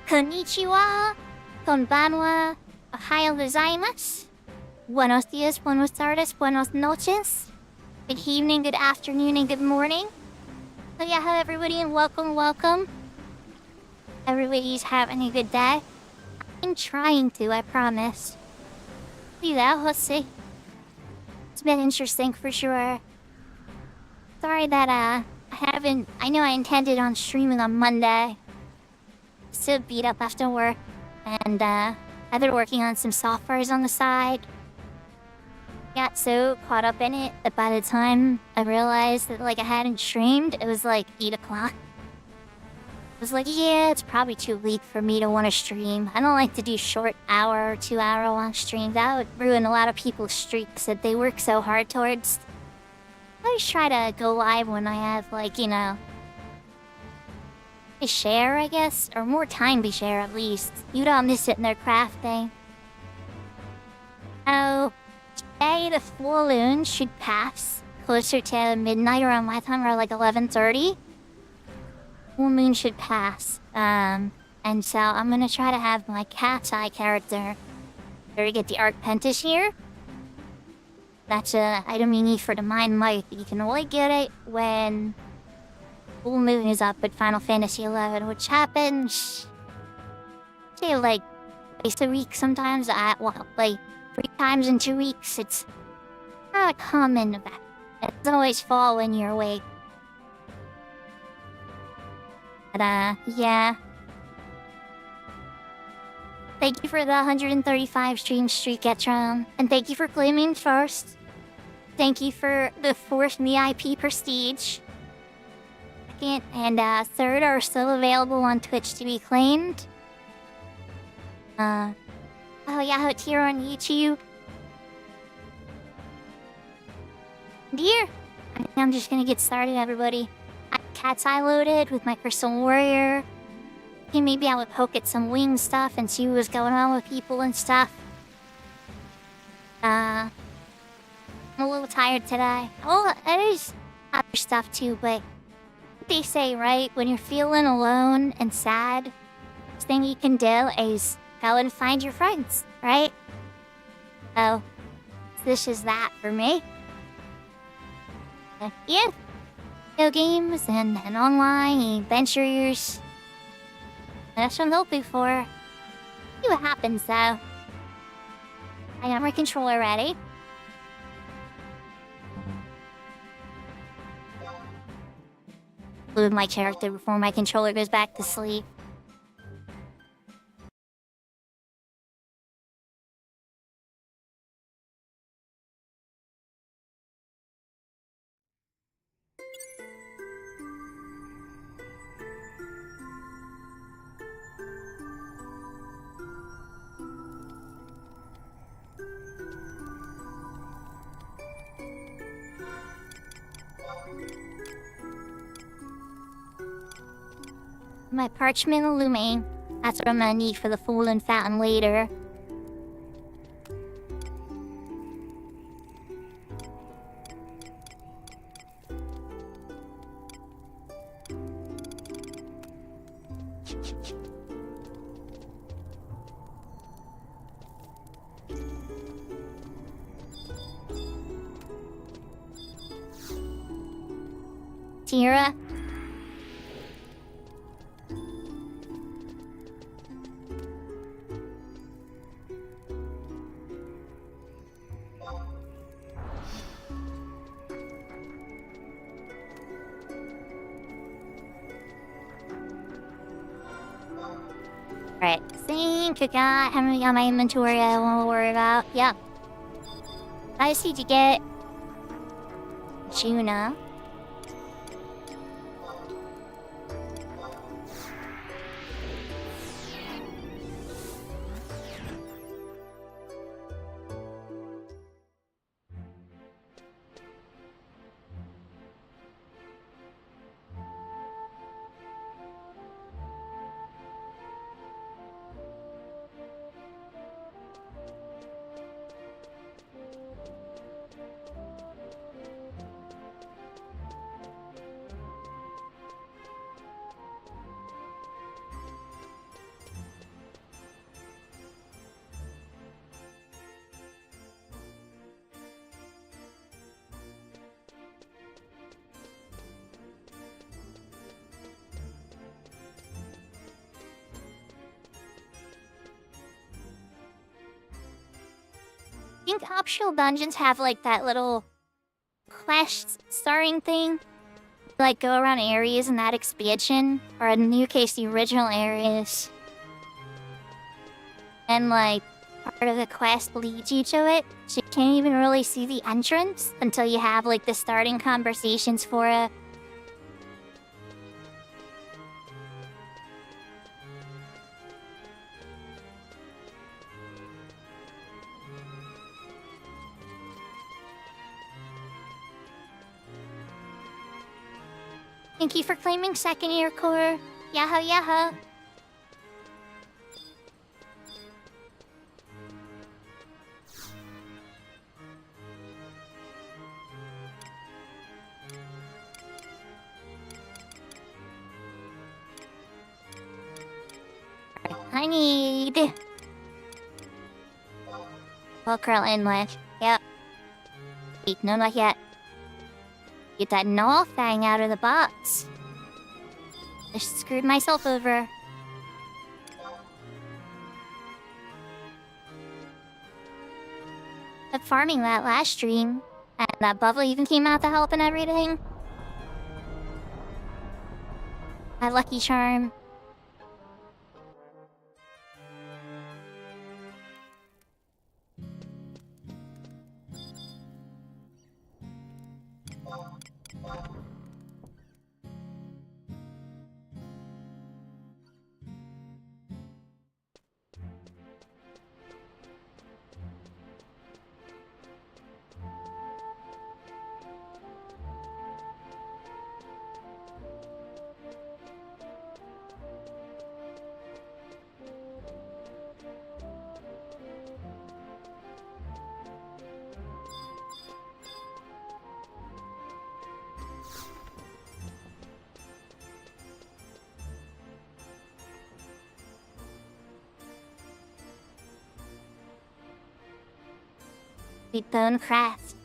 Konnichiwa, konbanwa, ohayo gozaimasu, buenos dias, buenos tardes, buenos noches, good evening, good afternoon, and good morning. So yeah, hello everybody and welcome. Everybody's having a good day. I'm trying to, I promise. Yeah, let's see. It's been interesting for sure. Sorry that I know I intended on streaming on Monday. Still beat up after work, and I've been working on some softwares on the side. Got so caught up in it that by the time I realized that I hadn't streamed, it was 8 o'clock. I was like, yeah, it's probably too late for me to want to stream. I don't like to do short hour or 2 hour long streams. That would ruin a lot of people's streaks that they work so hard towards. I always try to go live when I have a share, I guess, or more time to share at least. You don't miss it in their crafting. Oh, today the full moon should pass closer to midnight around my time, or 11:30. Full moon should pass. And so I'm gonna try to have my cat's eye character. Better get the Archpentis here. That's an item you need for the Mind Might. You can only get it when full moon is up at Final Fantasy XI, which happens, say, twice a week sometimes. 3 times in 2 weeks. It's not common. It doesn't always fall when you're awake. But, yeah. Thank you for the 135 stream streak, Etron. And thank you for claiming first. Thank you for the 4th VIP prestige. Second and third are still available on Twitch to be claimed. Oh yeah, it's here on YouTube. Dear, I think I'm just gonna get started, everybody. I have Cat's Eye loaded with my Crystal Warrior. Okay, maybe I would poke at some wing stuff and see what's going on with people and stuff. I'm a little tired today. Oh, there's other stuff too, but they say, right, when you're feeling alone and sad, the thing you can do is go and find your friends, right? So, this is that for me. Yeah, video games and online adventures. That's what I'm hoping for. See what happens, though. I got my controller ready. Load my character before my controller goes back to sleep. My parchment illuminating. That's what I'm gonna need for the Fallen Fountain later. Tira. Alright, think I got my inventory I won't worry about. Yep. I just need to get Juna. think optional dungeons have like that little quest starting thing. Like go around areas in that expansion, or in new case the original areas. And like part of the quest leads you to it, so you can't even really see the entrance until you have like the starting conversations for it. Thank you for claiming second year core. Yahoo yahoo. I need... Curl inlet. Yep. Wait, no, not yet. Get that null thing out of the box. Just screwed myself over. Kept farming that last stream, and that bubble even came out to help and everything. My lucky charm. The bone craft.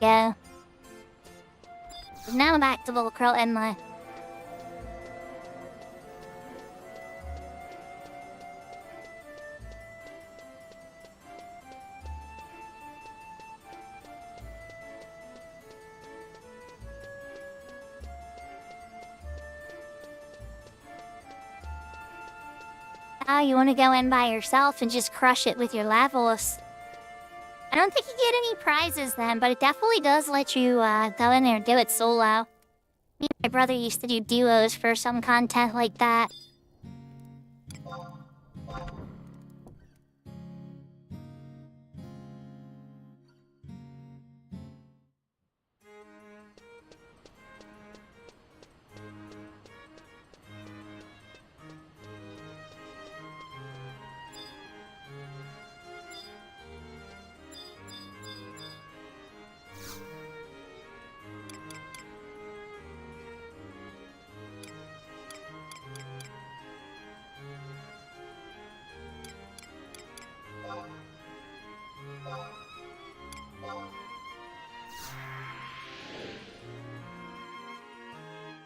Yeah. Now back to Volcro Inlet. Oh, you want to go in by yourself and just crush it with your levels. I don't think you get any prizes then, but it definitely does let you go in there and do it solo. Me and my brother used to do duos for some content like that.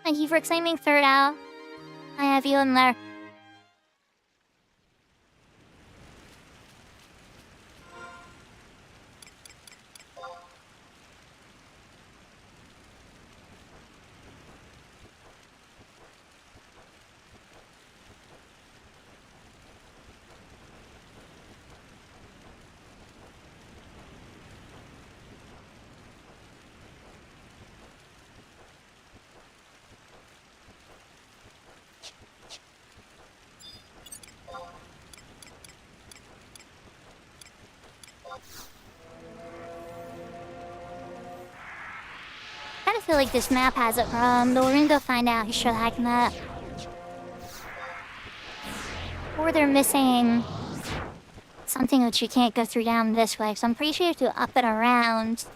Thank you for claiming third out. I have you in there. I feel like this map has a problem, but we're gonna go find out who's sure hacking that. Or they're missing something which you can't go through down this way, so I'm pretty sure you have to up and around.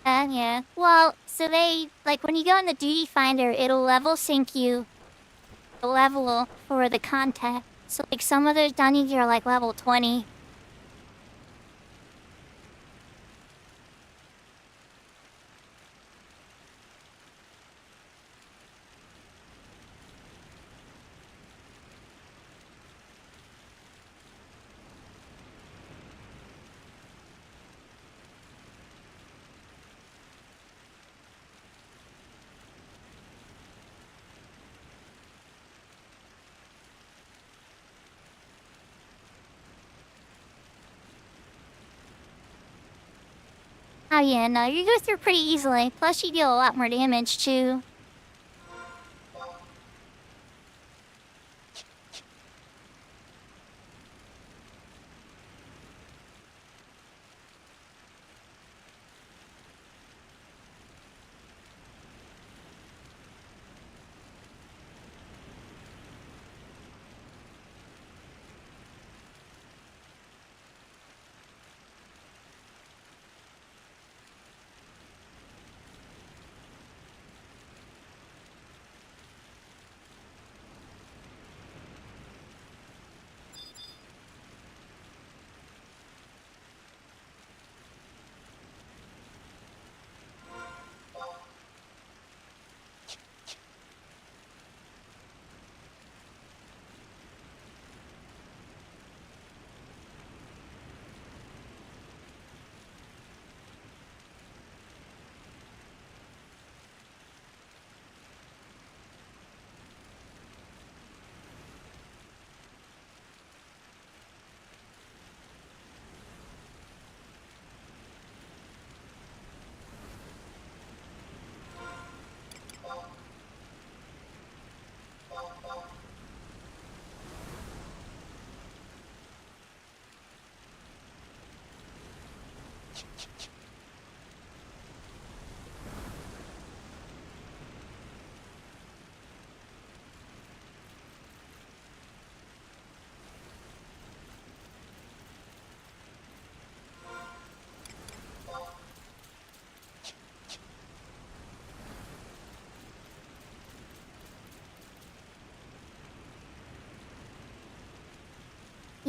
Yeah. Well, so they, like, when you go in the duty finder, it'll level sync you the level for the content. So, like, some of those dungeons are, like, level 20. Oh yeah, no, you go through pretty easily. Plus you deal a lot more damage too.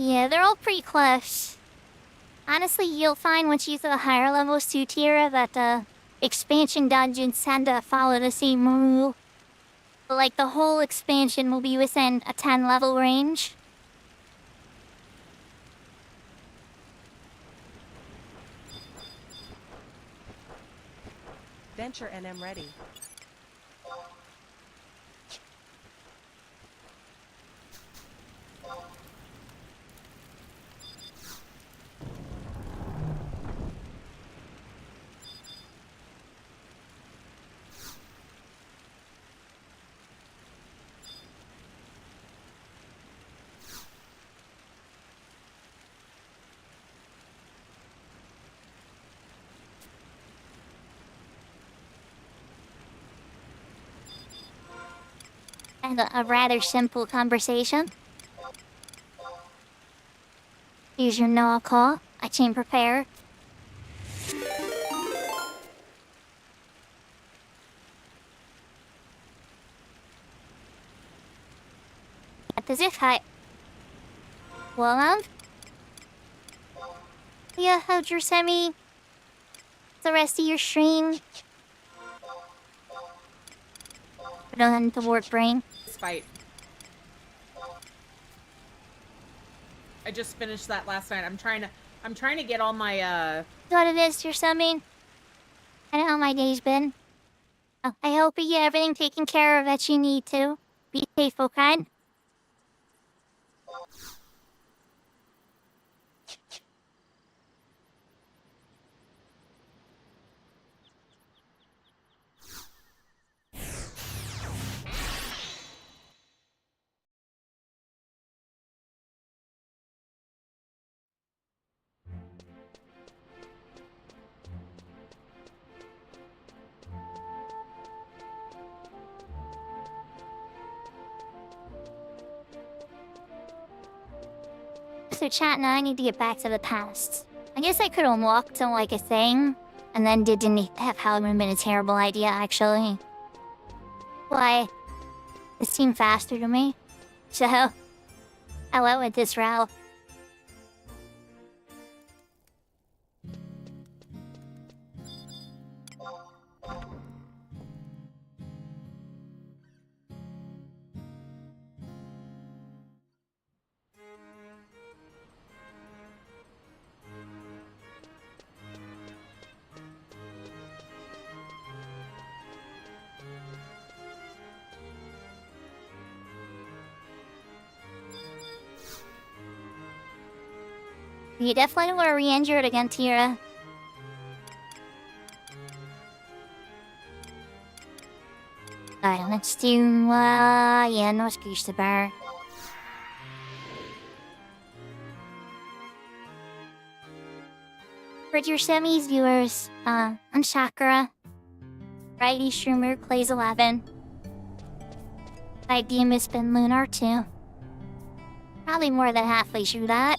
Yeah, they're all pretty close. Honestly, you'll find once you get to the higher levels too, Tira, that expansion dungeons tend to follow the same rule. Like, the whole expansion will be within a 10 level range. Venture NM ready. And a rather simple conversation. Here's your no call. I came prepared. As if I... Well, yeah, how'd your semi... the rest of your stream? Done to work brain. Fight. I just finished that last night. I'm trying to get all my What it is, your semi? I know how my day's been. Oh, I hope you get everything taken care of that you need to. Be safe, okay? So chat, now I need to get back to the past. I guess I could unlock to like a thing, and then didn't have been a terrible idea, actually. Why? It seemed faster to me. So, I went with this route. You definitely want to re-injure it again, Tira. Alright, let's do, yeah, no excuse to bar. For your semis viewers, I'm Sakura. Variety streamer, plays 11. My game has been Lunar too. Probably more than halfway through that.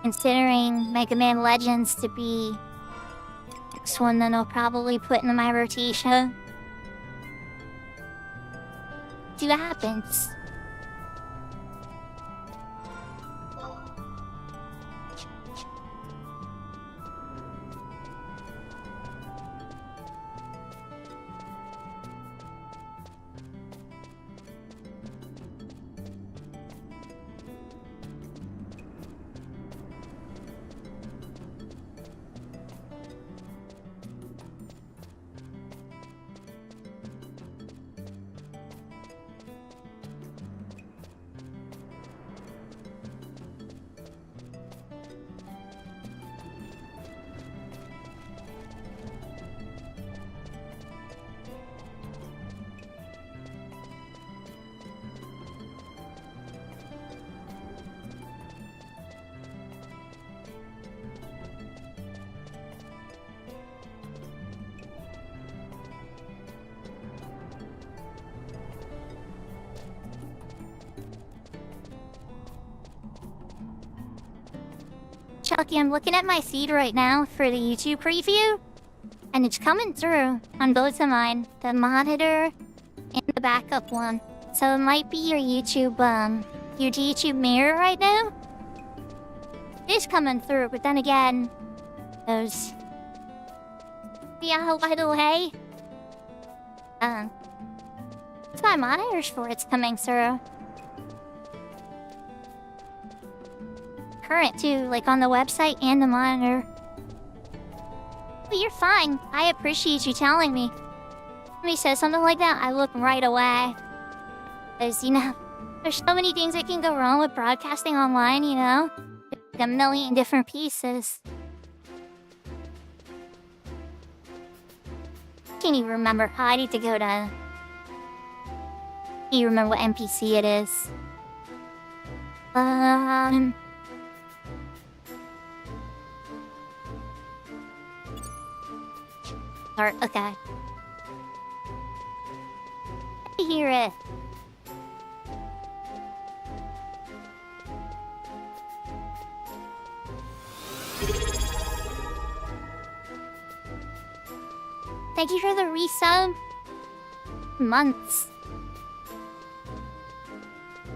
Considering Mega Man Legends to be next one that I'll probably put in my rotation. See what happens. Chucky, I'm looking at my feed right now for the YouTube preview, and it's coming through on both of mine, the monitor and the backup one. So it might be your YouTube mirror right now. It is coming through, but then again, those. Yeah, by the way, it's my monitors for it's coming through. Current too, like on the website and the monitor. But you're fine. I appreciate you telling me. When he says something like that, I look right away. Because, you know, there's so many things that can go wrong with broadcasting online, you know? Like a million different pieces. Can't even remember. I need to go to... Can't even remember what NPC it is. Okay. I hear it. Thank you for the resub. Months.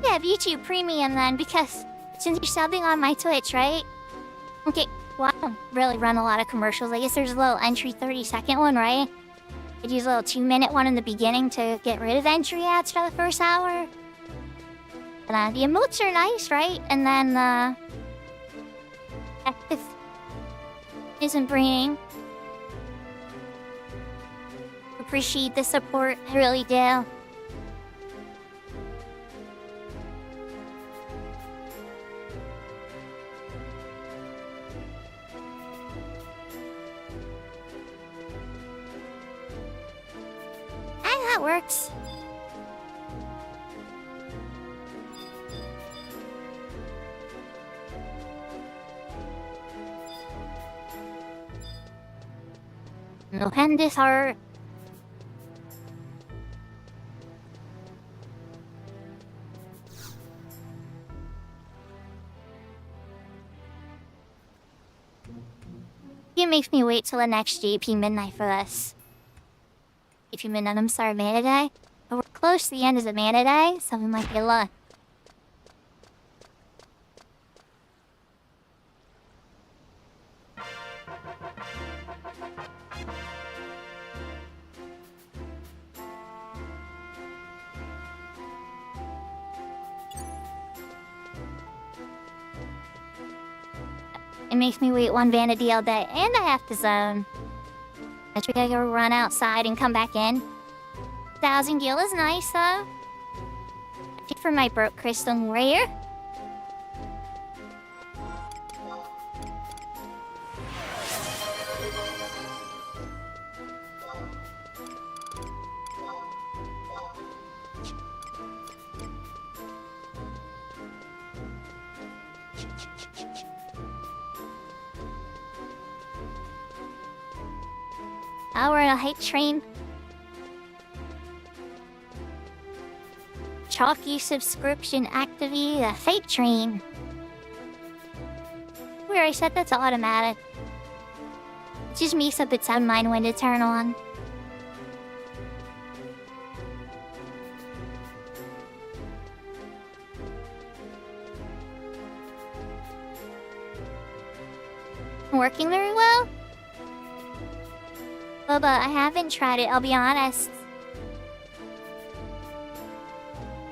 You have YouTube Premium then, because since you're subbing on my Twitch, right? Okay. Well, I don't really run a lot of commercials. I guess there's a little entry 30-second one, right? I'd use a little 2-minute one in the beginning to get rid of entry ads for the first hour. But, the emotes are nice, right? And then, isn't bringing. Appreciate the support, I really do. That works. No hand this hard. makes me wait till the next JP midnight for this. JP midnight, I'm sorry, Mana Day. But we're close to the end of the Mana Day, so we might get lucky. It makes me wait one vanity all day, and I have to zone. I gotta go run outside and come back in. 1,000 gil is nice, though. For my broke crystal warrior. Oh, we're in a hype train. Chalky subscription activate a hype train. Where I set that to automatic. It just makes up its own mind when to turn on. Working very well? Bubba, I haven't tried it, I'll be honest.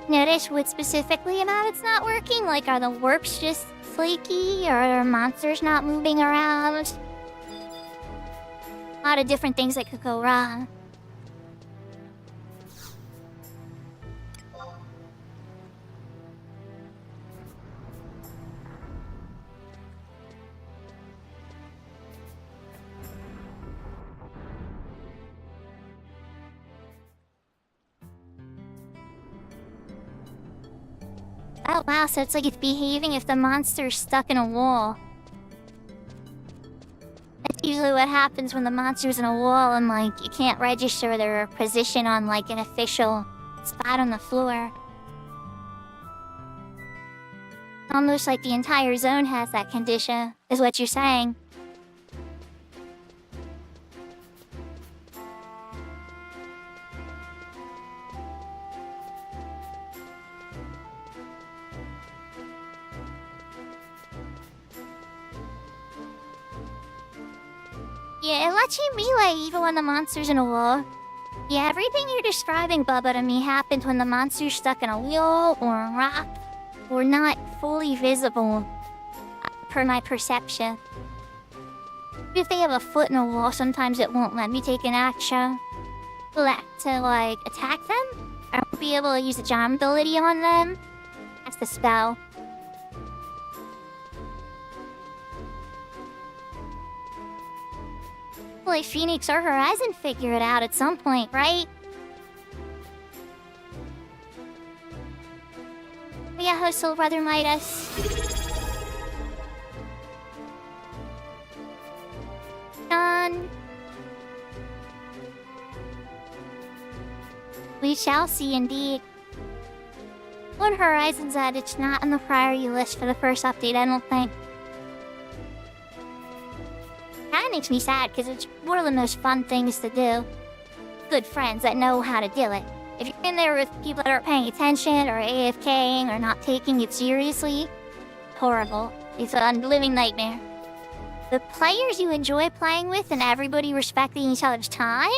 Notice what specifically about it's not working? Like, are the warps just flaky? Or are monsters not moving around? A lot of different things that could go wrong. Oh wow, so it's like it's behaving if the monster's stuck in a wall. That's usually what happens when the monster's in a wall and like you can't register their position on like an official spot on the floor. Almost like the entire zone has that condition, is what you're saying. Yeah, it lets you melee even when the monster's in a wall. Yeah, everything you're describing, Bubba, to me happened when the monster's stuck in a wall or a rock or not fully visible, per my perception. If they have a foot in a wall, sometimes it won't let me take an action. To, like, attack them? I won't be able to use the jam ability on them. That's the spell. Well, like Phoenix or Horizon figure it out at some point, right? But yeah, Soul Brother Midas. Done. We shall see indeed. When Horizon's at, it's not on the priority list for the first update, I don't think. That makes me sad, because it's one of the most fun things to do. Good friends that know how to do it. If you're in there with people that aren't paying attention, or AFKing, or not taking it seriously, horrible. It's a living nightmare. The players you enjoy playing with and everybody respecting each other's time?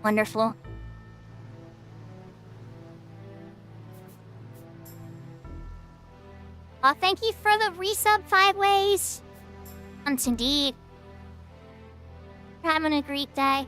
Wonderful. Oh, thank you for the resub 5 ways. Once indeed. Having a great day.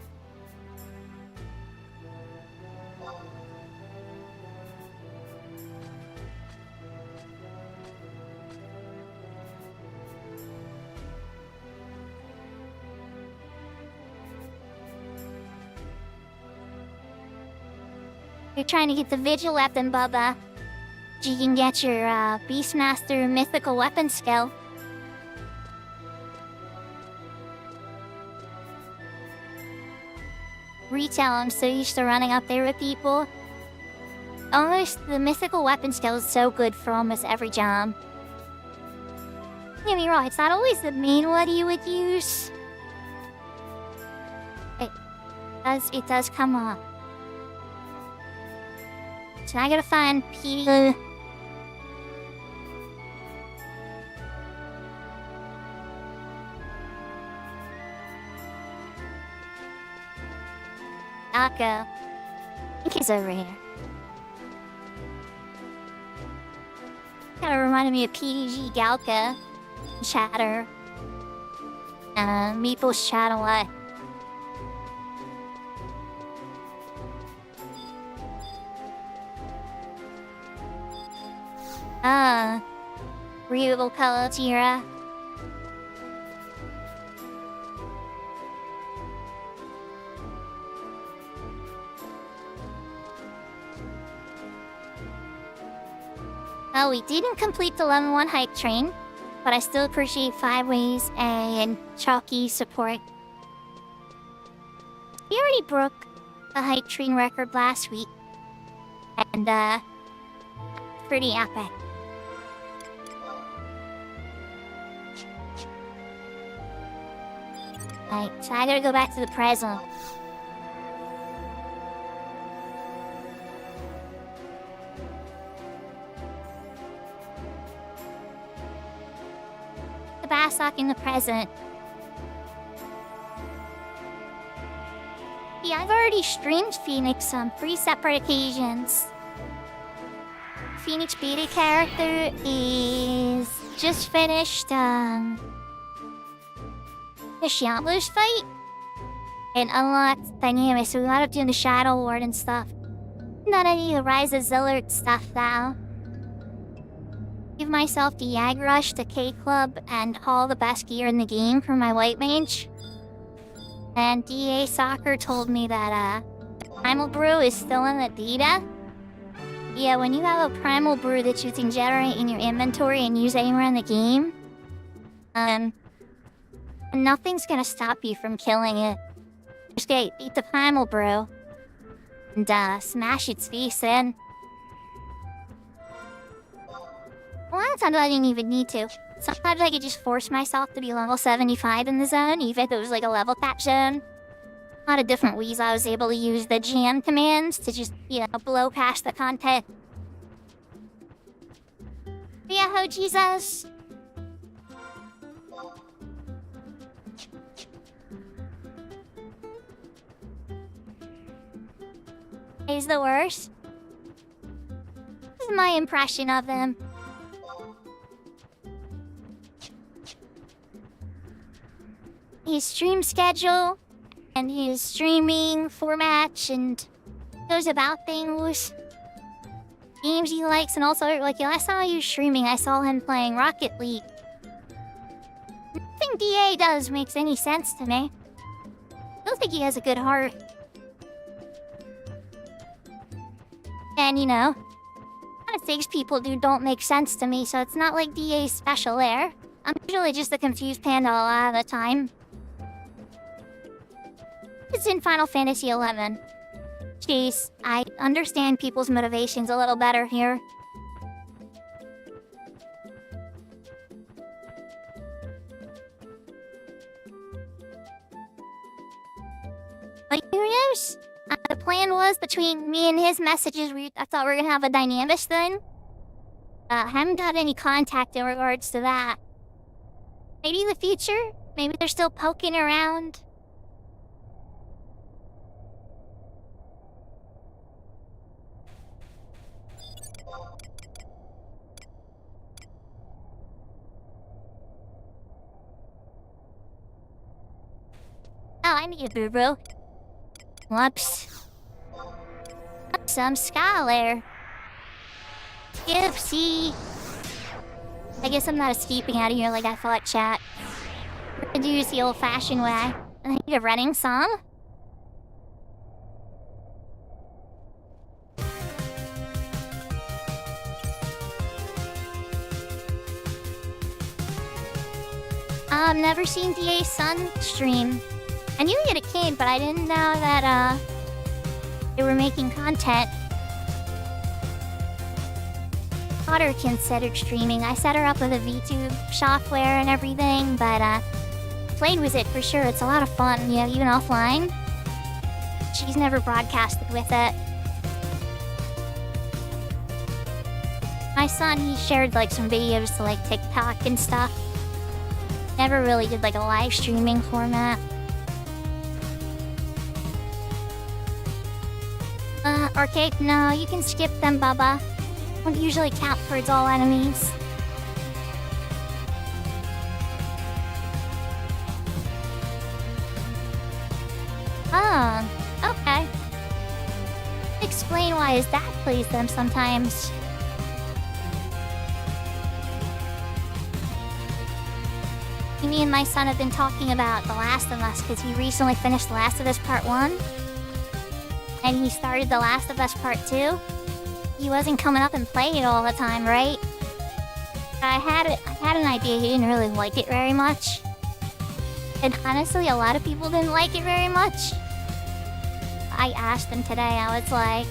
You're trying to get the Vigil weapon, Bubba. You can get your Beastmaster mythical weapon skill. Retail, I'm so used to running up there with people. Almost, the mythical weapon skill is so good for almost every job. Don't get me wrong, it's not always the main one you would use. It does come up. So I gotta find P. Galka. I think he's over here. Kinda reminded me of PDG Galka. Shatter. Meeple's Shadow Eye. Real color Tira. Oh, we didn't complete the level 1 hype train, but I still appreciate 5 Ways and Chalky support. We already broke the hype train record last week, and pretty epic. Right, so I gotta go back to the present. The Bassock in the present. Yeah, I've already streamed Phoenix on 3 separate occasions. Phoenix beta character is just finished the Shambler's fight and unlocked Dynamics, so we wound up doing the Shadow Lord and stuff. Not any of the Rise of Zillard stuff though. Give myself the Yag Rush, the K-Club, and all the best gear in the game for my White Mage. And DA Soccer told me that Primal Brew is still in the data. Yeah, when you have a Primal Brew that you can generate in your inventory and use anywhere in the game, nothing's gonna stop you from killing it. Just beat the Primal Brew and smash its face in. Well, sometimes I didn't even need to. Sometimes I could just force myself to be level 75 in the zone, even if it was like a level cap zone. A lot of different ways I was able to use the jam commands to just, blow past the content. But yeah, oh Jesus. He's the worst. This is my impression of him. His stream schedule and his streaming format and goes about things. Games he likes and also last time I was streaming I saw him playing Rocket League. Nothing DA does makes any sense to me. I don't think he has a good heart. And kind of things people do don't make sense to me, so it's not like DA's special there. I'm usually just a confused panda a lot of the time. It's in Final Fantasy XI. Jeez, I understand people's motivations a little better here. But who knows? The plan was between me and his messages, I thought we were gonna have a dynamic then. I haven't got any contact in regards to that. Maybe in the future? Maybe they're still poking around. Oh, I need a boo-boo. Whoops. Some scholar. Oopsie. I guess I'm not escaping out of here like I thought, chat. We're gonna do this the old-fashioned way. I need a running song. I've never seen DA's son stream. I knew he had a kid, but I didn't know that, they were making content. Daughter considered streaming. I set her up with a VTube software and everything, but, played with it for sure. It's a lot of fun, even offline. she's never broadcasted with it. My son, he shared like some videos to like TikTok and stuff. Never really did like a live streaming format. Arcade, no, you can skip them, Bubba. Don't usually count towards all enemies. Oh, okay. Explain why his dad plays them sometimes. Me and my son have been talking about The Last of Us because he recently finished The Last of Us Part 1. And he started The Last of Us Part 2. He wasn't coming up and playing it all the time, right? I had an idea he didn't really like it very much. And honestly, a lot of people didn't like it very much. I asked him today, I was like,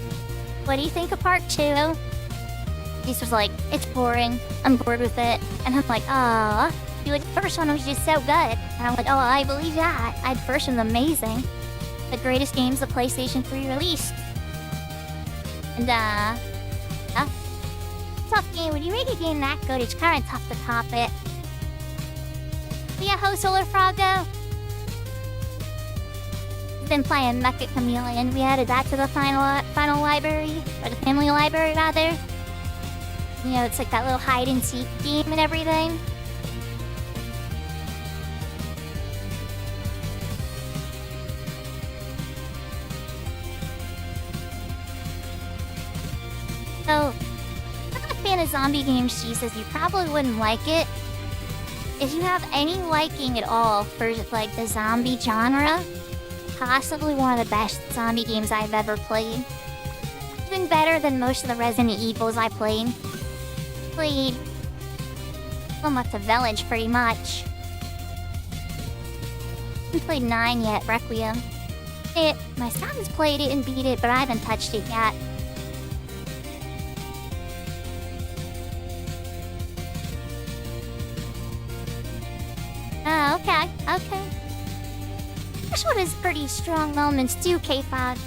what do you think of Part 2? He was like, it's boring. I'm bored with it. And I'm like, aw. He was like, the first one was just so good. And I'm like, oh, I believe that. The first one was amazing. The greatest games the PlayStation 3 released. And, tough game. When you make a game that good, it's kind of tough to top it. But yeah, ho, Solar Frog, though. We've been playing Mecha Chameleon. We added that to the final library. Or the family library, rather. You know, it's like that little hide-and-seek game and everything. So, I'm not a fan of zombie games, Jesus. You probably wouldn't like it. If you have any liking at all for, like, the zombie genre, possibly one of the best zombie games I've ever played. Even better than most of the Resident Evils I played. Played almost a village, pretty much. Haven't played 9 yet, Requiem. My son's played it and beat it, but I haven't touched it yet. Oh, okay. This one has pretty strong moments too, K5.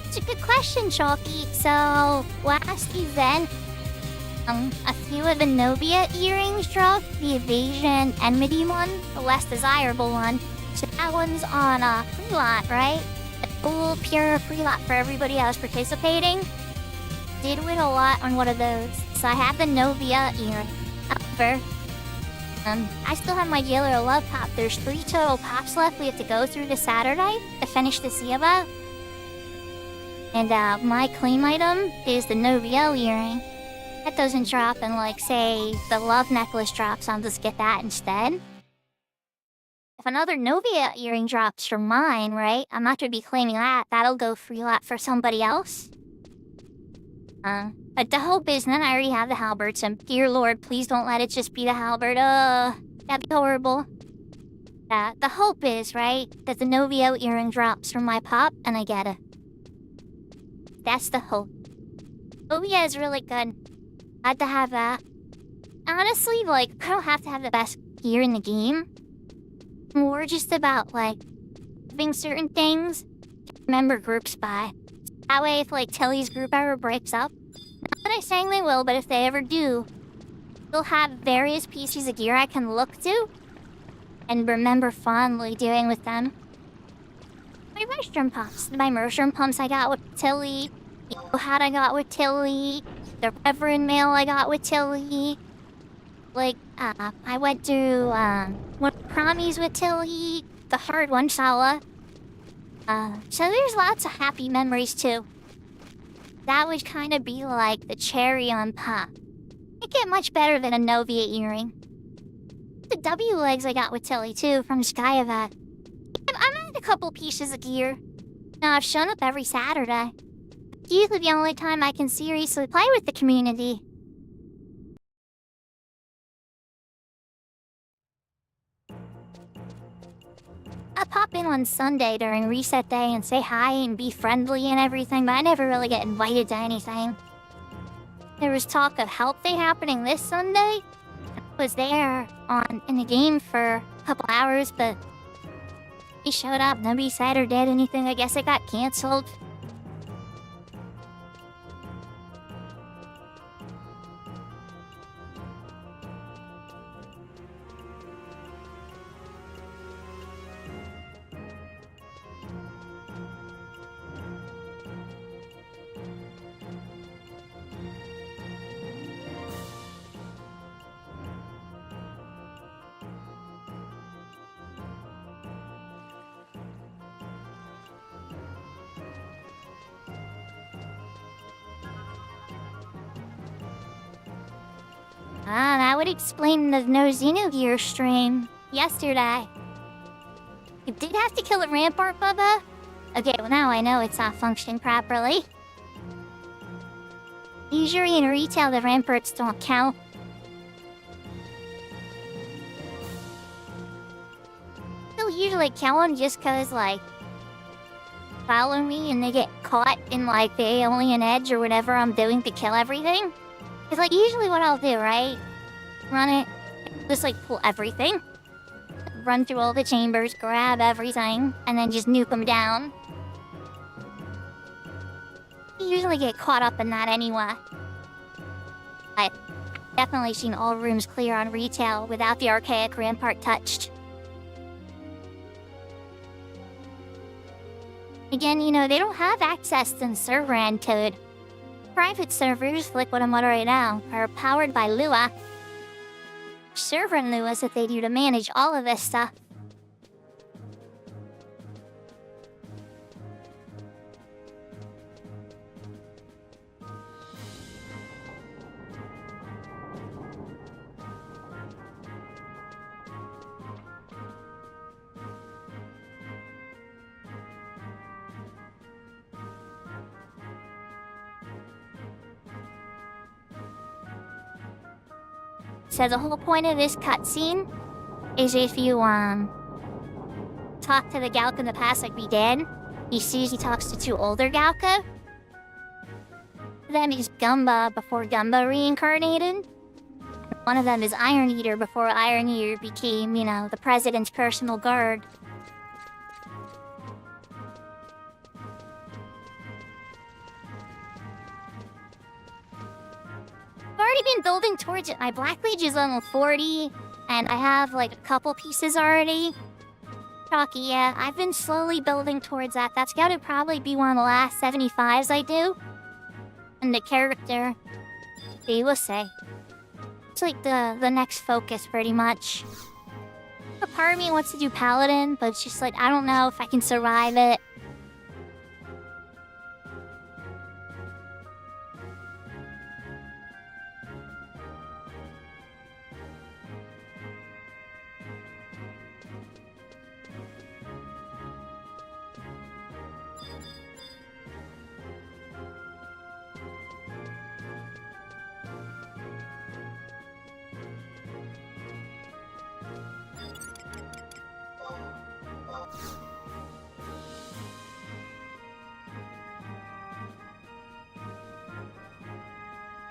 It's a good question, Chalky. So, last event, a few of the Novia earrings dropped. The Evasion Enmity one, the less desirable one. So that one's on a free lot, right? A full, pure free lot for everybody else participating. Did win a lot on one of those. So I have the Novia earring. However, I still have my Yellow Love Pop. There's 3 total pops left we have to go through this Saturday to finish the Sieva. And my claim item is the Novia earring. That doesn't drop, and like, say, the Love Necklace drops, I'll just get that instead. If another Novia earring drops from mine, right, I'm not going to be claiming that. That'll go free lot for somebody else. But the hope is, and then I already have the halberd, so dear Lord, please don't let it just be the halberd. That'd be horrible. The hope is, right, that the Novia earring drops from my pop, and I get it. That's the hope. Novia is really good. Glad to have that. Honestly, like, I don't have to have the best gear in the game. More just about, like, having certain things to remember groups by. That way, if, like, Tilly's group ever breaks up, not that I'm saying they will, but if they ever do, they'll have various pieces of gear I can look to and remember fondly doing with them. My mushroom pumps. My mushroom pumps I got with Tilly. The hat I got with Tilly. The Reverend mail I got with Tilly. Like, I went through, one promies with Tilly. The hard one, Sala. So there's lots of happy memories, too. That would kind of be like the cherry on top. Can't get much better than a Novia earring. The W legs I got with Tilly, too, from Skyavat. I'm at a couple pieces of gear. Now, I've shown up every Saturday. It's usually the only time I can seriously play with the community. I pop in on Sunday during reset day and say hi and be friendly and everything, but I never really get invited to anything. There was talk of Help Day happening this Sunday. I was there in the game for a couple hours, but he showed up. Nobody said or did anything. I guess it got canceled. Ah, that would explain the no Xenogear stream yesterday. You did have to kill the rampart, Bubba? Okay, well now I know it's not functioning properly. Usually in retail, the ramparts don't count. They'll usually count them just cause, like, follow me and they get caught in, like, the alien edge or whatever I'm doing to kill everything. It's like, usually what I'll do, right? Run it, just like pull everything. Run through all the chambers, grab everything, and then just nuke them down. You usually get caught up in that anyway. I've definitely seen all rooms clear on retail without the archaic rampart touched. Again, you know, they don't have access to the server end code. Private servers, like what I'm on right now, are powered by Lua. Server in Lua's that they do to manage all of this stuff. So the whole point of this cutscene is if you, talk to the Galka in the past like we did, he sees he talks to two older Galka. Then he's Gumba before Gumba reincarnated. One of them is Iron Eater before Iron Eater became, you know, the president's personal guard. I've already been building towards it. My Black Mage is level 40, and I have like a couple pieces already. Chalky, yeah, I've been slowly building towards that. That's gotta probably be one of the last 75s I do. And the character, they will say. It's like the next focus, pretty much. A part of me wants to do Paladin, but it's just like, I don't know if I can survive it.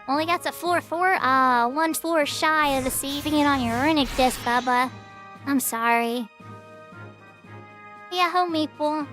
Only got to 4-4? 1-4 shy of the saving it on your runic disc, Bubba. I'm sorry. Yeah, ho, Maple.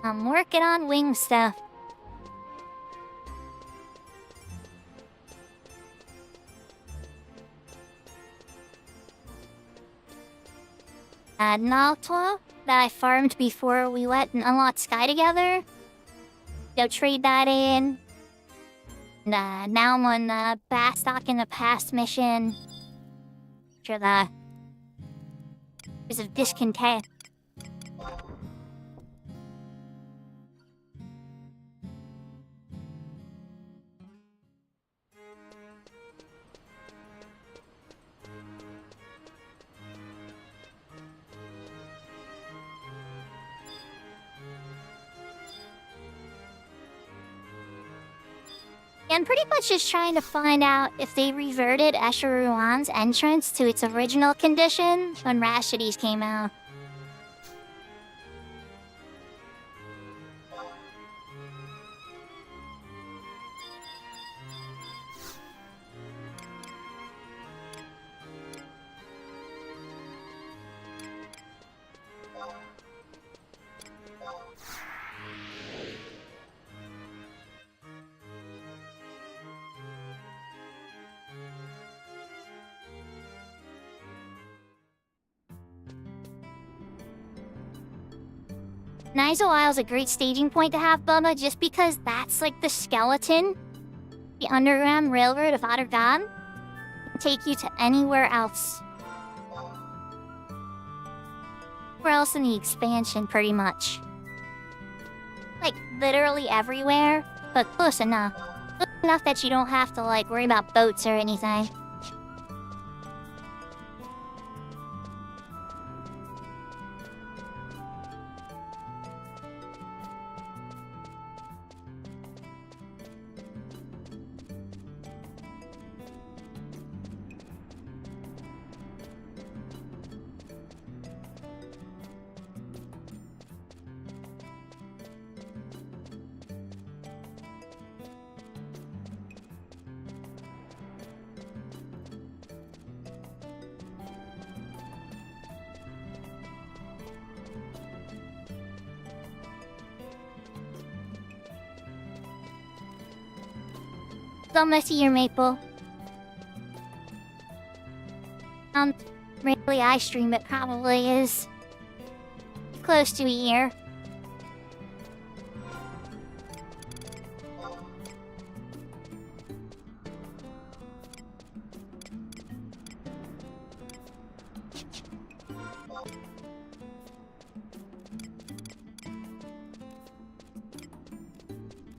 I'm working on wing stuff. Naruto that I farmed before we went and unlocked Sky together. Go trade that in. Now I'm on the Bastok in the Past mission. For the... Because of discontent. And pretty much just trying to find out if they reverted Escher Ruan's entrance to its original condition when Rhapsodies came out. Nizel Isle's a great staging point to have, Bubba, just because that's like the skeleton. The Underground Railroad of Ottergan can take you to anywhere else. Where else in the expansion, pretty much. Like, literally everywhere, but close enough. Close enough that you don't have to, like, worry about boats or anything. So messy your maple. Really I stream it probably is close to a year.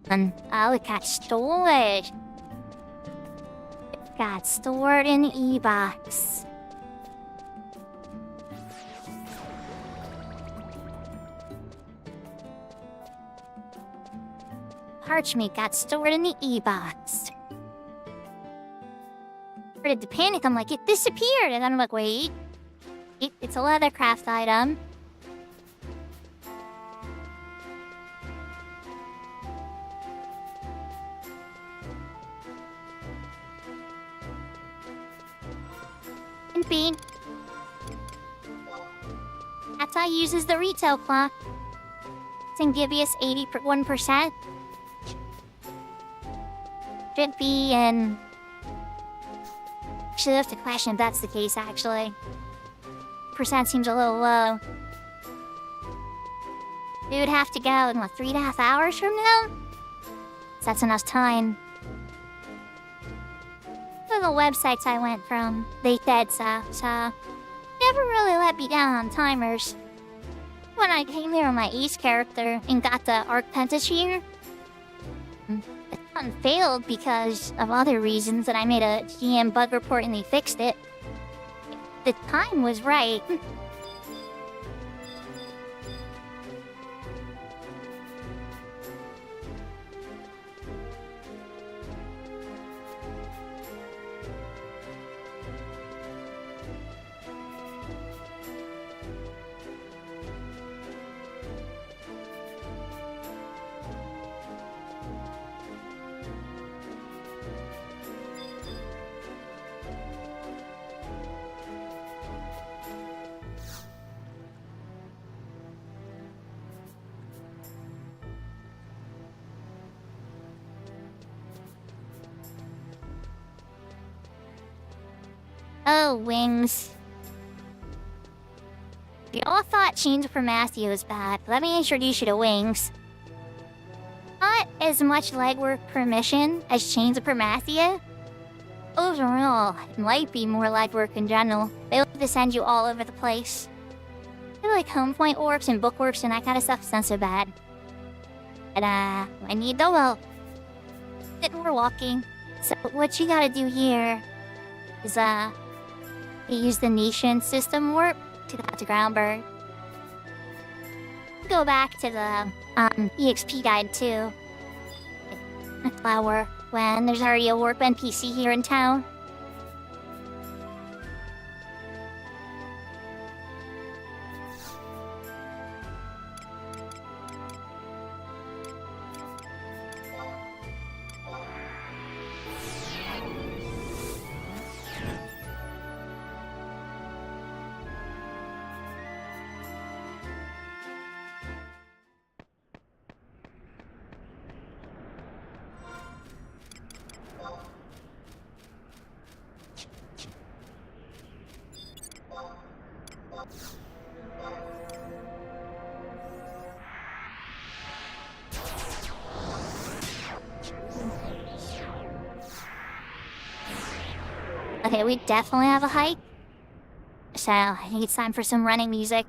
And I'll catch storage. Got stored in the e-box. Parchment got stored in the e-box. Started to panic, I'm like, it disappeared! And then I'm like, wait. It's a leathercraft item. Bean. That's how uses the retail clock. It's Ingibius 81%. Should be in... Should have to question if that's the case, actually. Percent seems a little low. We would have to go in, what, 3.5 hours from now? That's enough time. The websites I went from, they said so never really let me down on timers. When I came here on my Ace character and got the Arc Pentashir, it failed because of other reasons, and I made a GM bug report and they fixed it. The time was right. Oh, wings. We all thought Chains of Promathia was bad. Let me introduce you to wings. Not as much legwork per mission as Chains of Promathia. Overall, it might be more legwork in general. They like to send you all over the place. I like home point orbs and bookworks and that kind of stuff is not so bad. But, I need the well. And we're walking. So what you gotta do here is, use the Nation system warp to get to Groundberg. Go back to the, EXP guide too. Flower when there's already a warp NPC here in town. Okay, we definitely have a hike. So I think it's time for some running music.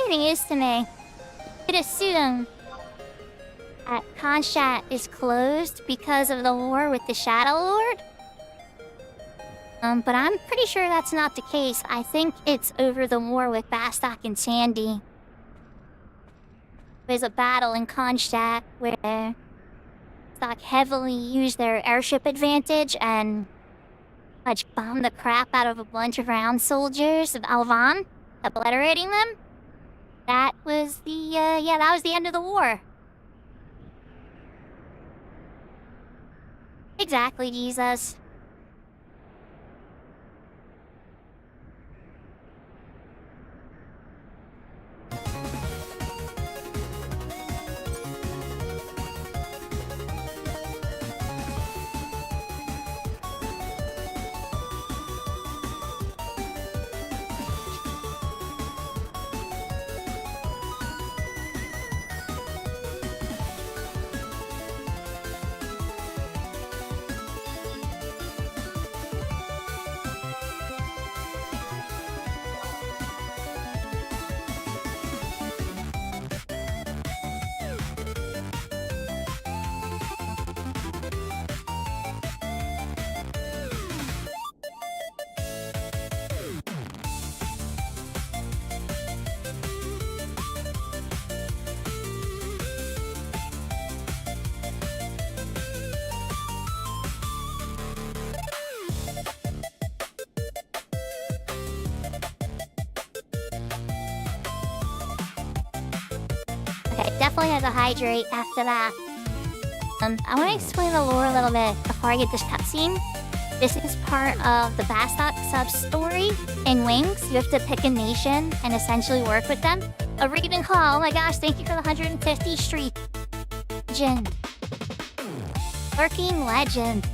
News to me. I'd assume that Konshat is closed because of the war with the Shadow Lord. But I'm pretty sure that's not the case. I think it's over the war with Bastok and Sandy. There's a battle in Konstat where Bastok heavily used their airship advantage and bombed the crap out of a bunch of round soldiers of Alvan, obliterating them. That was that was the end of the war. Exactly, Jesus. definitely had to hydrate after that. I want to explain the lore a little bit before I get this cutscene. This is part of the Bastok sub-story. In Wings, you have to pick a nation and essentially work with them. A Regan Hall, oh my gosh, thank you for the 150 streak. Legend. Working legend.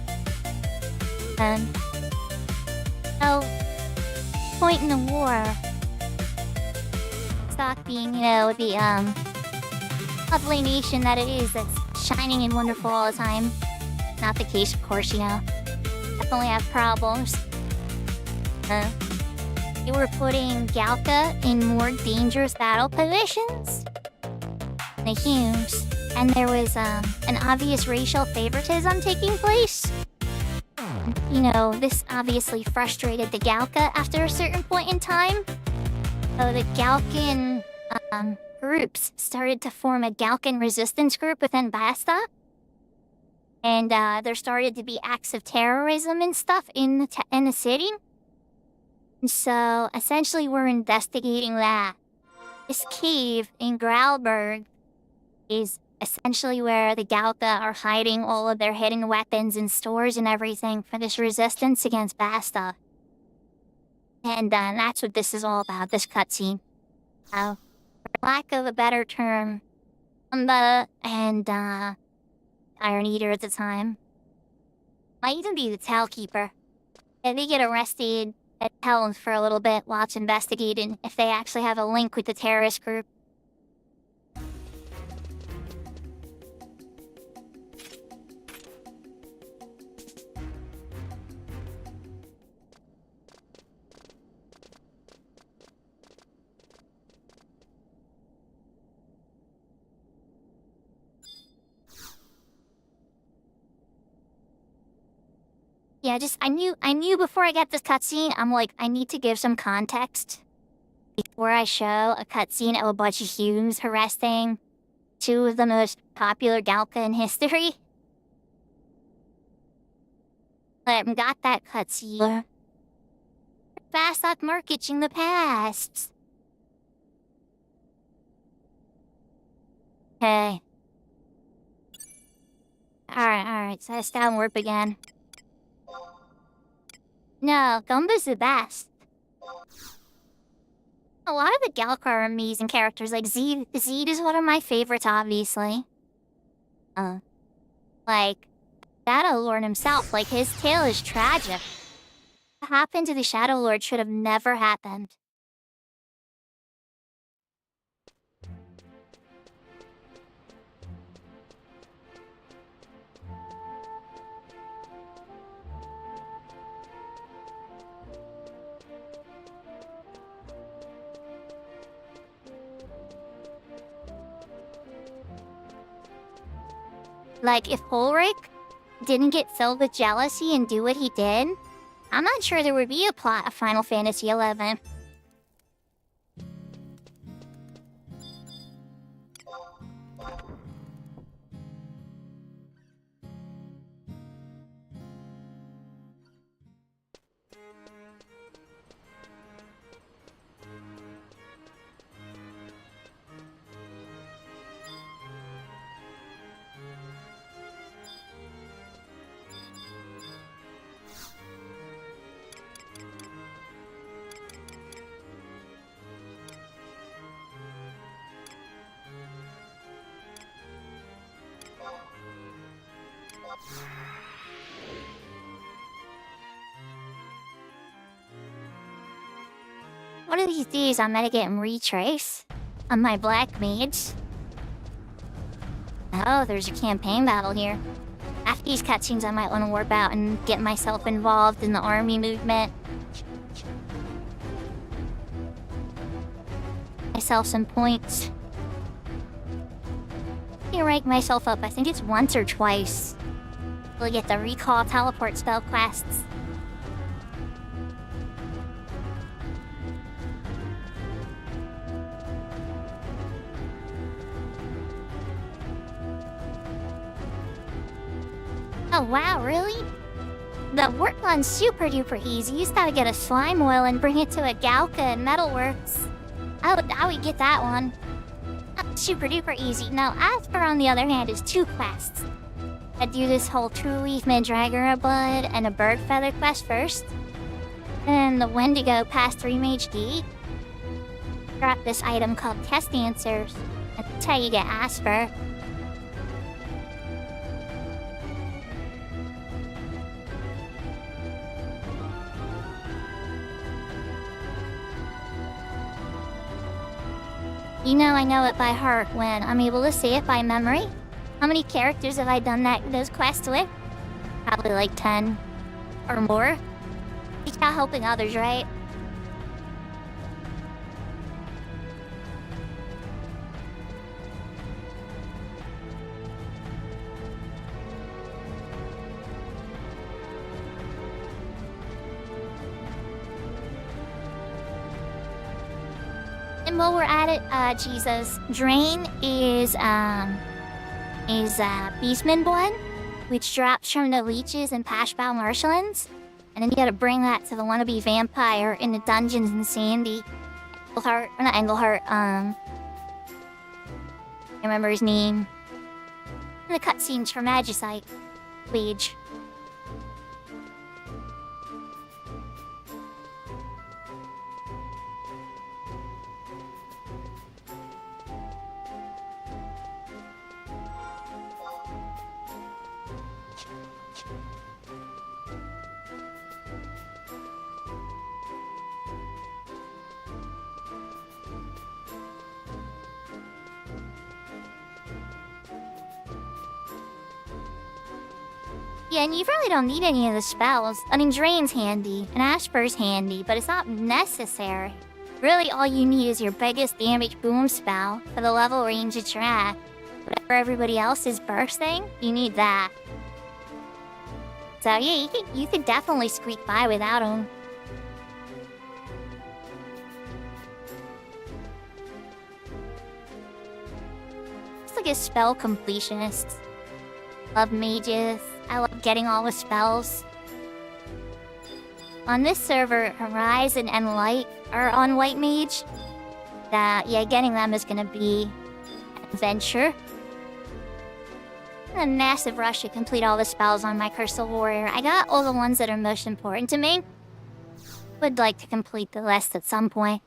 So, point in the war. Stock being, the, lovely nation that it is that's shining and wonderful all the time. Not the case, of course, Definitely have problems. They were putting Galka in more dangerous battle positions. The Humes. And there was, an obvious racial favoritism taking place. This obviously frustrated the Galka after a certain point in time. So the Galkan, groups started to form a Galkan resistance group within Basta. And there started to be acts of terrorism and stuff in the city. And so essentially we're investigating that. This cave in Growlberg is essentially where the Galka are hiding all of their hidden weapons and stores and everything for this resistance against Basta. And that's what this is all about, this cutscene. For lack of a better term, Amba and Iron Eater at the time might even be the Tellkeeper. And they get arrested and held for a little bit while it's investigating if they actually have a link with the terrorist group. Yeah, I knew before I got this cutscene, I'm like, I need to give some context before I show a cutscene of a bunch of Humes arresting two of the most popular Galka in history. But I got that cutscene. Bastok Market in the past. Okay. Alright, so I down warp again. No, Gumba's the best. A lot of the Galka are amazing characters, like Zed. Zed is one of my favorites, obviously. Like, Shadow Lord himself, like, his tale is tragic. What happened to the Shadow Lord should have never happened. Like, if Ulrich didn't get filled with jealousy and do what he did, I'm not sure there would be a plot of Final Fantasy XI. One of these days, I'm gonna get Retrace on my Black Mage. Oh, there's a campaign battle here. After these cutscenes, I might want to warp out and get myself involved in the army movement. Myself some points. I can rank myself up, I think it's once or twice. We'll get the recall teleport spell quests. Oh wow, really? The work one's super duper easy. You just gotta get a slime oil and bring it to a Galka and Metalworks. I would get that one. super duper easy. Now, Asper, on the other hand, is 2 quests. I do this whole True Leaf Mandragora Bud and a Bird Feather quest first. Then the Wendigo past 3 Mage D. Drop this item called Test Answers. That's how you get Asper. You know I know it by heart when I'm able to say it by memory. How many characters have I done those quests with? Probably like 10 or more. Just not helping others, right? And while we're at it, Jesus, Drain is Beastman Blood, which drops from the leeches and Pashbow marshlands. And then you gotta bring that to the wannabe vampire in the dungeons in Sandy. Engelhart, or not Engelhart, I remember his name. And the cutscenes for Magicite. Liege. Yeah, and you really don't need any of the spells. I mean, Drain's handy, and Asper's handy, but it's not necessary. Really, all you need is your biggest damage boom spell for the level range that you're at. Whatever everybody else is bursting, you need that. So yeah, you could definitely squeak by without them. It's like a spell completionist. Love mages. I love getting all the spells. On this server, Horizon and Light are on White Mage. Yeah, getting them is gonna be an adventure. A massive rush to complete all the spells on my Crystal Warrior. I got all the ones that are most important to me. Would like to complete the list at some point.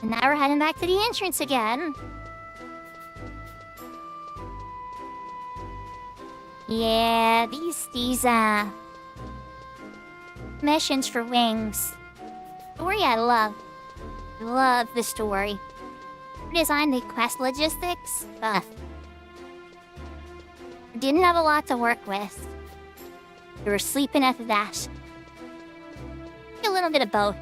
And now we're heading back to the entrance again. Yeah, these missions for wings. Story I love. Love the story. Designed the quest logistics, but didn't have a lot to work with. We were sleeping at the dash. A little bit of both.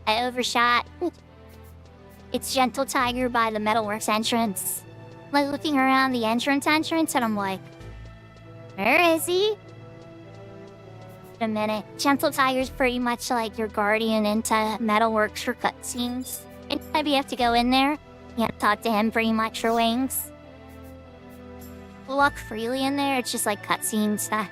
I overshot. It's Gentle Tiger by the Metalworks entrance. Like looking around the entrance and I'm like, where is he? Wait a minute. Gentle Tiger's pretty much like your guardian into Metalworks for cutscenes. And maybe you have to go in there. You have to talk to him pretty much for wings. Walk freely in there, it's just like cutscene stuff.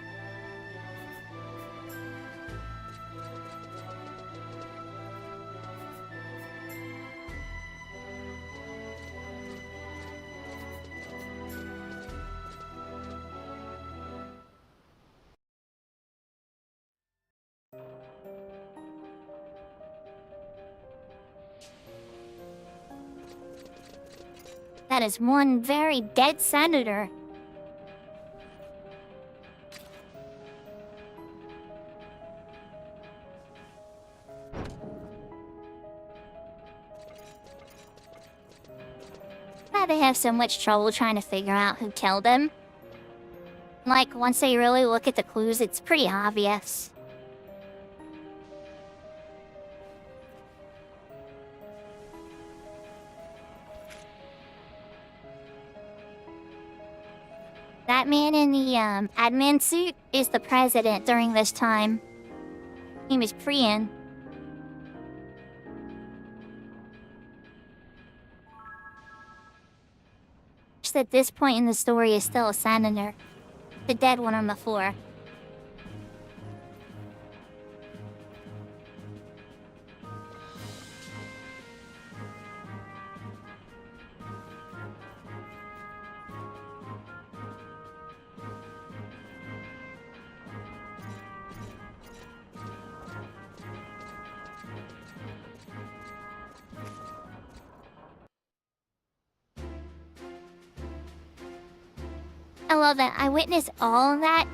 That is one very dead senator. Why they have so much trouble trying to figure out who killed him? Like, once they really look at the clues, it's pretty obvious. That man in the, admin suit is the president during this time. He was Priyan. Just at this point in the story is still a senator. The dead one on the floor. I love that. I witnessed all of that,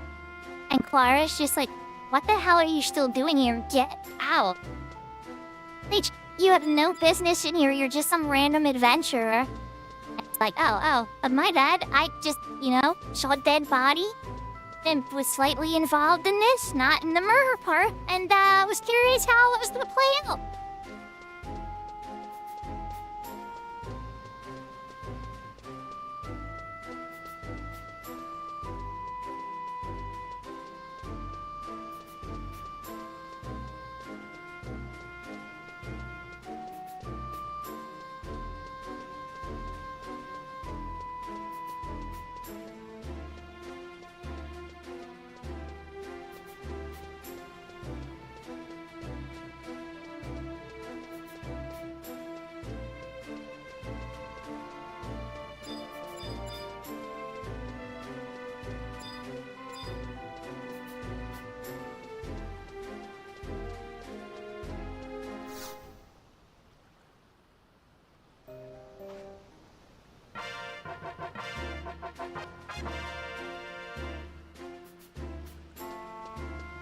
and Clara's just like, what the hell are you still doing here? Get out. Like, you have no business in here. You're just some random adventurer. And it's like, my bad. I just, saw a dead body and was slightly involved in this, not in the murder part, and was curious how it was gonna play out.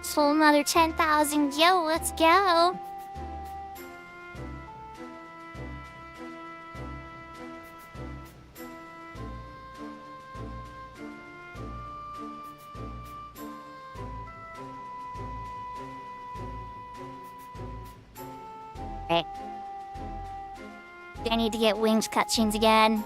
So another 10,000. Yo, let's go. Right. Do I need to get wings cutscenes again?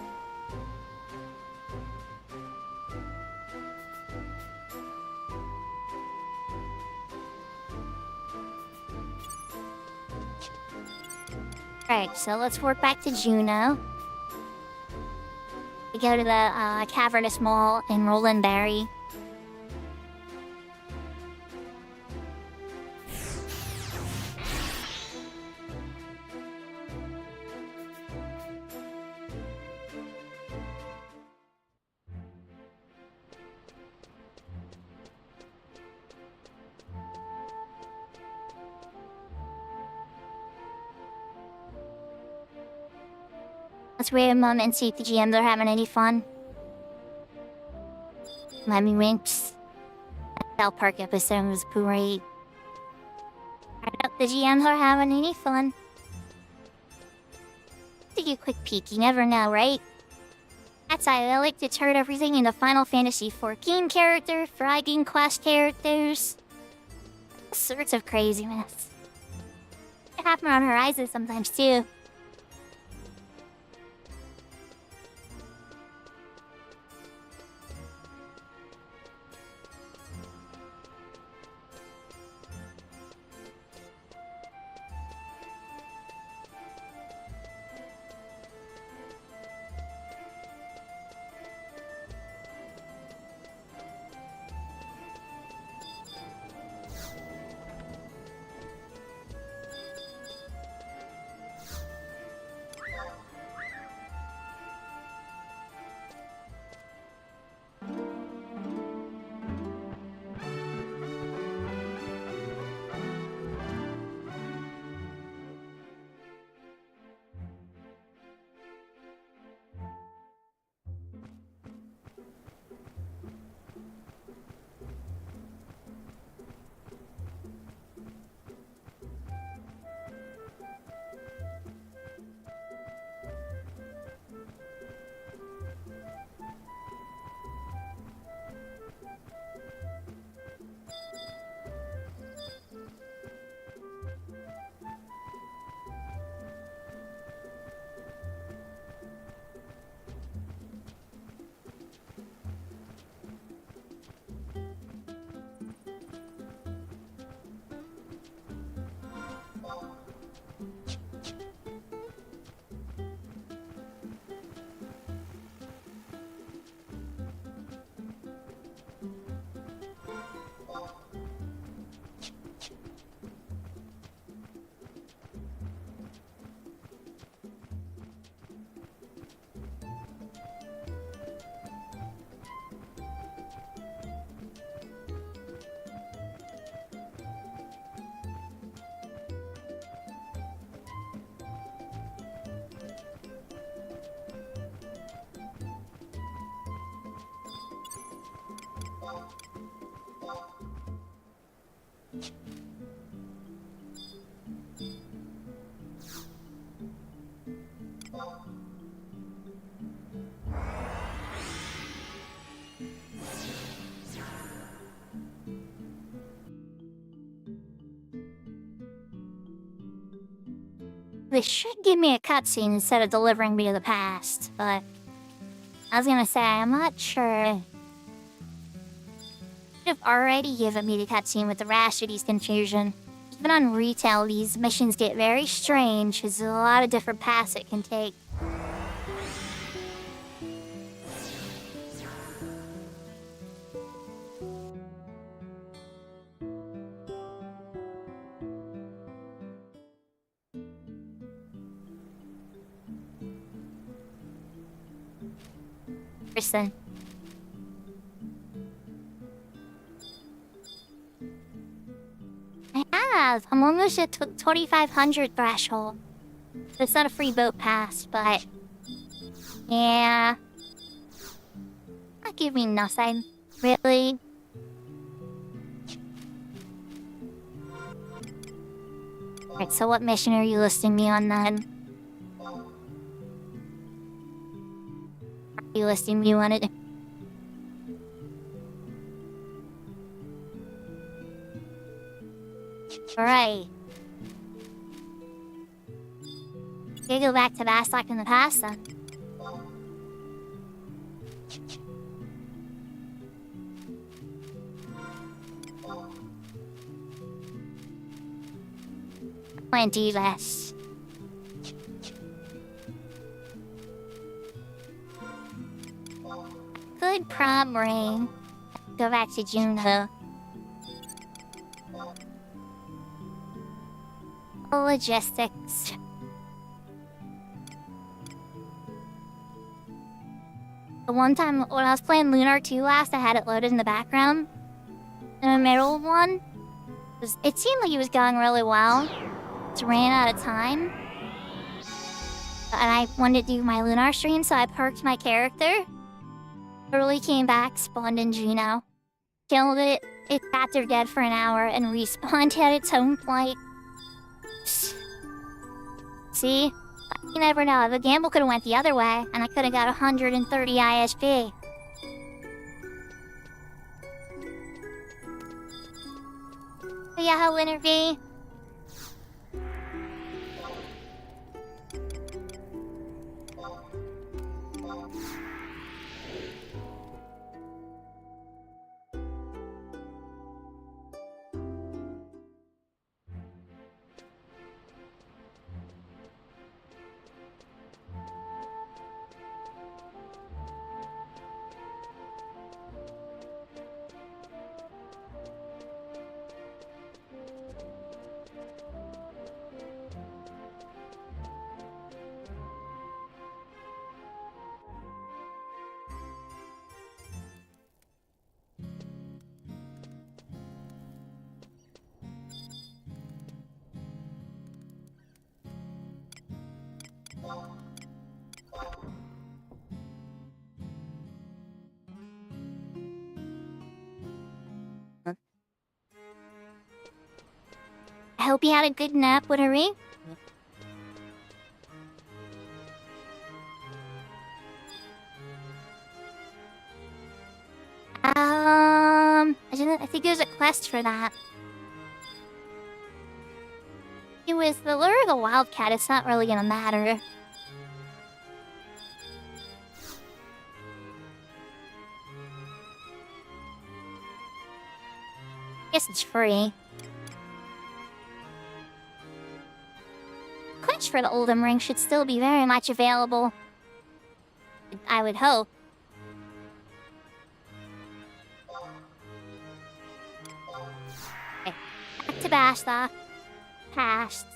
Alright, so let's work back to Juneau. We go to the Cavernous Mall in Roland Berry. Let's wait a moment and see if the GMs are having any fun. Let me winks. South Park episode was great. I doubt the GMs are having any fun. Take a quick peek, you never know, right? That's why I like to turn everything into Final Fantasy XIV character, Dragon Quest characters. All sorts of craziness. It happens on Horizon sometimes too. They should give me a cutscene instead of delivering me to the past, but I was gonna say, I'm not sure. Should have already given me the cutscene with the Rashidy's confusion. Even on retail, these missions get very strange. There's a lot of different paths it can take. Person. I'm almost at 2,500 threshold. It's not a free boat pass, but yeah, not give me nothing, really. Alright, so what mission are you listing me on then? Are you listing me on it? Alright. Gotta go back to Bastok in the past then. I wanna do this. Good prom ring. Go back to Juneau. Logistics. The one time when I was playing Lunar 2 last, I had it loaded in the background. In the middle one, it seemed like it was going really well. Just ran out of time. And I wanted to do my Lunar stream, so I parked my character. Early came back, spawned in Juneau. Killed it, it sat there dead for an hour, and respawned at its own flight. See? You never know. The gamble could have went the other way, and I could have got 130 ISP. But yeah, Winter V. I hope you had a good nap, Wintery. I think there's a quest for that. It was the lure of the wildcat. It's not really gonna matter. Guess it's free. Quench for the Oldham Ring should still be very much available. I would hope. Okay. Back to Bastok. Past.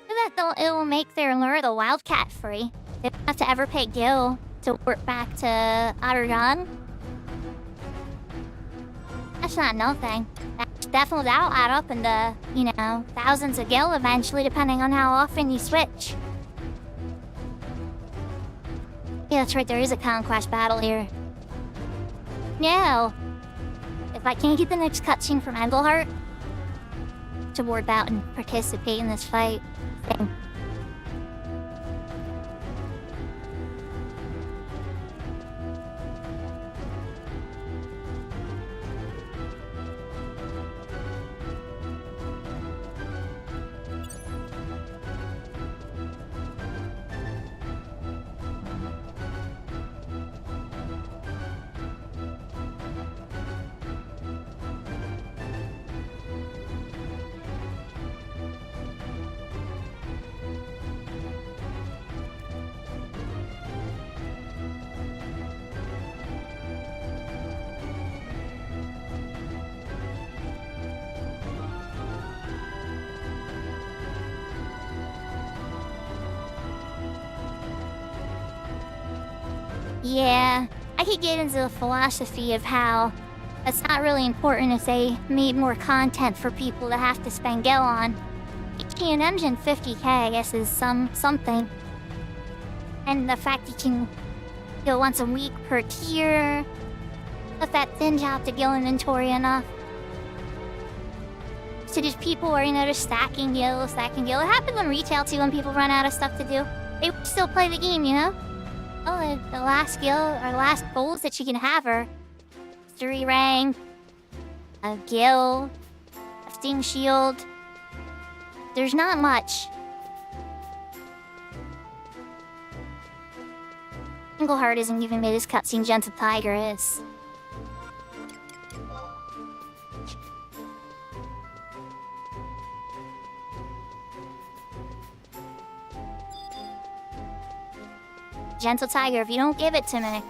That it will make their lure the wildcat free. They don't have to ever pay Gil to work back to Ottergon. That's not nothing. That definitely that'll add up into, you know, thousands of Gil eventually, depending on how often you switch. Yeah, that's right, there is a conquest battle here. No. If I can't get the next cutscene from Engelhart to ward out and participate in this fight thing. Yeah, I could get into the philosophy of how that's not really important if they made more content for people to have to spend gil on. Making an engine 50k, I guess, is something. And the fact you can gil once a week per tier, if that thins out the gil inventory enough. So just people are, just stacking gil. It happens in retail too when people run out of stuff to do. They still play the game, Oh, the last gil or last goals that you can have are 3 rank, a gil, a steam shield. There's not much. Single Heart isn't giving me this cutscene, Gentle Tiger is. Gentle Tiger, if you don't give it to me.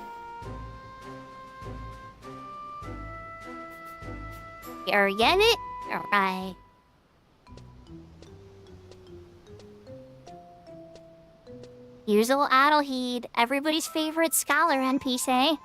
You get it? Alright. Usual Adelheid, everybody's favorite scholar NPC.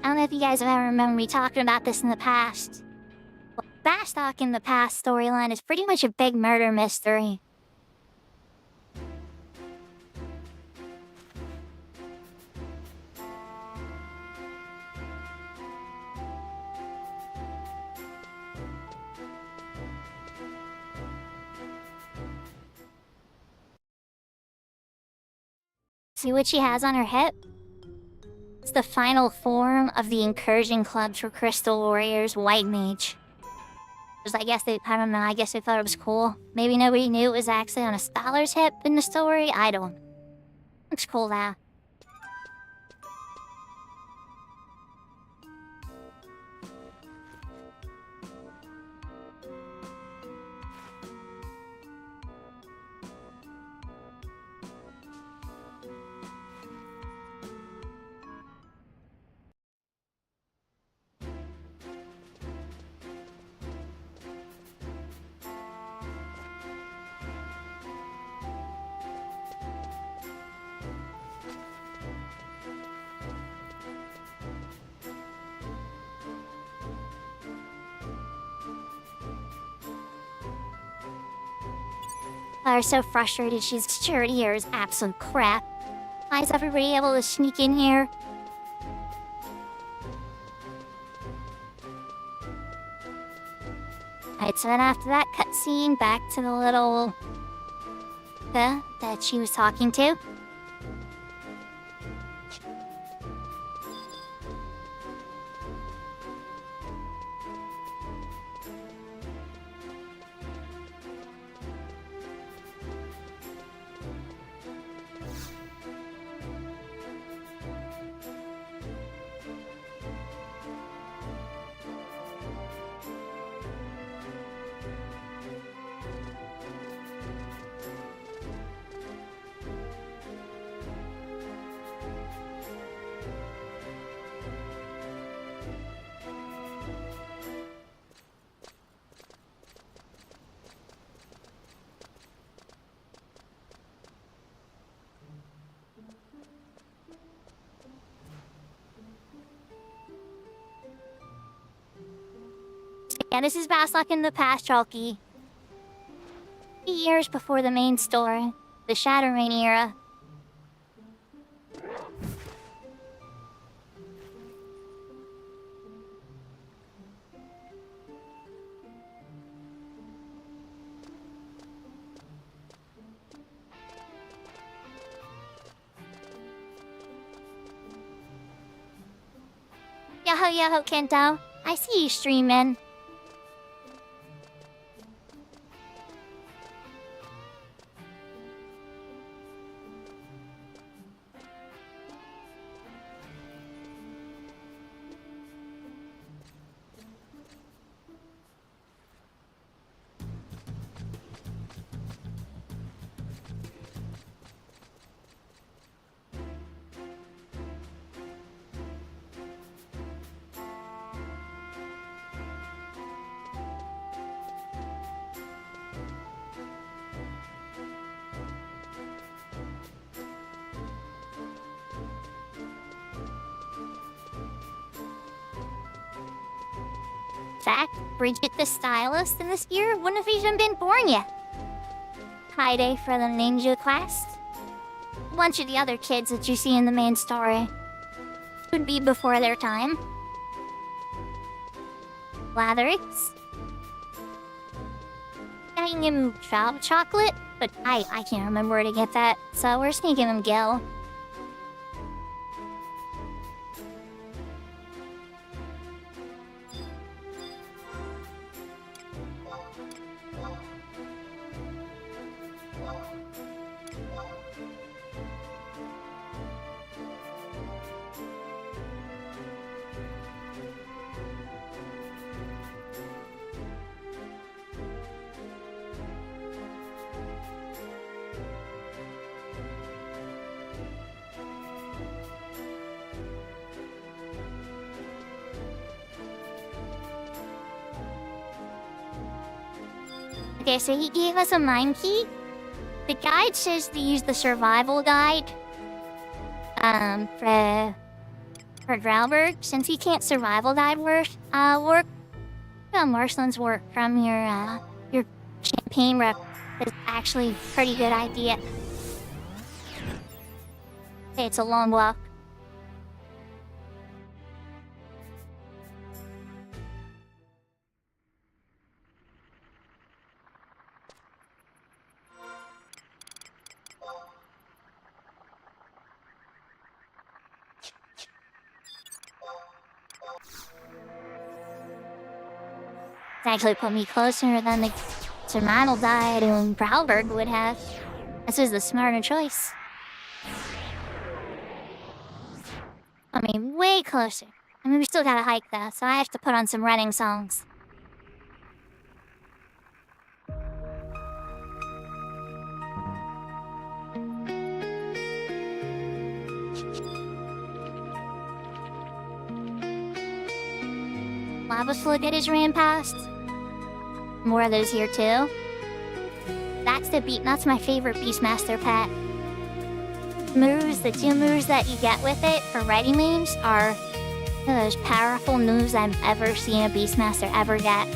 I don't know if you guys have ever remember me talking about this in the past. But Bastok in the past storyline is pretty much a big murder mystery. See what she has on her hip? It's the final form of the Incursion Club's for Crystal Warriors White Mage. Just I guess they thought it was cool. Maybe nobody knew it was actually on a scholar's hip in the story. I don't. Looks cool though. Claire's so frustrated she's sure here is absolute crap. Why is everybody able to sneak in here? Alright, so then after that cutscene, back to the little... that she was talking to. Yeah, this is Baslock in the past, Chalky. years before the main story, the Shadowrain era. Yaho Kento, I see you streaming. In fact, Bridget the stylist in this year wouldn't have even been born yet. High day for the ninja class. A bunch of the other kids that you see in the main story would be before their time. Latherix. I can give him child chocolate, but I can't remember where to get that, so we're just gonna give him Gil. Okay, so he gave us a mine key. The guide says to use the survival guide. For Drauberg, since he can't survival guide work Marcelin's work from your champagne rep is actually a pretty good idea. Hey, it's a long walk. It's actually put me closer than the survival diet and Browberg would have. This is the smarter choice. I mean, way closer. I mean, we still gotta hike though, so I have to put on some running songs. Lava Slugget is ran past. More of those here too. That's my favorite Beastmaster pet. The two moves that you get with it for ready moves are the most powerful moves I've ever seen a Beastmaster ever get.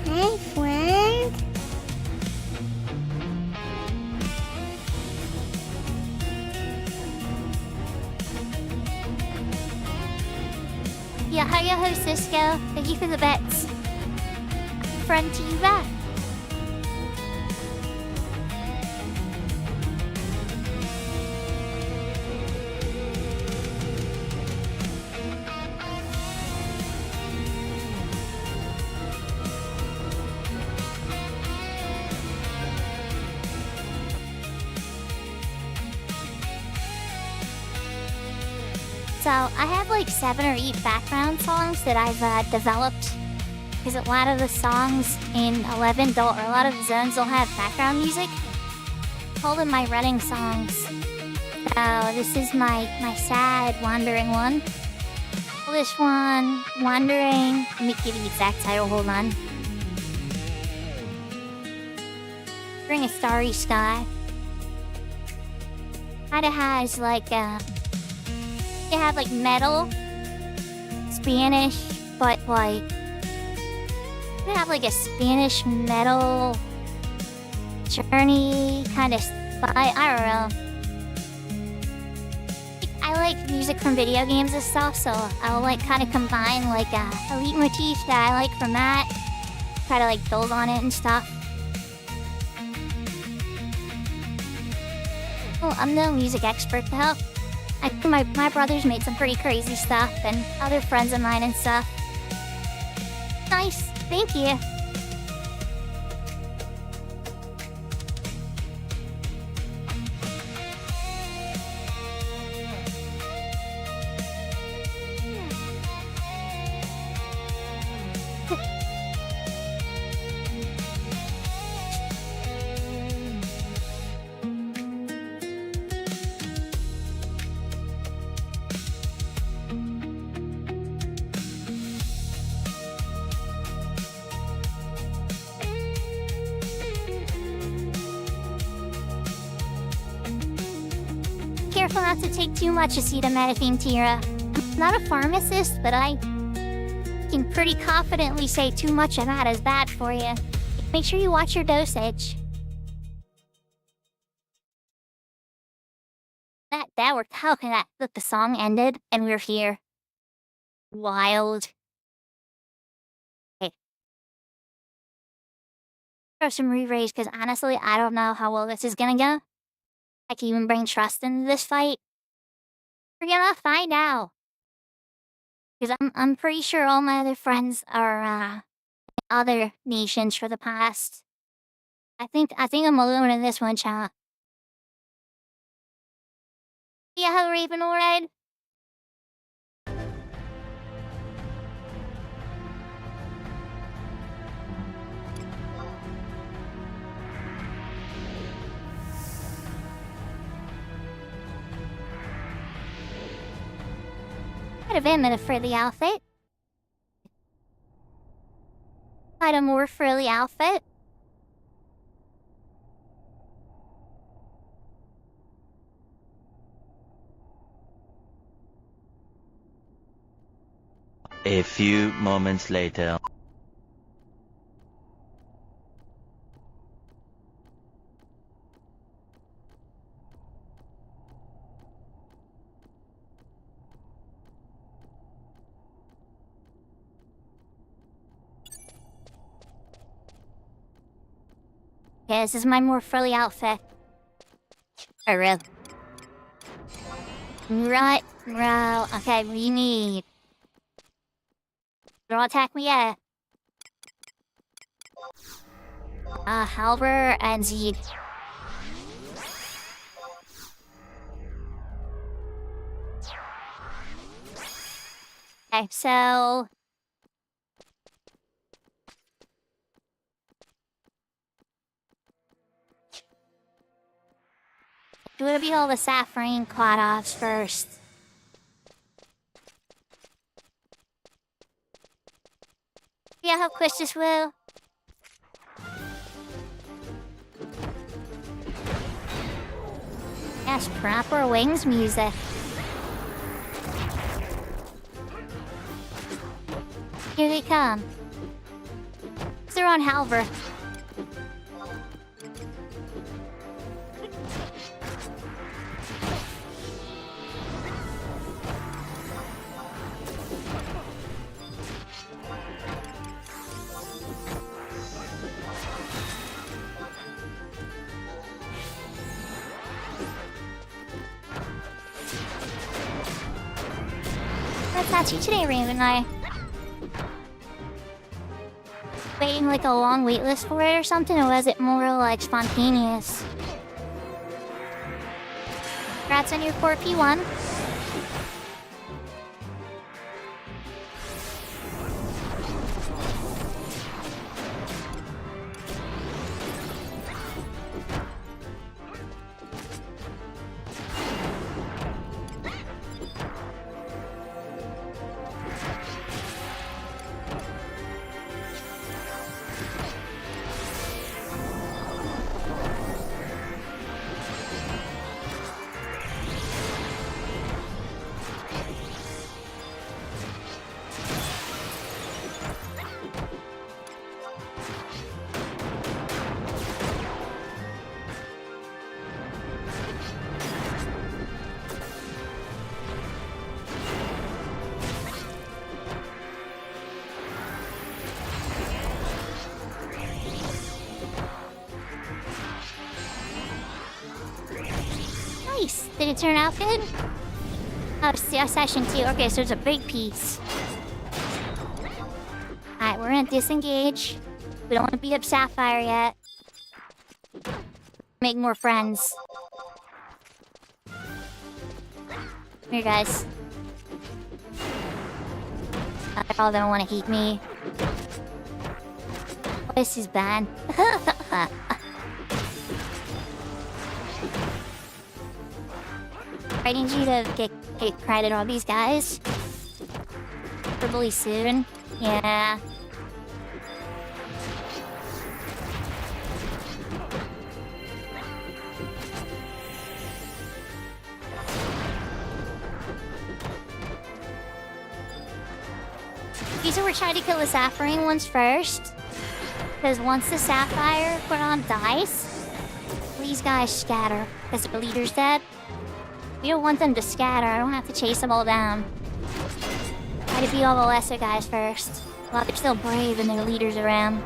Hey, friend. Yo-ho, Cisco. Thank you for the bets. Friend to you back. So I have like 7 or 8 background songs that I've developed because a lot of the songs in 11 don't, or a lot of zones don't have background music. I call them my running songs. So this is my sad wandering one. This one, Wandering. Let me give you the exact title, hold on. Bring a Starry Sky. Kinda has like they have like metal, Spanish, but like they have like a Spanish metal journey kind of spy. I don't know. I like music from video games and stuff, so I'll like kind of combine like a leitmotif that I like from that, try to like build on it and stuff. Well, I'm no music expert though. My brothers made some pretty crazy stuff, and other friends of mine and stuff. Nice, thank you. Careful not to take too much acetaminophen, Tira. I'm not a pharmacist, but I can pretty confidently say too much of that is bad for you. Make sure you watch your dosage. That worked. How can that? Look, the song ended and we're here. Wild. Hey. Throw some re-raise, because honestly, I don't know how well this is gonna go. I can even bring trust into this fight. We're gonna find out. Because I'm pretty sure all my other friends are other nations for the past. I think I'm alone in this one, chat. Yeah, Raven, alright? I'd have been in a frilly outfit. Quite a more frilly outfit. A few moments later. Yeah, this is my more frilly outfit. For real. Right, bro. Okay, we need. Don't attack me yet. Halber and Zed. Okay, so. Do it be all the saffron quad-offs first. Yeah, how quick this will. Yes, proper wings music. Here they come. They're on Halver. That's actually today, Raven and I. Waiting like a long waitlist for it or something, or was it more like spontaneous? Congrats on your 4P1. Did it turn out good? Oh, session 2. Okay, so it's a big piece. Alright, we're gonna disengage. We don't want to beat up Sapphire yet. Make more friends. Here, guys. They're all gonna want to hate me. This is bad. I need you to get credit on these guys. Probably soon. Yeah. These are we're trying to kill the Sapphire ones first. Because once the Sapphire put on dice, these guys scatter. Because the leader's dead. We don't want them to scatter. I don't have to chase them all down. Try to beat all the lesser guys first. While they're still brave and their leader's around.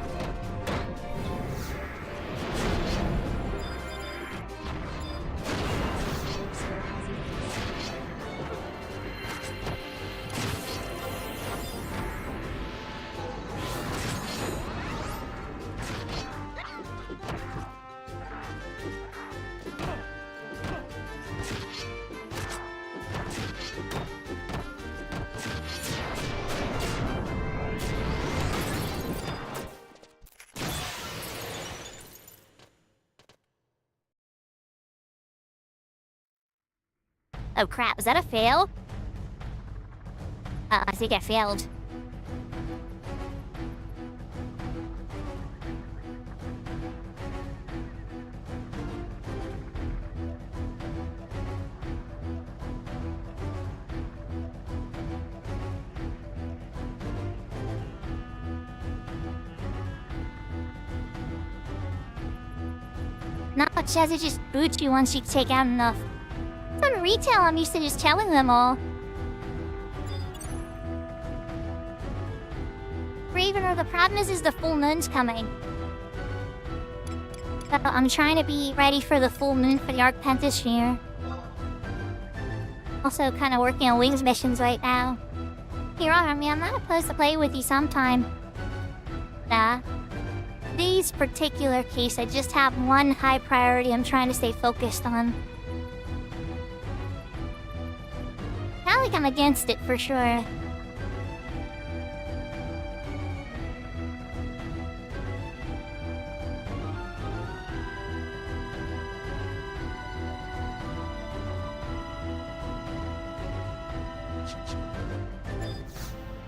Oh crap, was that a fail? I think I failed. Not much as it just boots you once you take out enough. On retail, I'm used to just telling them all. Ravener, the problem is the full moon's coming. So I'm trying to be ready for the full moon for the Archpentis here. Also kind of working on Wings missions right now. Here on, I mean, I'm not opposed to play with you sometime. Nah. These particular case, I just have one high priority I'm trying to stay focused on. Not like I'm against it, for sure.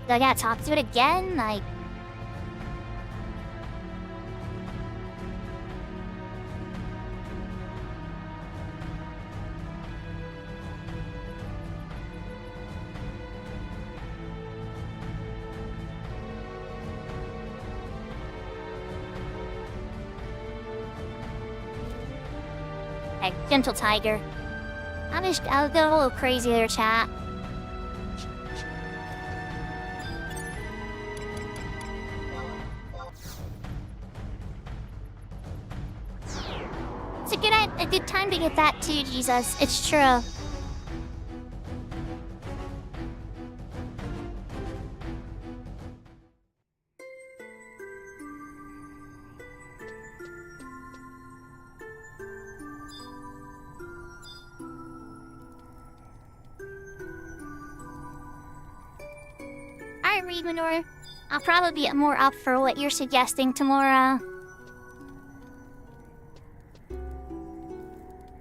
Do I gotta talk to it again? Like... Hey, gentle tiger. I'll go a little crazy there, chat. It's a good time to get that too, Jesus. It's true. Alright, Reedmanor. I'll probably be more up for what you're suggesting tomorrow.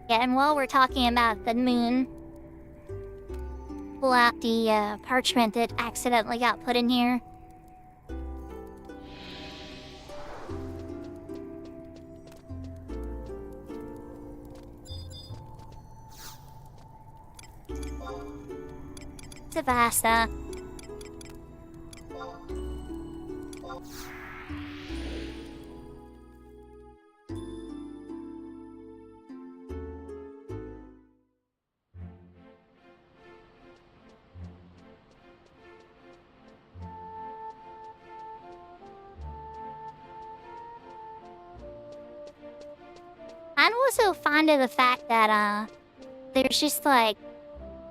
Yeah, and while we're talking about the moon, pull out the parchment that accidentally got put in here. Savasta. I'm also fond of the fact that, there's just like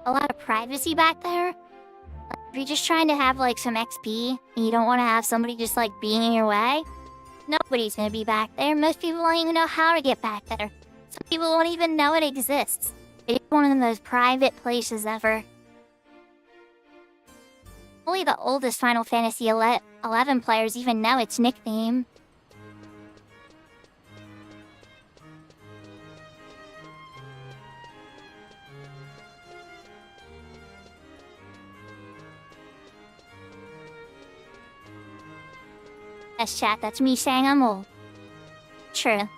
a lot of privacy back there. Like, if you're just trying to have like some XP and you don't want to have somebody just like being in your way, nobody's gonna be back there. Most people won't even know how to get back there. Some people won't even know it exists. It's one of the most private places ever. Only the oldest Final Fantasy XI players even know its nickname. Yes, chat, that's me saying I'm old. True.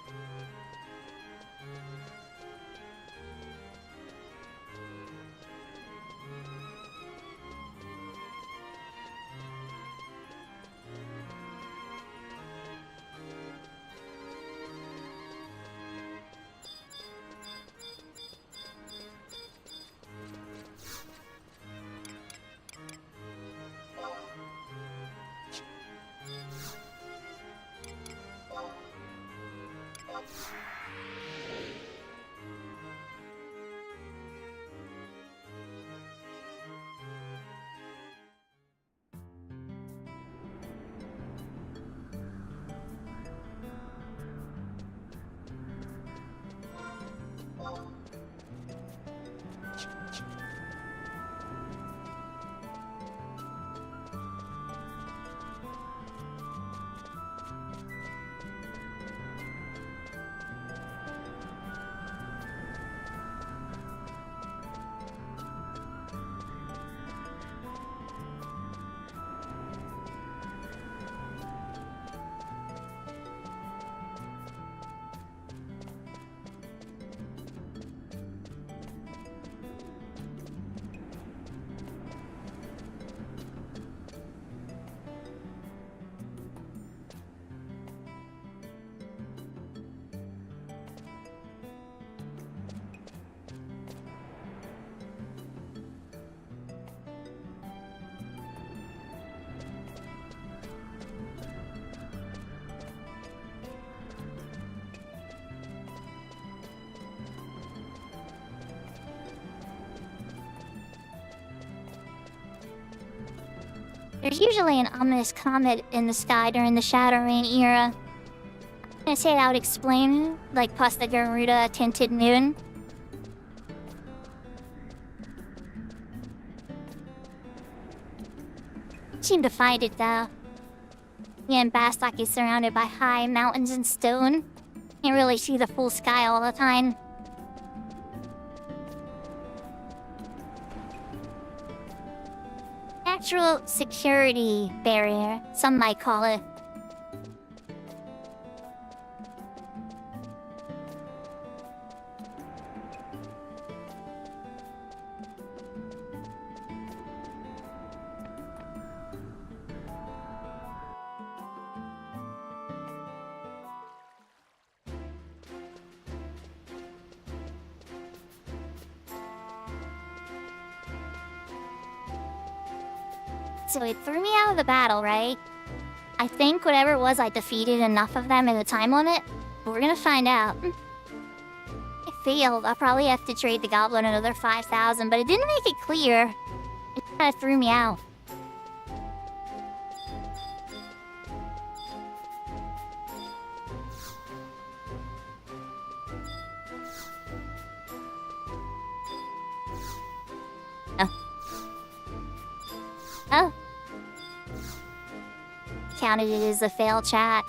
There's usually an ominous comet in the sky during the Shadow Rain era. I'm gonna say that would explain, like, plus the Garuda tinted moon. Seem to find it though. Me and Bastok is surrounded by high mountains and stone. Can't really see the full sky all the time. Natural security barrier, some might call it. So it threw me out of the battle, right? I think whatever it was, I defeated enough of them in the time limit. But we're gonna find out. If I failed, I'll probably have to trade the goblin another 5,000, but it didn't make it clear. It kinda threw me out. Oh. Counted it as a failed chat.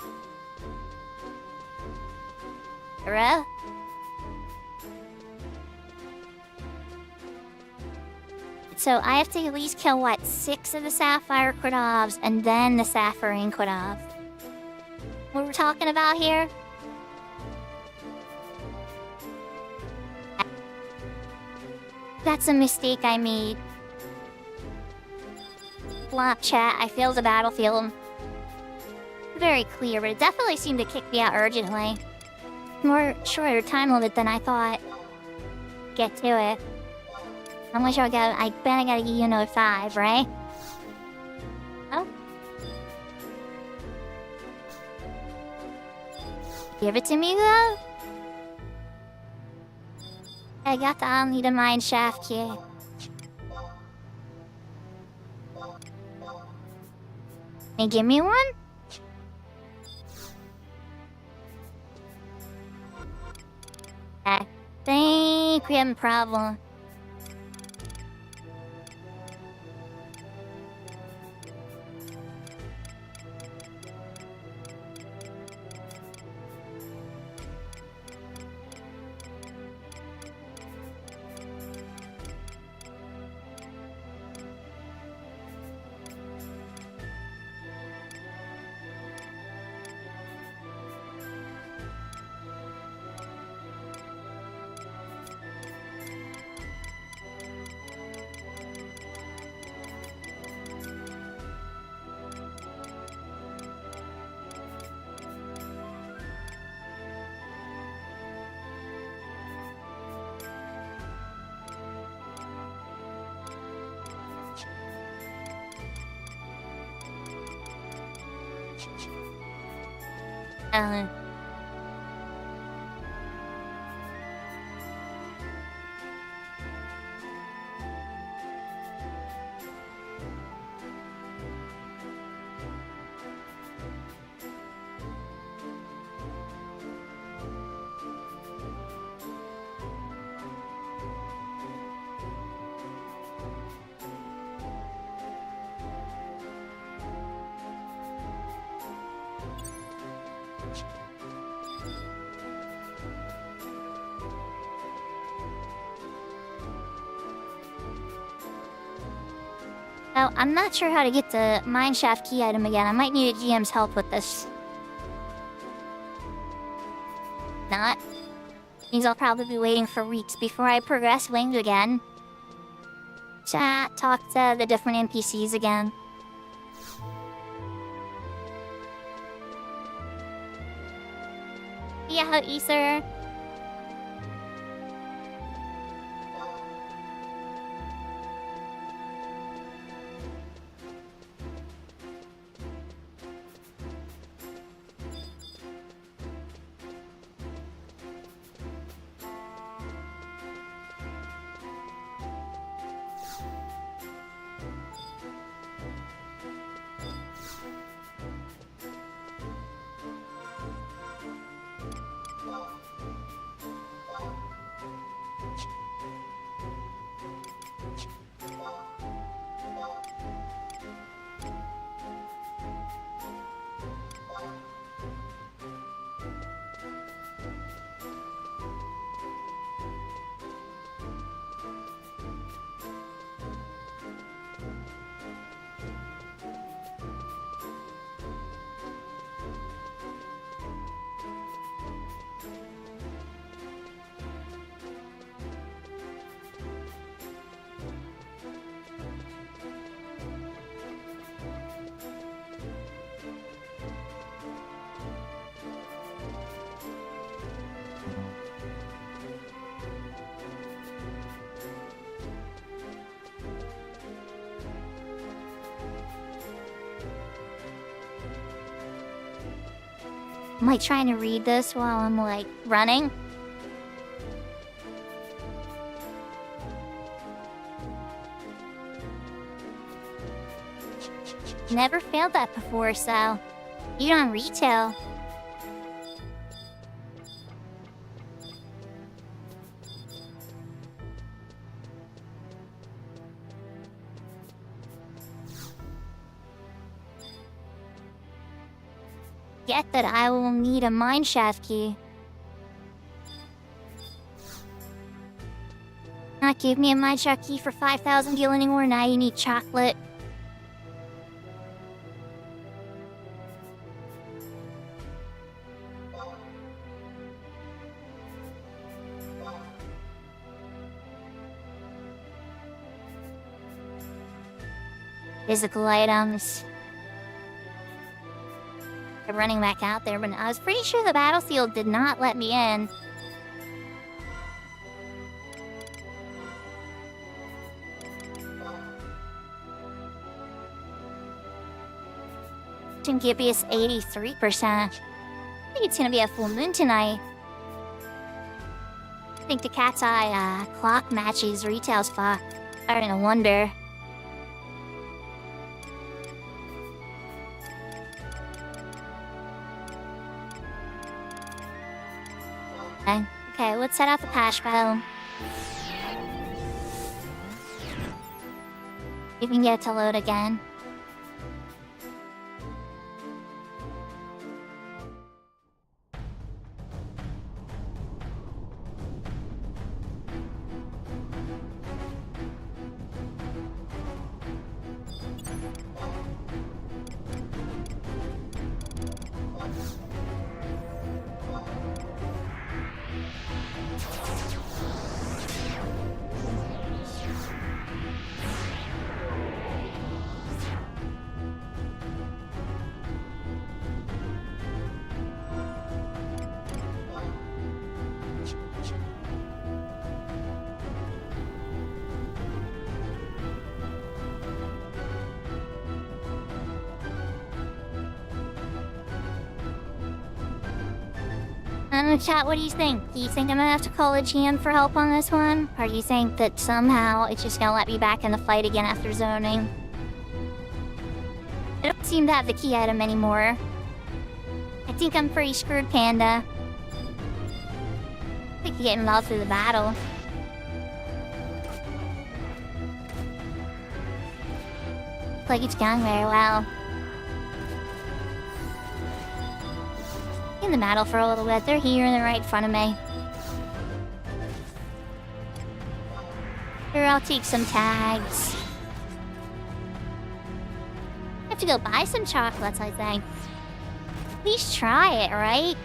Hello? So I have to at least kill, what, 6 of the Sapphire Quadovs and then the Sapphirine Quadov. What we're talking about here? That's a mistake I made. Flop chat, I failed the battlefield. Very clear, but it definitely seemed to kick me out urgently. More shorter time limit than I thought. Get to it. How much I got? I bet I gotta give you another 5, right? Oh. Give it to me though? I'll need a mine shaft key. Can you give me one? I think we have a problem. Uh, Oh, I'm not sure how to get the mineshaft key item again. I might need a GM's help with this. Not. Means I'll probably be waiting for weeks before I progress winged again. Chat, talk to the different NPCs again. Yeah, Ether. Am I trying to read this while I'm, like, running? Never failed that before, so... Even on retail. Get that I will need a mineshaft key. Not give me a mineshaft key for 5,000 gil anymore, now you need chocolate. Physical items. I'm running back out there, but I was pretty sure the battlefield did not let me in. Gibius 83%. I think it's gonna be a full moon tonight. I think the cat's eye clock matches retail spot. Starting to wonder. Okay, let's set out the patch battle. You can get it to load again. I don't know, chat, what do you think? Do you think I'm gonna have to call a GM for help on this one? Or do you think that somehow it's just gonna let me back in the fight again after zoning? I don't seem to have the key item anymore. I think I'm pretty screwed, Panda. I think you're getting lost through the battle. Looks like it's going very well. In the battle for a little bit. They're here and they're right in front of me. Here, I'll take some tags. I have to go buy some chocolates, I think. At least try it, right?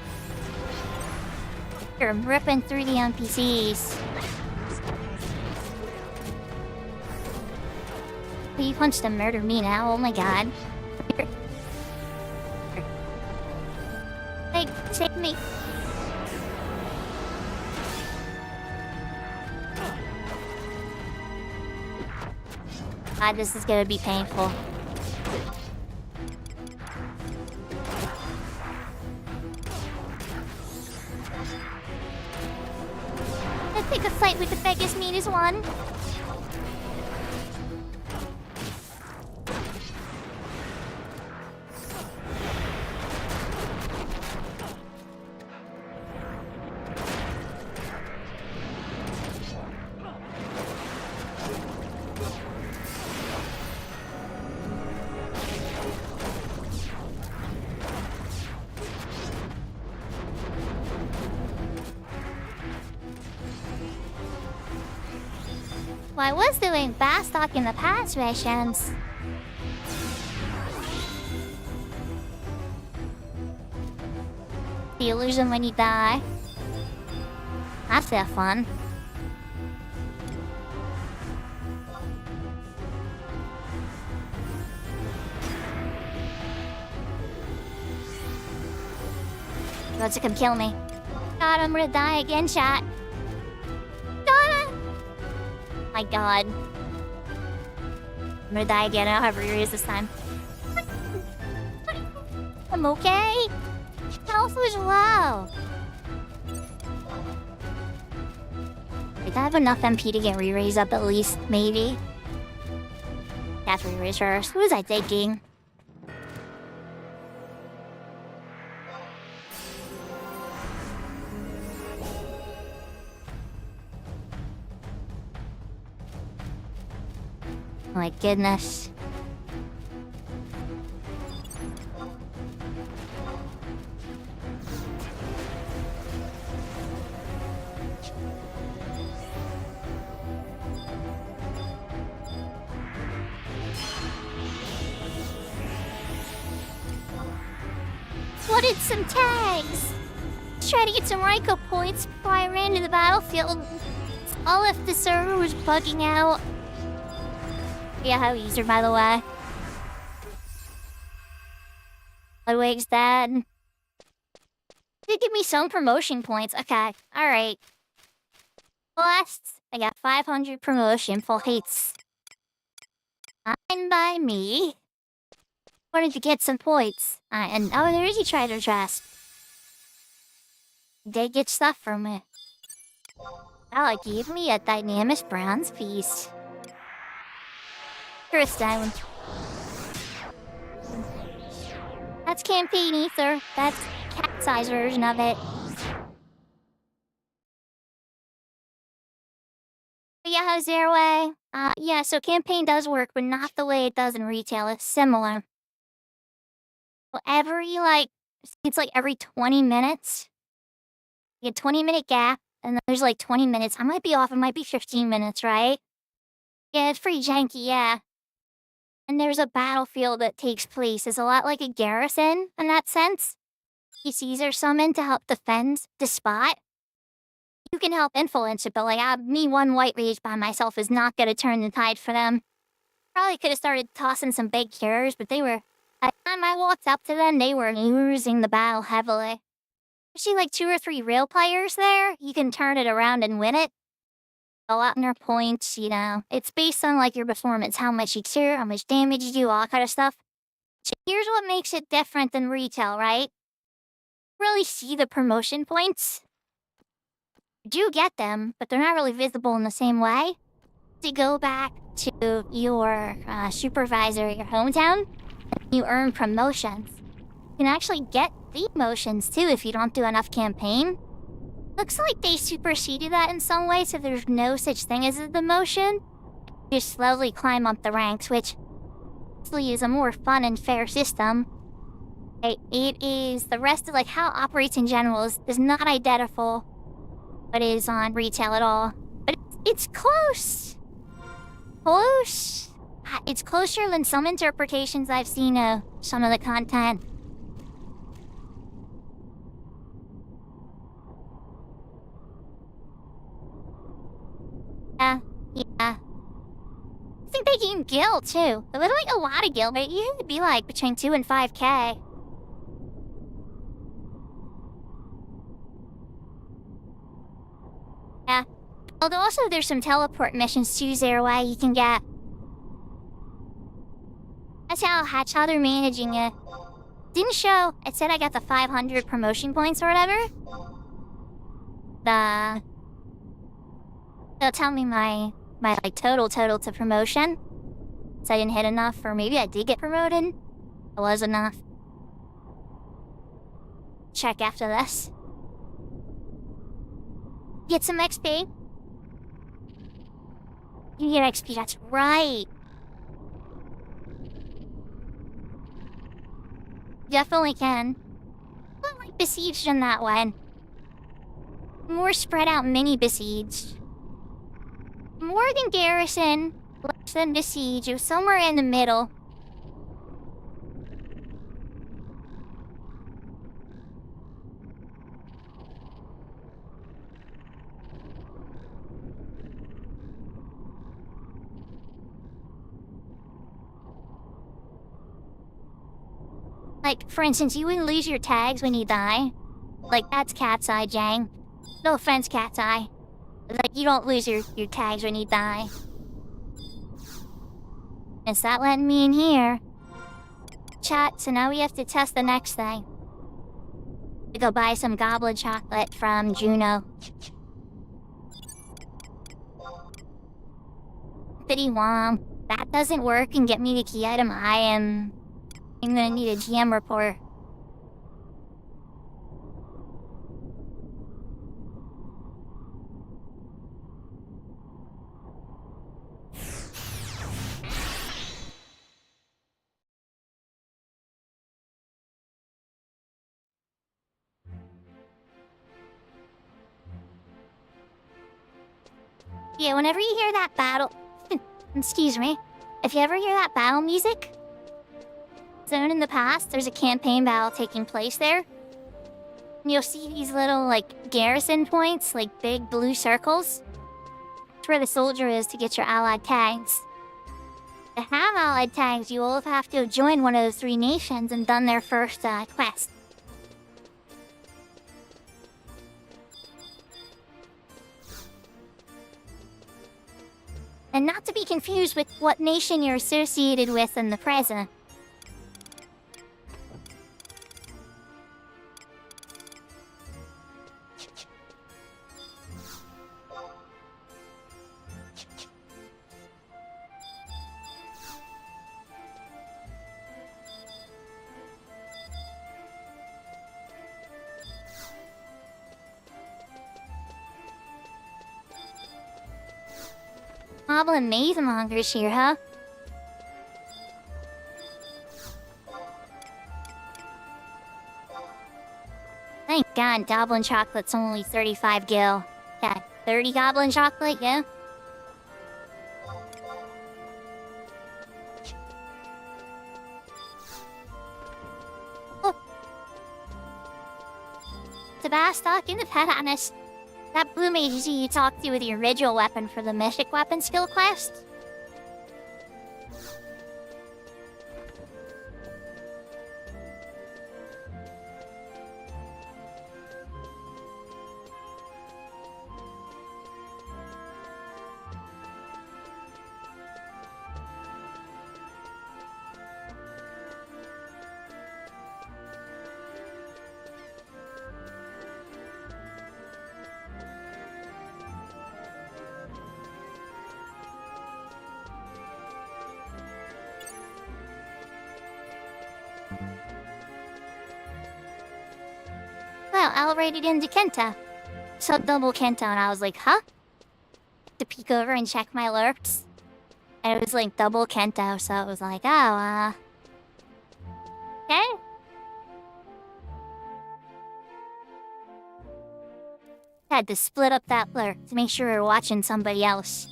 Here, I'm ripping through the NPCs. You punched to murder me now, oh my god. Hey, save me. God, this is gonna be painful. I think a fight with the biggest meat is one. Well, I was doing fast talk in the past missions. The illusion when you die. That's that fun. He wants to come kill me. God, I'm gonna die again, chat. My god. I'm gonna die again. I don't have rereads this time. I'm okay. Health was low. Wait, I have enough MP to get re-raise up at least, maybe. That's re-raise first. Who was I thinking? Oh my goodness. Wanted some tags! Try to get some Ryko points before I ran to the battlefield. All if the server was bugging out. Yeah, how user, by the way. Ludwig's dad. Did give me some promotion points. Okay, alright. Last, I got 500 promotion points. Fine by me. Wanted to get some points. And oh, there is a treasure chest. Did get stuff from it. Oh, give me a dynamic bronze piece. First down. That's campaign ether. That's cat-size version of it. But yeah, how's their way? Yeah, so campaign does work, but not the way it does in retail. It's similar. Well, it's like every 20 minutes. You get a 20-minute gap, and then there's like 20 minutes. I might be off, it might be 15 minutes, right? Yeah, it's pretty janky, yeah. And there's a battlefield that takes place. It's a lot like a garrison in that sense. PCs are summoned to help defend the spot. You can help influence it, but me one white mage by myself is not gonna turn the tide for them. Probably could have started tossing some big cures, but by the time I walked up to them, they were losing the battle heavily. Especially like 2 or 3 real players there, you can turn it around and win it. A lot in their points, it's based on like your performance, how much you cure, how much damage you do, all that kind of stuff. So here's what makes it different than retail, right? Really see the promotion points. You do get them, but they're not really visible in the same way. To go back to your supervisor at your hometown, you earn promotions. You can actually get demotions too if you don't do enough campaign. Looks like they superseded that in some way, so there's no such thing as a demotion. You just slowly climb up the ranks, which honestly is a more fun and fair system. It is the rest of how it operates in general is not identical what is on retail at all. But it's close. Close. It's closer than some interpretations I've seen of some of the content. Yeah. I think they gain guild too. But like a lot of guild, but you could be like between 2 and 5k. Yeah. Although also there's some teleport missions too there where you can get. That's how they're managing it. Didn't show. It said I got the 500 promotion points or whatever. They'll tell me my total to promotion. So I didn't hit enough, or maybe I did get promoted. It was enough. Check after this. Get some XP. You get XP, that's right. Definitely can. But like besieged in that one. More spread out mini besieged. More than garrison, less than besiege. It was somewhere in the middle. Like, for instance, you wouldn't lose your tags when you die. Like, that's cat's eye, Jang. No offense, cat's eye. Like, you don't lose your tags when you die. Is that letting me in here? Chat, so now we have to test the next thing. We go buy some goblin chocolate from Juno. 51. That doesn't work and get me the key item. I'm gonna need a GM report. Yeah, whenever you hear that battle... Excuse me. If you ever hear that battle music... Zone in the past, there's a campaign battle taking place there. And you'll see these little, garrison points, big blue circles. That's where the soldier is to get your allied tags. To have allied tags, you will have to have joined one of those 3 nations and done their first quest. And not to be confused with what nation you're associated with in the present. goblin maze mongers here, huh? Thank God goblin chocolate's only 35 gil. Yeah, 30 goblin chocolate, yeah? Oh. Sebastok in the pet honest. That blue mage is who you talked to with your original weapon for the mythic weapon skill quest? Well, I'll rate it into Kenta. So double Kenta, and I was like, huh? To peek over and check my alerts. And it was like double Kento, so it was like, oh, okay. Had to split up that alert to make sure we were watching somebody else.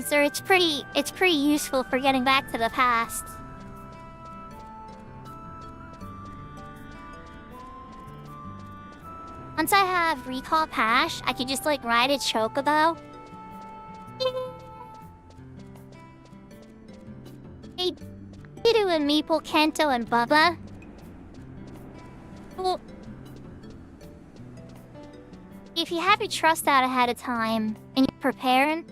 Sir, it's pretty useful for getting back to the past. Once I have recall Pash, I can just like ride a chocobo. Hey, Pidu and Meeple, Kento, and Bubba. Well, if you have your trust out ahead of time and you're preparing,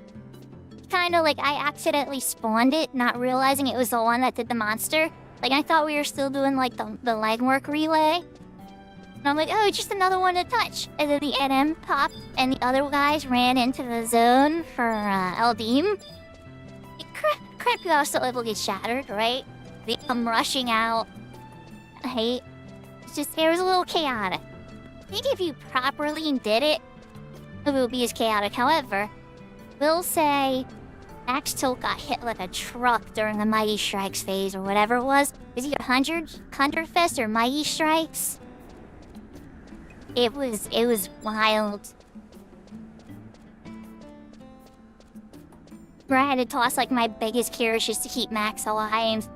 kind of like I accidentally spawned it, not realizing it was the one that did the monster. Like I thought we were still doing like the legwork relay. And I'm like, oh, just another one to touch. And then the NM popped and the other guys ran into the zone for Eldim. Crap, you also able to get shattered, right? They come rushing out. Hey, it's just, it was a little chaotic. I think if you properly did it, it would be as chaotic. However, we'll say Max Tilt got hit like a truck during the Mighty Strikes phase or whatever it was. Is it 100 Fest or Mighty Strikes? It was wild. Where I had to toss like my biggest cures just to keep Max alive.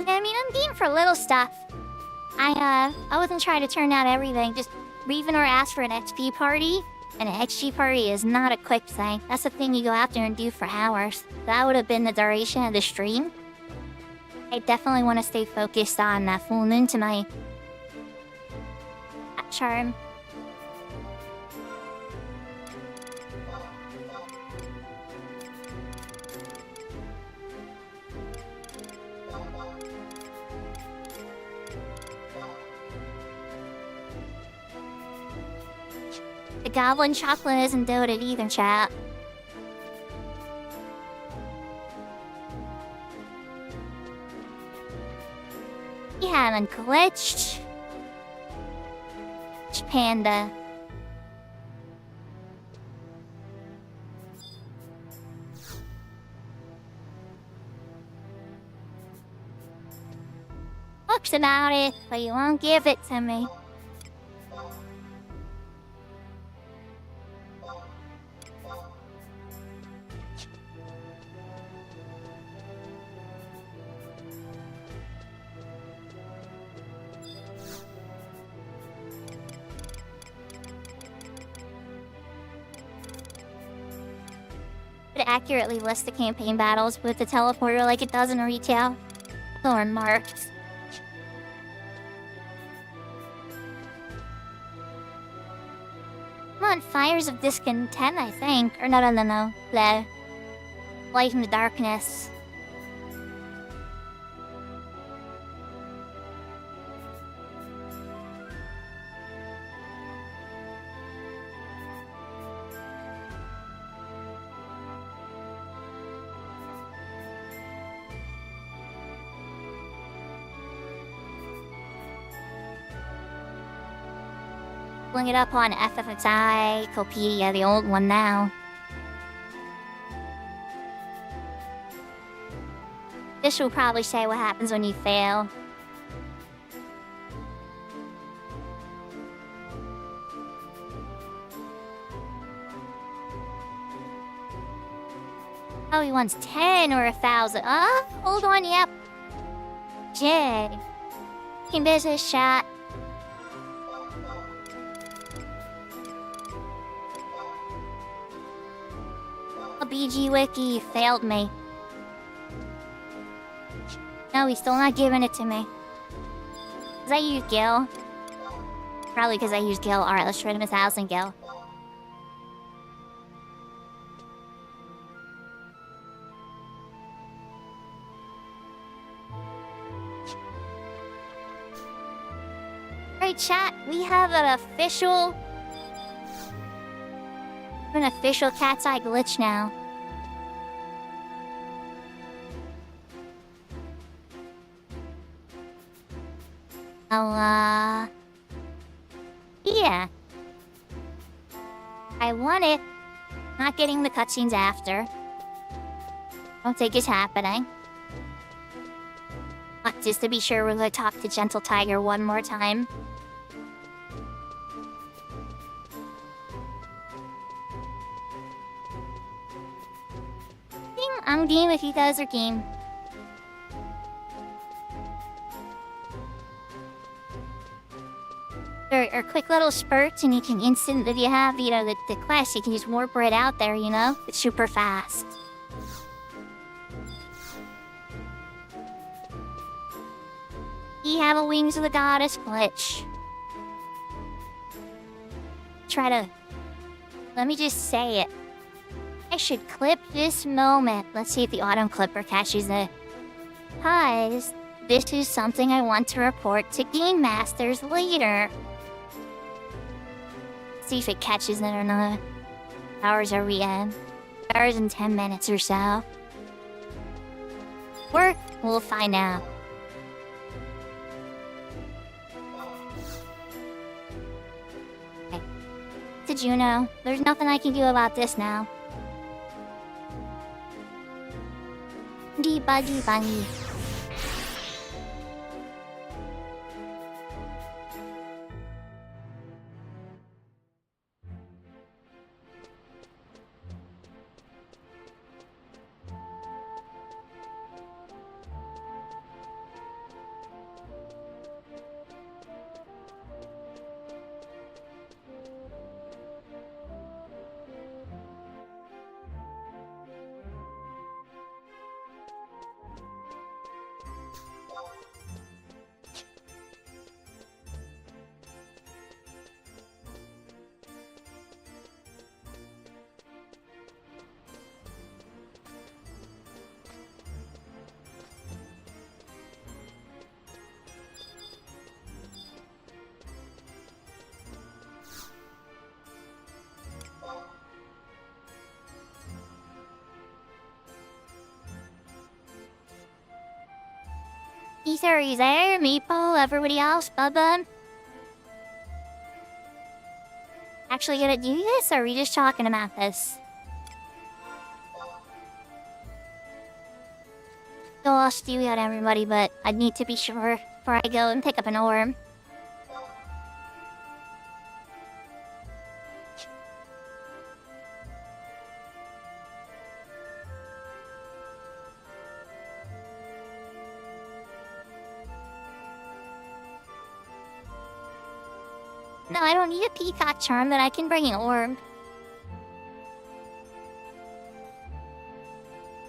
I mean, I'm game for little stuff. I wasn't trying to turn out everything. Just Revenor asked for an XP party, and an XP party is not a quick thing. That's the thing you go out there and do for hours. That would have been the duration of the stream. I definitely want to stay focused on that full moon tonight. That charm. The goblin chocolate isn't doted either, chat. You haven't glitched. Panda. Talks about it, but you won't give it to me. It accurately lists the campaign battles with the teleporter like it does in retail. Thorn marks. I'm on Fires of Discontent, I think. Or no. The Light in the Darkness. Pulling it up on FFXI, Copedia, the old one now. This will probably say what happens when you fail. Oh, he wants 10 or 1,000. Hold on, yep. Jay. Team business shot. BG Wiki failed me. No, he's still not giving it to me. Because I used Gil. Probably because I used Gil. Alright, let's trade him 1,000 Gil. Alright, chat, we have an official cat's eye glitch now. Yeah. I want it. Not getting the cutscenes after. Don't think it's happening. But just to be sure, we're gonna talk to Gentle Tiger one more time. I'm game if you guys are game. Or quick little spurts, and you can if you have, the quest, you can just warp right out there, It's super fast. You have a Wings of the Goddess glitch. Let me just say it. I should clip this moment. Let's see if the autumn clipper catches it. Guys, this is something I want to report to Game Masters later. See if it catches it or not. Hours are we in? Hours in 10 minutes or so. We'll find out. Okay. To Juno, there's nothing I can do about this now. Debuggy. Ether, are you there? Meepo, everybody else, Bubba? Actually gonna do this, or are we just talking about this? So I'll do that, everybody, but I need to be sure before I go and pick up an orb. No, I don't need a peacock charm, but I can bring an orb.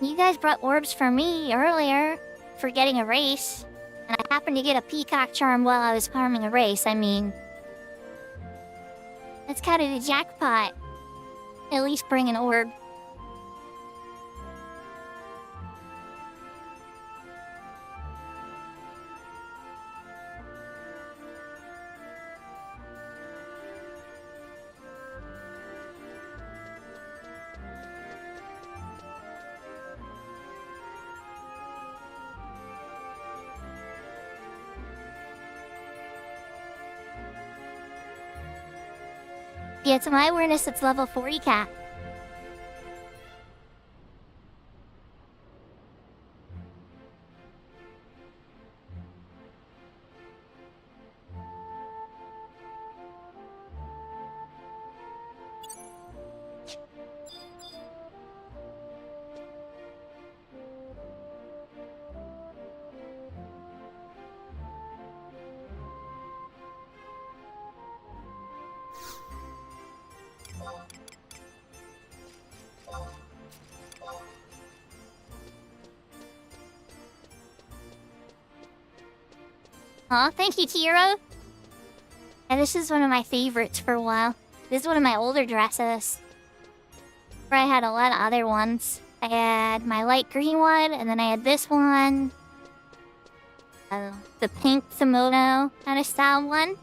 You guys brought orbs for me earlier for getting a race, and I happened to get a peacock charm while I was farming a race. I mean, that's kind of the jackpot. At least bring an orb. Yeah, to my awareness, it's level 40 cap. Aw, thank you, Tiro. And this is one of my favorites for a while. This is one of my older dresses. Where I had a lot of other ones. I had my light green one, and then I had this one. The pink kimono kind of style one.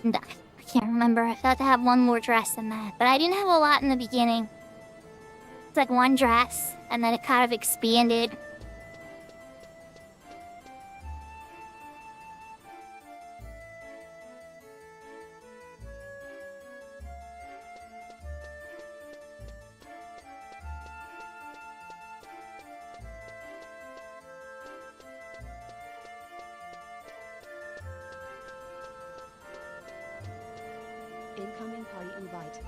And I can't remember. I thought to have one more dress than that. But I didn't have a lot in the beginning. It's like one dress, and then it kind of expanded. Incoming party invite.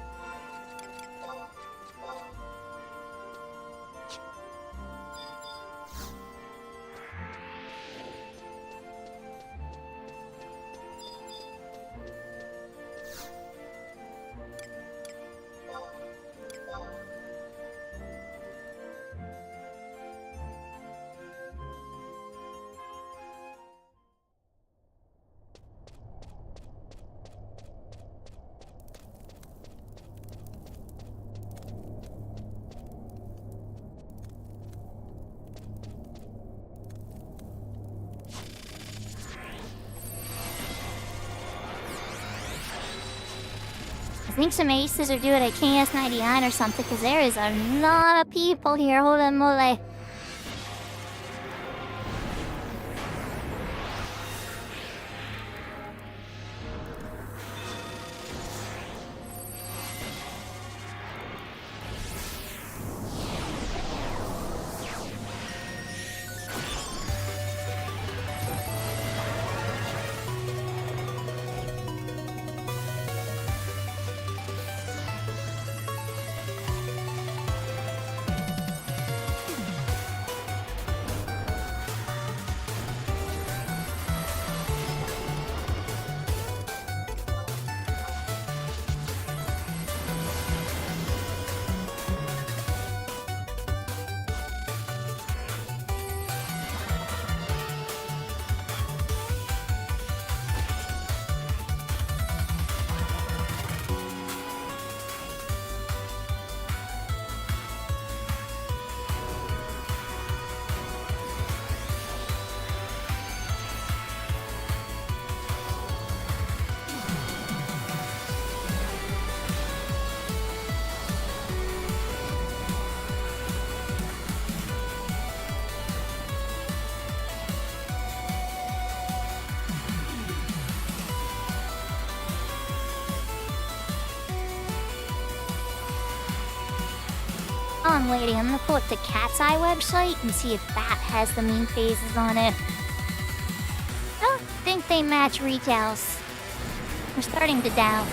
I think some aces are due at a KS99 or something, because there is a lot of people here. Holy moly. On, lady, I'm gonna pull up the Cat's Eye website and see if that has the mean phases on it. I don't think they match retails. We're starting to doubt.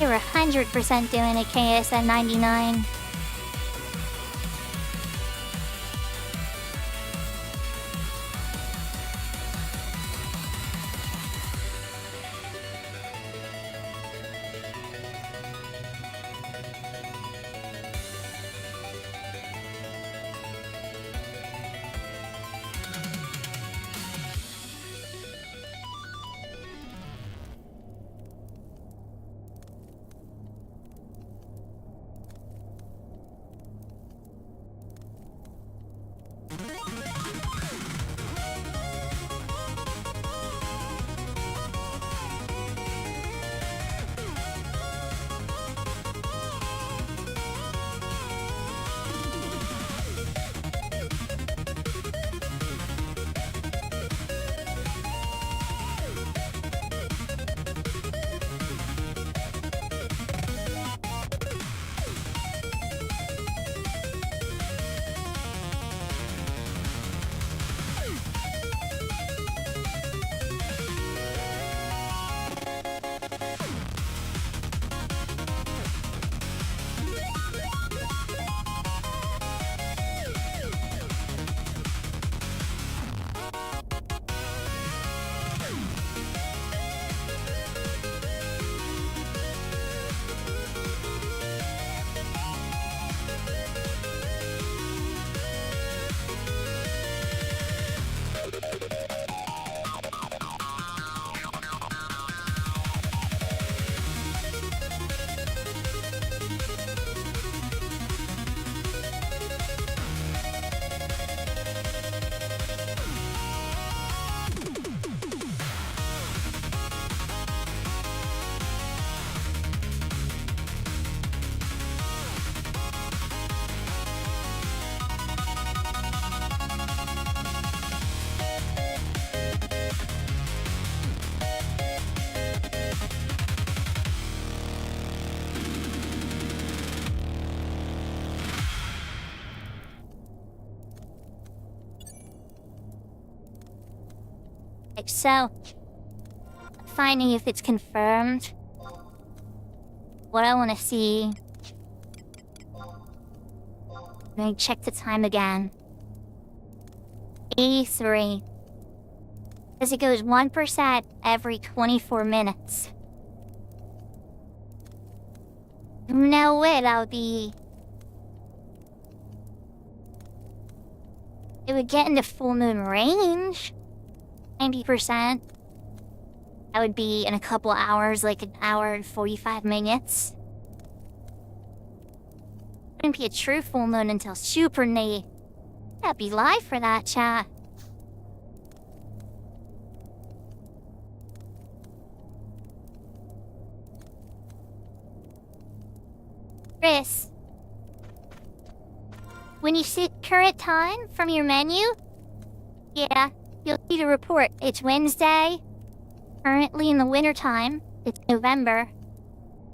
They were 100% doing a KS at 99. So, finding if it's confirmed. What I want to see. Let me check the time again. 83. Because it goes 1% every 24 minutes. No way, that would be... It would get into full moon range. 90%. That would be in a couple hours, like an hour and 45 minutes. Wouldn't be a true full moon until super late. Gotta be live for that, chat. Chris, when you see current time from your menu, yeah, you'll see the report. It's Wednesday. Currently in the winter time. It's November.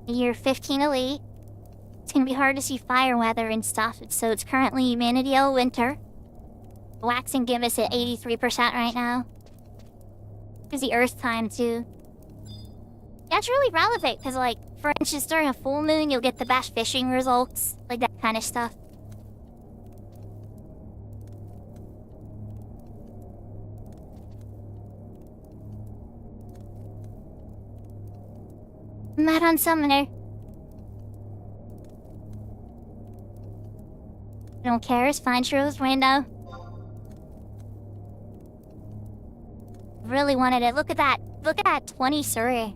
The year 1508. It's gonna be hard to see fire weather and stuff, so it's currently Manadiel winter. Waxing gibbous at 83% right now. It's the Earth time too. That's really relevant, because like, for instance, during a full moon, you'll get the best fishing results. Like that kind of stuff. Met on Summoner. Don't care, it's fine, Shrews, window. Really wanted it. Look at that 20 Surrey.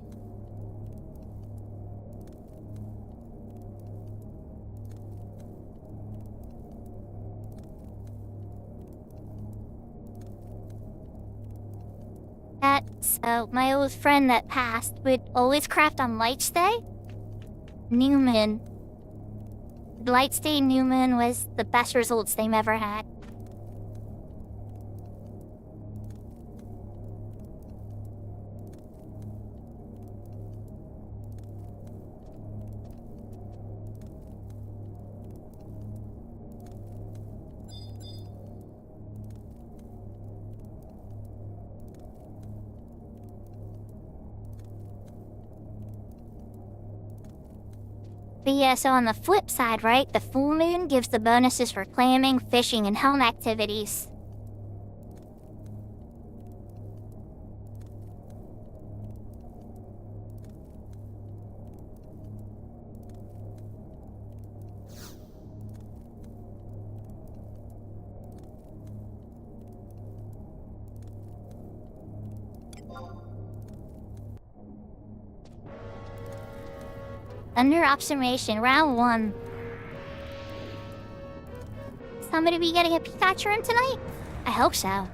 So, my old friend that passed would always craft on Lightstay. Newman. Lightstay Newman was the best results they've ever had. But yeah, so on the flip side, right, the full moon gives the bonuses for clamming, fishing, and home activities. Under observation, round 1. Somebody be getting a Pikachu room tonight? I hope so.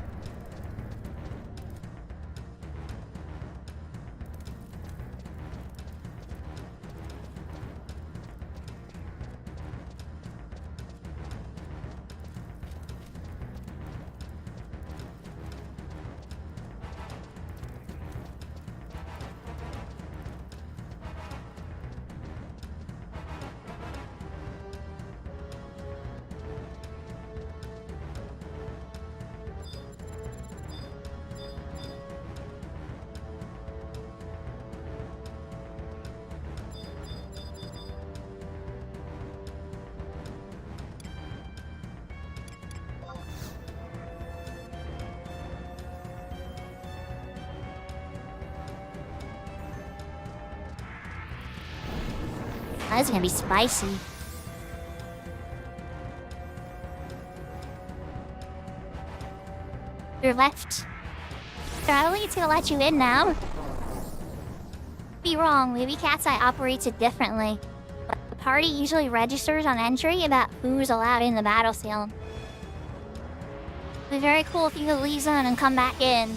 That's gonna be spicy. You're left. Charlie, it's gonna let you in now. Be wrong, maybe Cat's Eye operates it differently. But the party usually registers on entry about who's allowed in the battlefield. It'd be very cool if you could leave zone and come back in.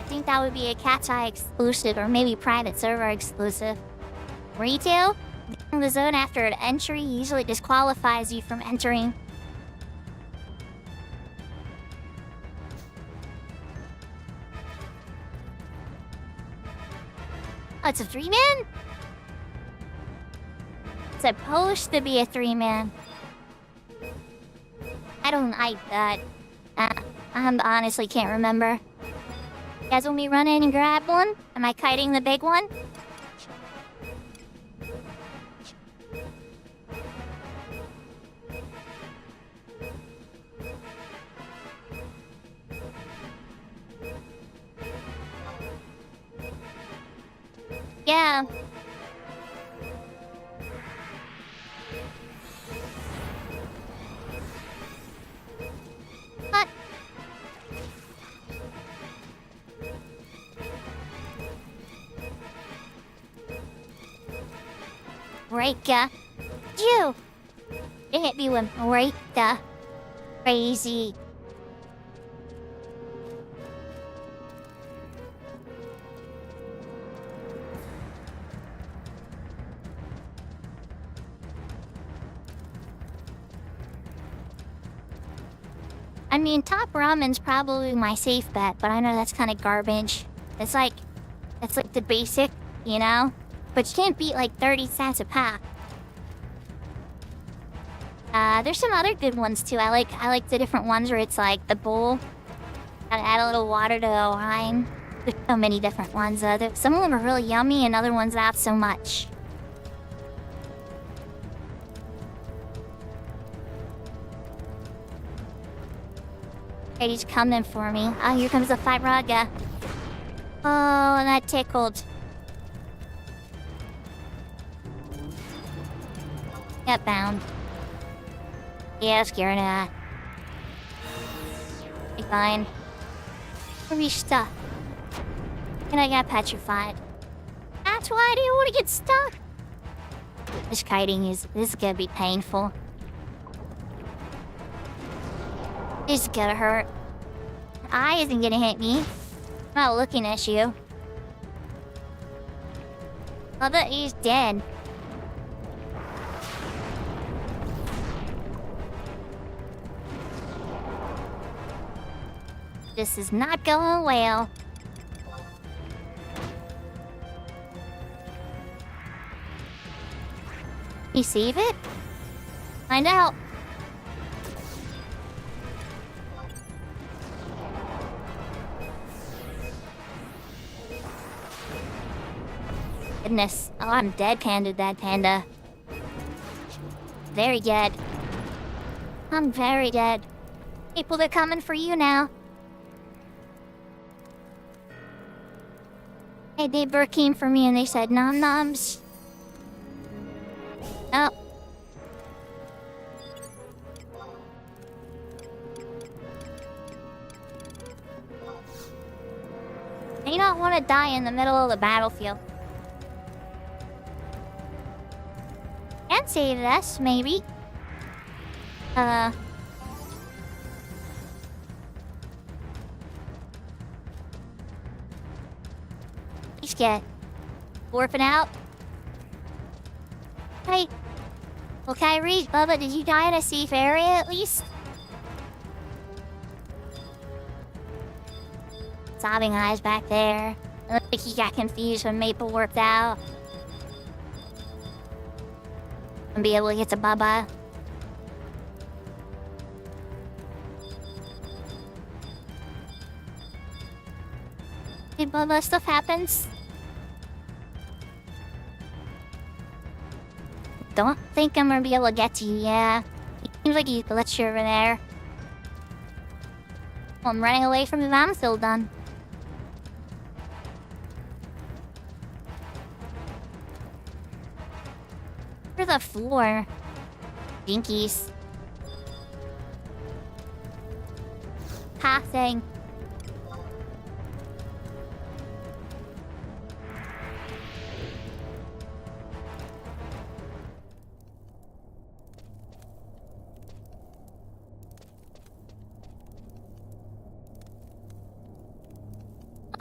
I think that would be a Cat's Eye exclusive, or maybe private server exclusive. Retail? Leaving the zone after an entry usually disqualifies you from entering. Oh, it's a 3-man? It's supposed to be a 3-man. I don't like that. I honestly can't remember. You guys want me to run in and grab one? Am I kiting the big one? Yeah. What? Breaka. You! It hit me with Breaka. Crazy. I mean, top ramen's probably my safe bet, but I know that's kind of garbage. It's like the basic, you know? But you can't beat like 30 sats a pack. There's some other good ones too. I like the different ones where it's like the bowl. Gotta add a little water to the wine. There's so many different ones. Some of them are really yummy and other ones not so much. Okay, he's coming for me. Oh, here comes the Firaga. Oh, that tickled. Get bound. Yeah, scared of that. Be fine. Where are you stuck? And I got petrified. That's why I didn't want to get stuck. This kiting this is gonna be painful. This is gonna hurt. Your eye isn't gonna hit me. I'm not looking at you. I bet he's dead. This is not going well. You save it? Find out. Goodness. Oh, I'm dead, Panda. Very dead. I'm very dead. People, they're coming for you now. Hey, they came for me and they said nom noms. Oh. You don't want to die in the middle of the battlefield. Can save this, maybe. Please get warping out. Hey. Well, Kyrie, Bubba, did you die in a safe area at least? Sobbing eyes back there. It looked like he got confused when Maple warped out. And be able to get to Bubba. Hey, Bubba, stuff happens. Don't think I'm gonna be able to get to you, yeah. It seems like you glitched over there. Well, I'm running away from the battlefield then. Where's the floor? Jinkies. Passing.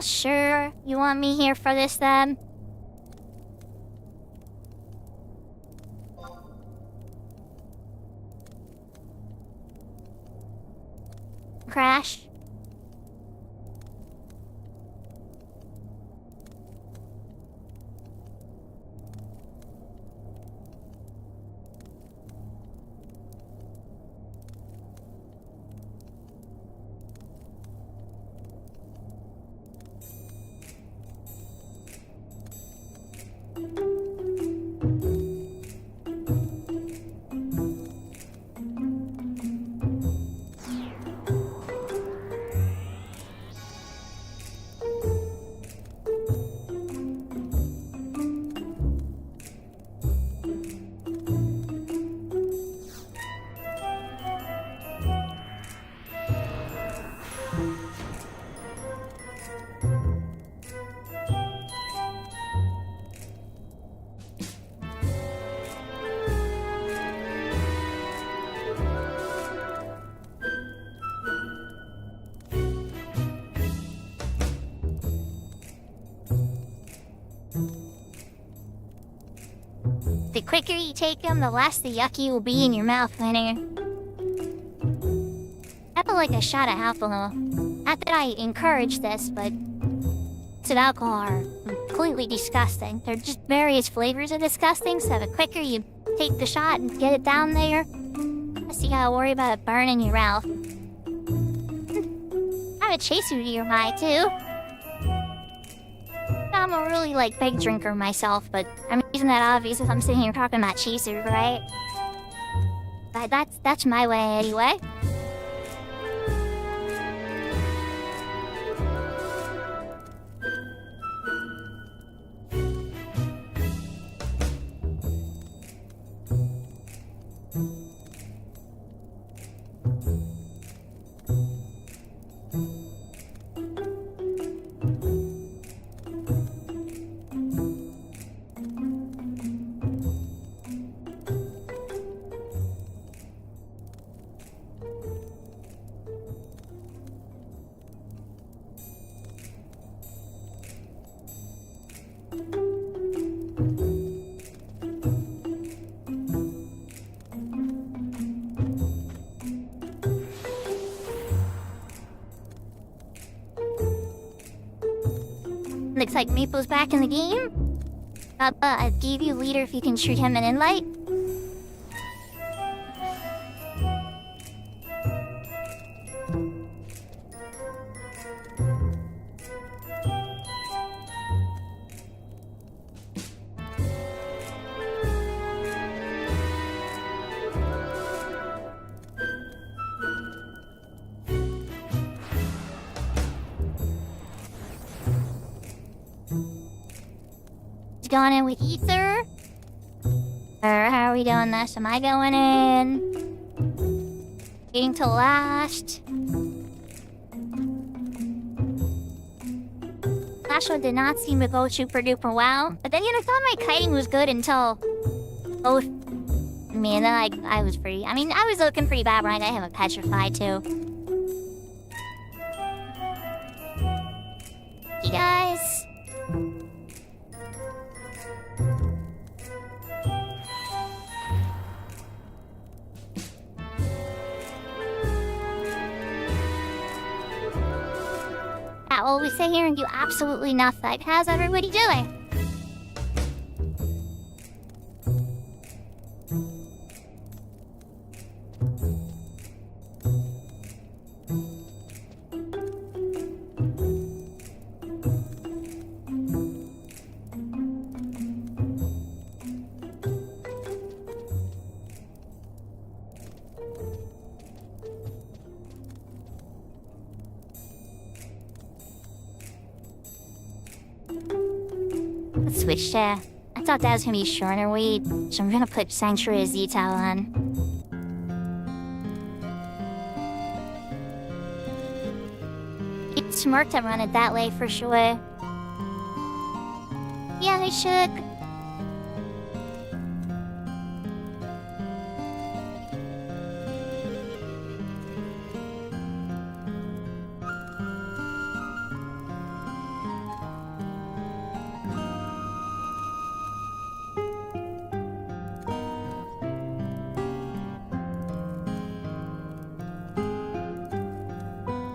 Sure, you want me here for this then? Crash? The quicker you take them, the less the yucky will be in your mouth later. I feel like a shot of alcohol. Not that I encourage this, but and alcohol are completely disgusting. They're just various flavors of disgusting, so the quicker you take the shot and get it down there, less you gotta worry about it burning your mouth. I have a chaser nearby, too. I'm a really, big drinker myself, but isn't that obvious if I'm sitting here talking about chasers, right? But that's my way anyway. Looks like Maple's back in the game. I gave you a leader if you can shoot him an invite. Going in with Ether? Or how are we doing this? Am I going in? Waiting till last? Last one did not seem to go super duper well. But then, I thought my kiting was good until both. I was pretty. I was looking pretty bad when I got him a petrified too. You guys. Well, we sit here and do absolutely nothing. How's everybody doing? Let's switch to... I thought that was gonna be shorter wait, so I'm gonna put Sanctuary Zeta on. It's smart to run it that way for sure. Yeah, I should.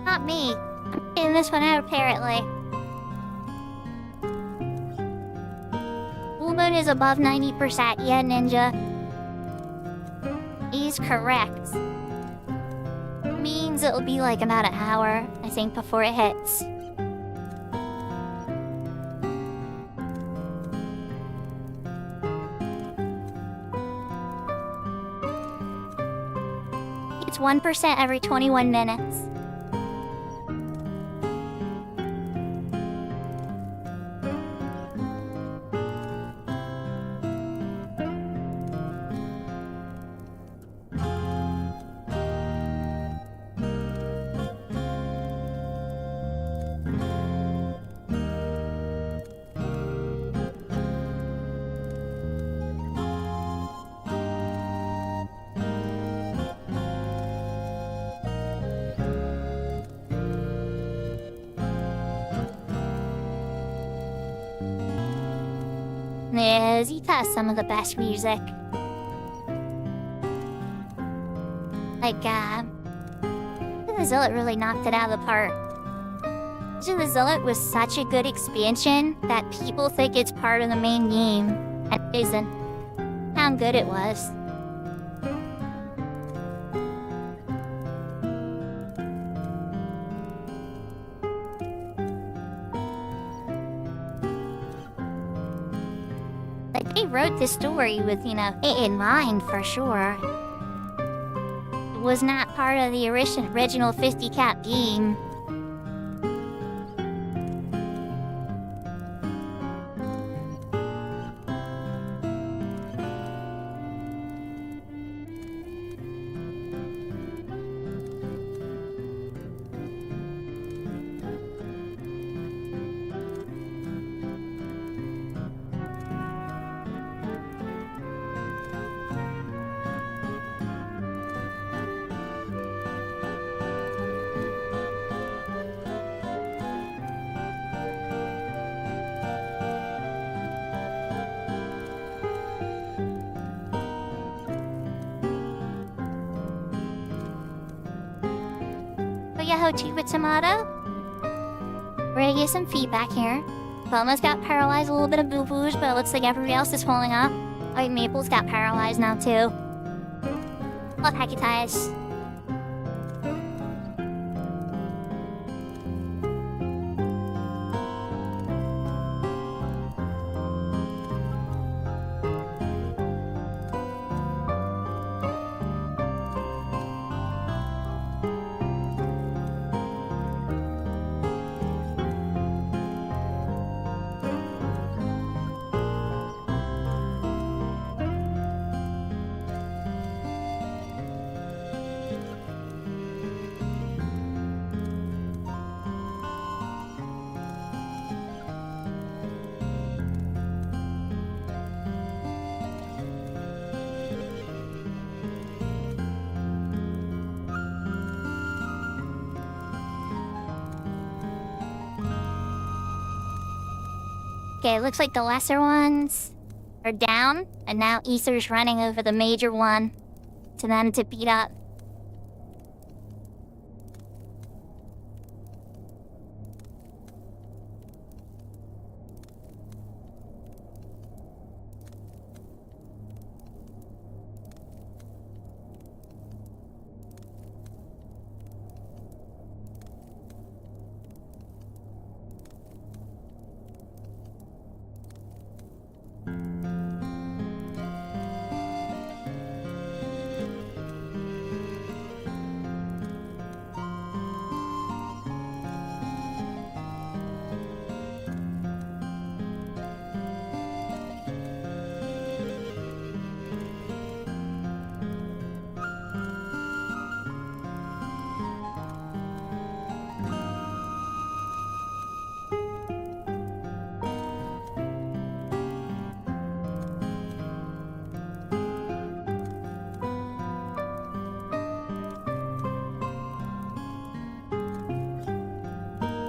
Not me. I'm getting this one out apparently. Full moon is above 90%. Yeah, Ninja. He's correct. Means it'll be like about an hour, I think, before it hits. It's 1% every 21 minutes. because he has some of the best music. Like, the Zealot really knocked it out of the park. The Zealot was such a good expansion that people think it's part of the main game, and it isn't. How good it was. Like, they wrote this story with, it in mind for sure. It was not part of the original 50 cap game. Yaho Tuba Tomato. We're gonna get some feedback here. Bulma's got paralyzed, a little bit of boo-boos, but it looks like everybody else is holding up. Oh, Maple's got paralyzed now too. Love Hecatias. Okay, it looks like the lesser ones are down, and now Aether's running over the major one to them to beat up.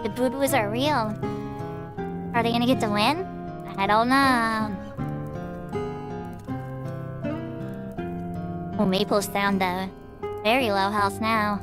The boo-boos are real. Are they gonna get to win? I don't know. Oh, Maple's down to very low health now.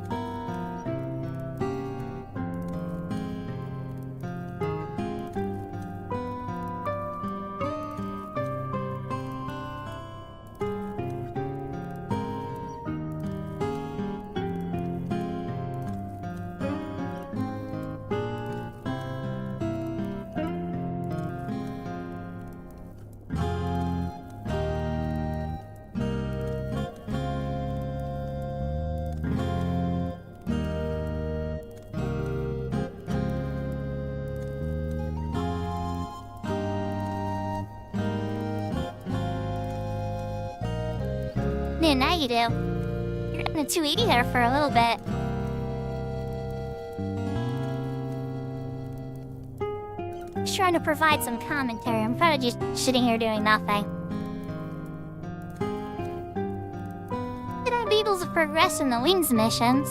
Yeah, now you do. You're in the 280 there for a little bit. Just trying to provide some commentary. I'm probably just sitting here doing nothing. Did I be able to progress in the wings missions?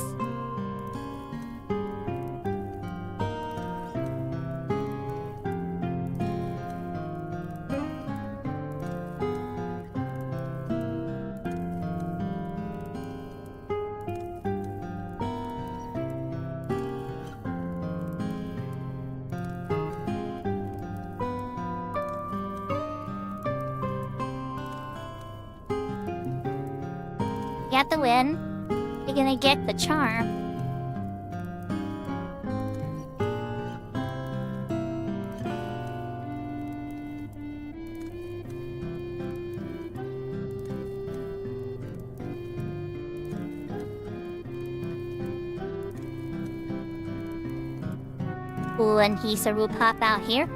get the win, you're gonna get the charm. Ooh, and Hisa will pop out here.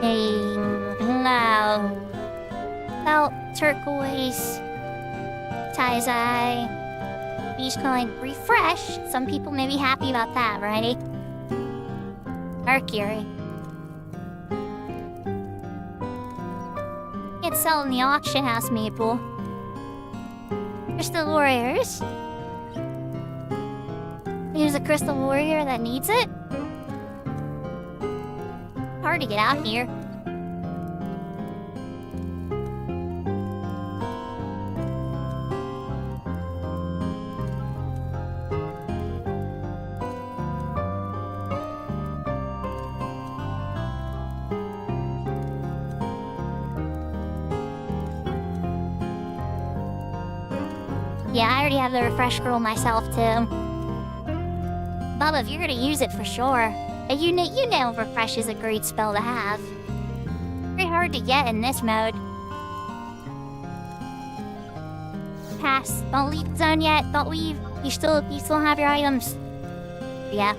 Hey, wow. Felt turquoise. Tie-eye. Beach calling refresh. Some people may be happy about that, right? Mercury. It's sold in the auction house, Maple. Crystal Warriors. Here's a Crystal Warrior that needs it. Hard to get out here. Yeah, I already have the refresh scroll myself too. Bubba, if you're gonna use it for sure. You know refresh is a great spell to have. Very hard to get in this mode. Pass. Don't leave the zone yet. Don't leave. You still have your items. Yeah.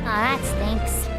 Oh, that stinks.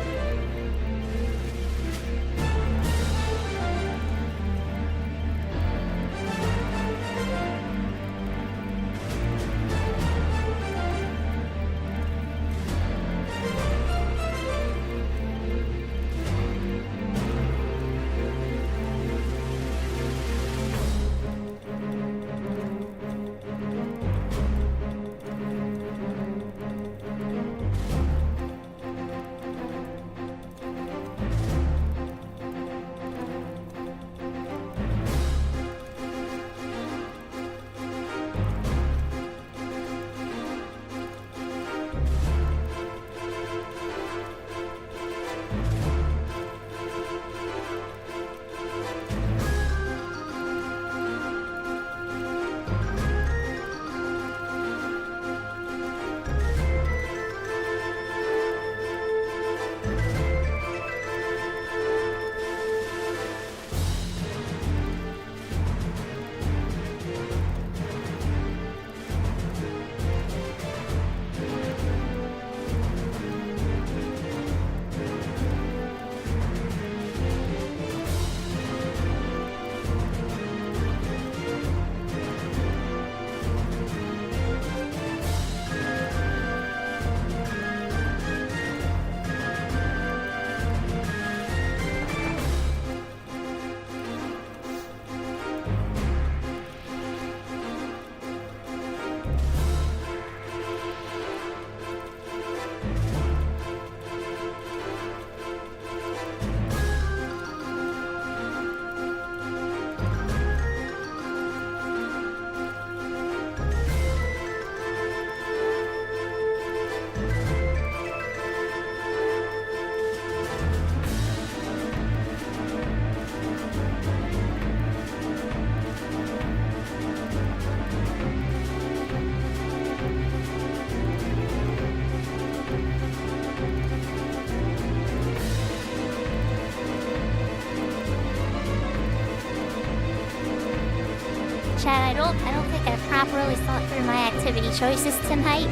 Chad, I don't think I properly thought through my activity choices tonight.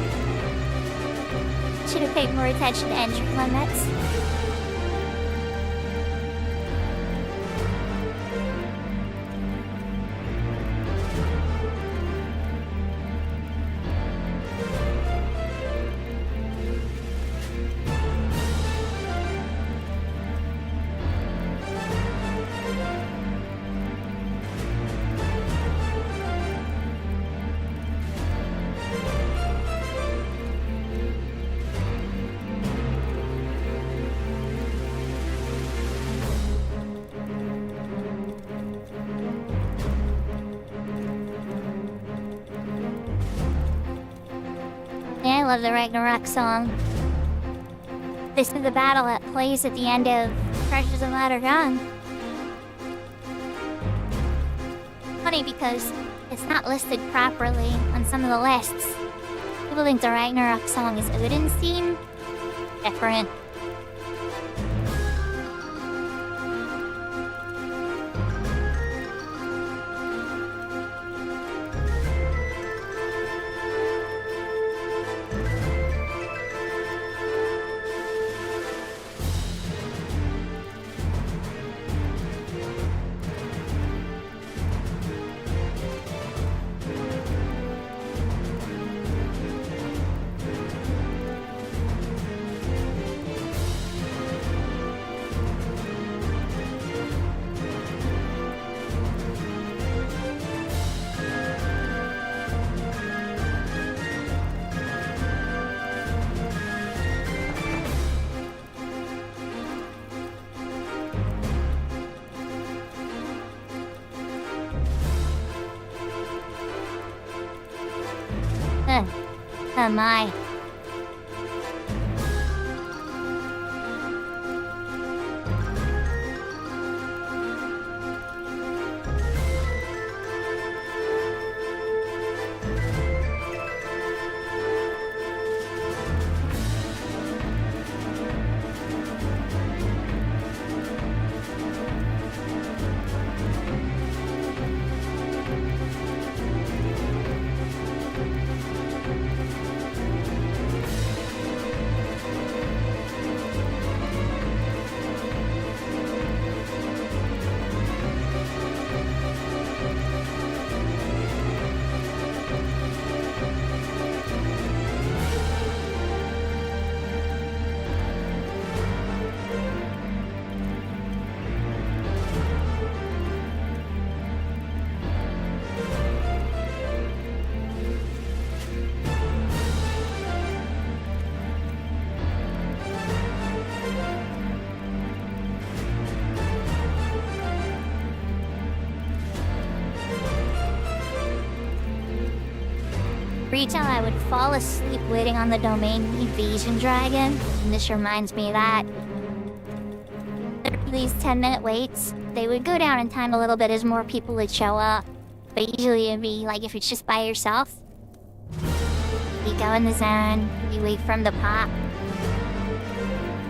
Should have paid more attention to entry limits. love the Ragnarok song. This is the battle that plays at the end of Treasures of Ladder Gone. Funny because it's not listed properly on some of the lists. People think the Ragnarok song is Odin's theme. Different. Oh my. Retail, I would fall asleep waiting on the domain Invasion Dragon, and this reminds me of that. These 10-minute waits, they would go down in time a little bit as more people would show up, but usually it'd be like if it's just by yourself. You go in the zone, you wait from the pop,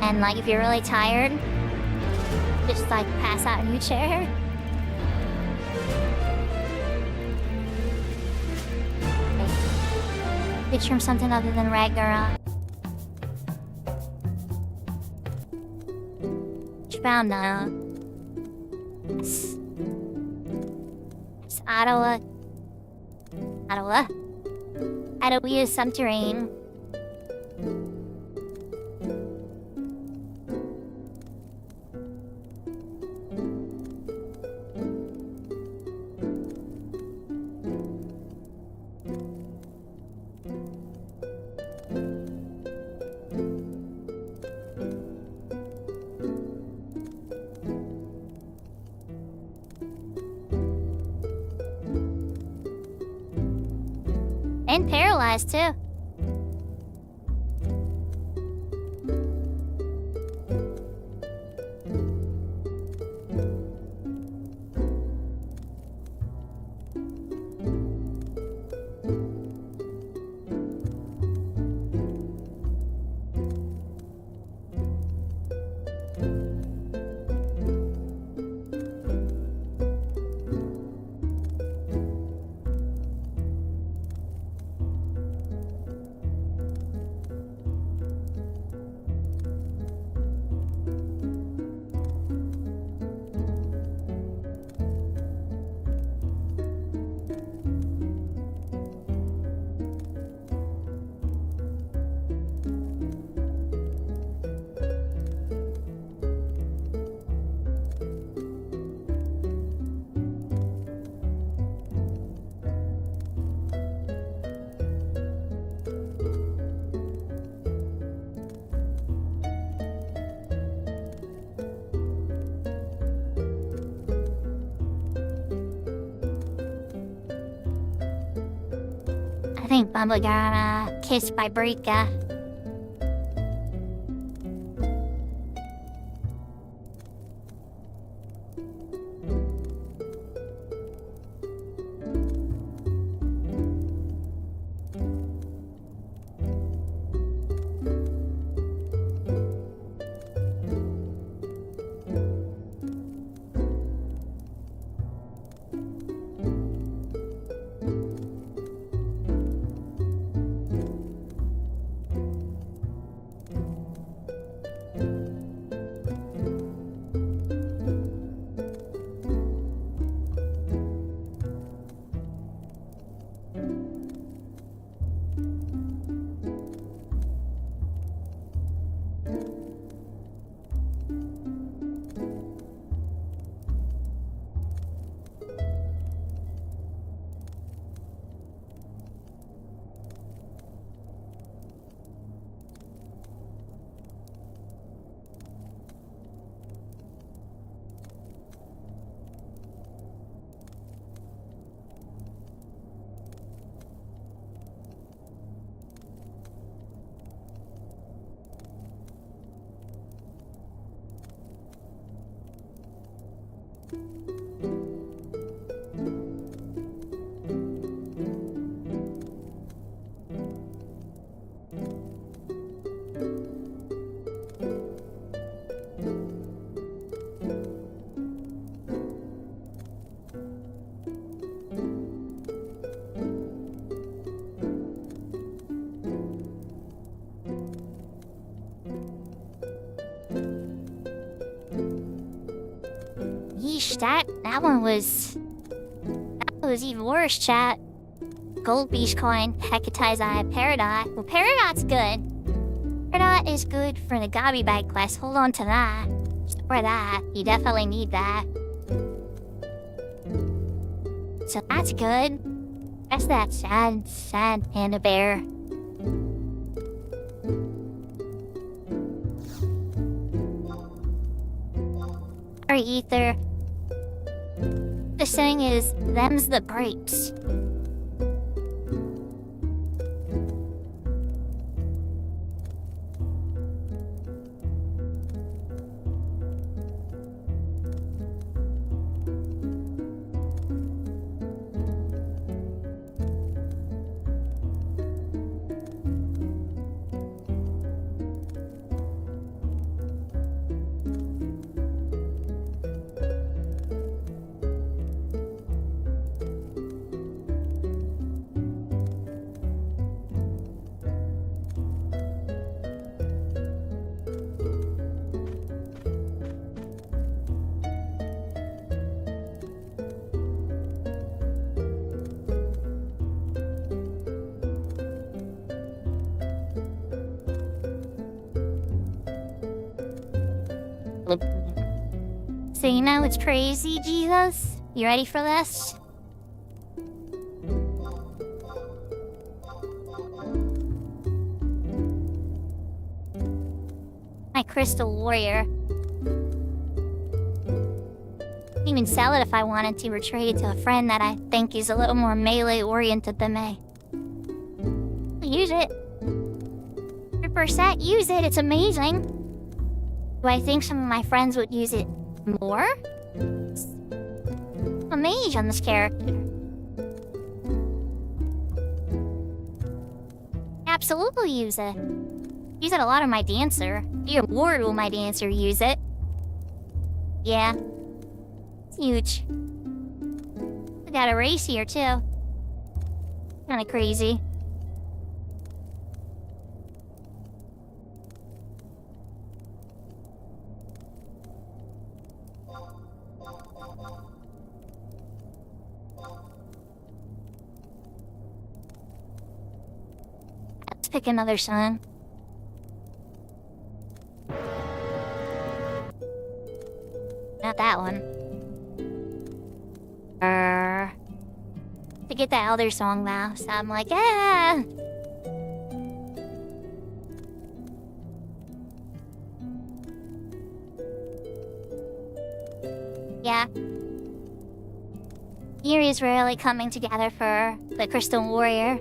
and like if you're really tired, just like pass out in your chair. It's from something other than Ragnarok. What you found, it's Ottawa. Ottawa is some terrain. And paralyzed, too. think Bumble got kissed by Brika. Yeesh, that one was... That was even worse, chat. Gold Beach Coin, Hecatize Eye, Peridot. Well, Peridot's good. Peridot is good for the Gobby Bag quest. Hold on to that. For that. You definitely need that. So that's good. That's that sad panda bear. Or Ether. The saying is, them's the grapes. So you know it's crazy, Jesus? You ready for this? My crystal warrior. Even sell it if I wanted to, or trade it to a friend that I think is a little more melee oriented than me. Use it. 100% use it, it's amazing. Do I think some of my friends would use it more? I'm a mage on this character. Absolutely use it. Use it a lot on my dancer. Your ward will my dancer use it. Yeah. It's huge. We got a race here too. Kinda crazy. Let's pick another song. Not that one. To get that other song now, so I'm like, ah. Yeah. Year is really coming together for the Crystal Warrior.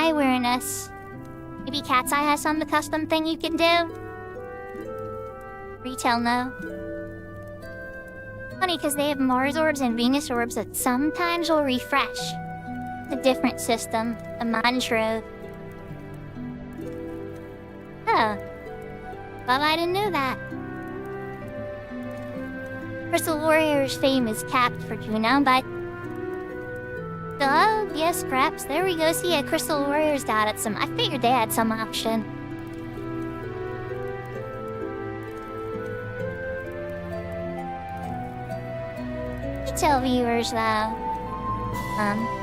my awareness. Maybe Cat's Eye has some custom thing you can do? Retail, no. Funny, because they have Mars orbs and Venus orbs that sometimes will refresh. It's a different system, a mantra. Oh. Thought I didn't know that. Crystal Warrior's fame is capped for Juno, but... Oh, yes, scraps. There we go. See, Crystal Warrior's got it some... I figured they had some option. Tell viewers, though.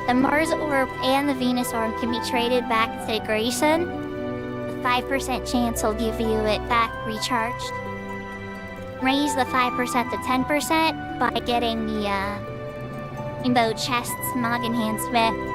The Mars orb and the Venus orb can be traded back to Grayson. The 5% chance will give you it back recharged. Raise the 5% to 10% by getting the Rainbow Chest's Mag Enhancement.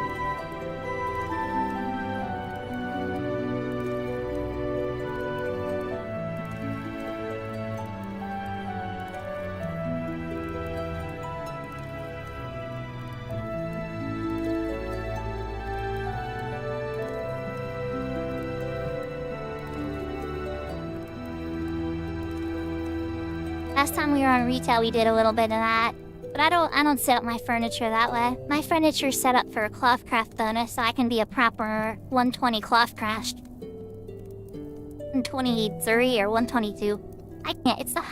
Last time we were on retail, we did a little bit of that. But I don't set up my furniture that way. My furniture's set up for a cloth craft bonus, so I can be a proper 120 cloth craft. 123 or 122. I can't. It's as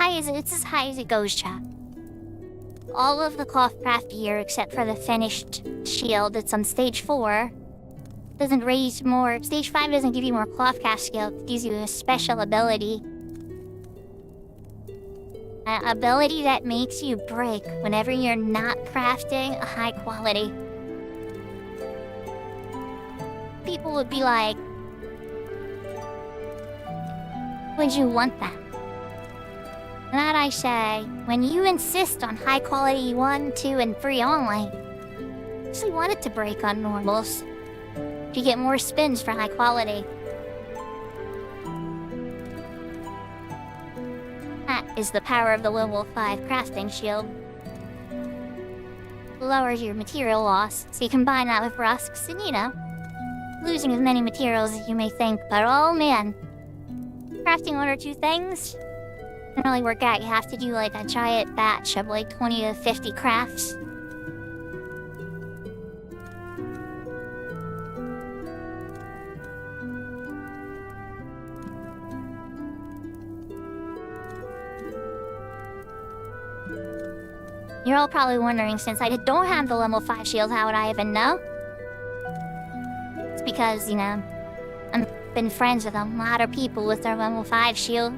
high as it goes, chat. All of the cloth craft gear, except for the finished shield that's on stage 4, doesn't raise more. Stage 5 doesn't give you more cloth craft skill. It gives you a special ability. An ability that makes you break whenever you're not crafting a high quality. People would be like, would you want that? And that I say, when you insist on high quality 1, 2, and 3 only, you actually want it to break on normals. You get more spins for high quality. That is the power of the level 5 crafting shield. Lowers your material loss, so you combine that with rusks and, you know, losing as many materials as you may think, but oh man, crafting 1 or 2 things doesn't really work out. You have to do like a giant batch of like 20 to 50 crafts. You're all probably wondering, since I don't have the level 5 shield, how would I even know? It's because, you know, I've been friends with a lot of people with their level 5 shield.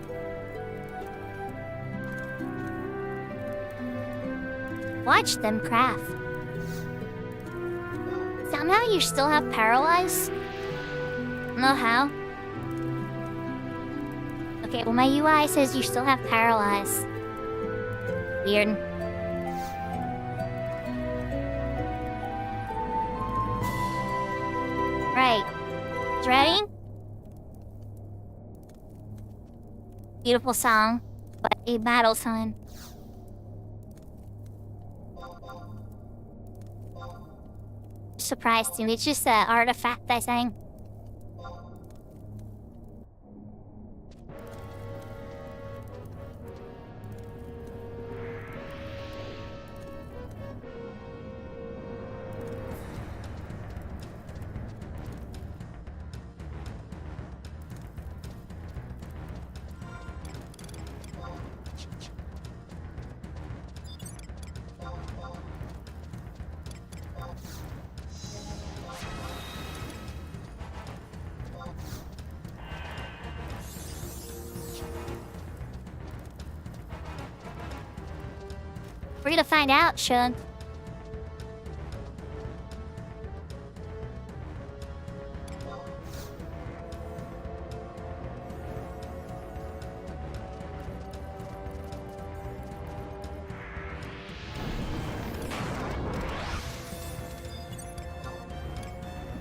Watch them craft. Somehow you still have paralyze? Know how? Okay, well my UI says you still have paralyze. Weird. Right. Ready? Beautiful song, but a battle sign. Surprised me. It's just an artifact, I think. We're gonna find out, Shug.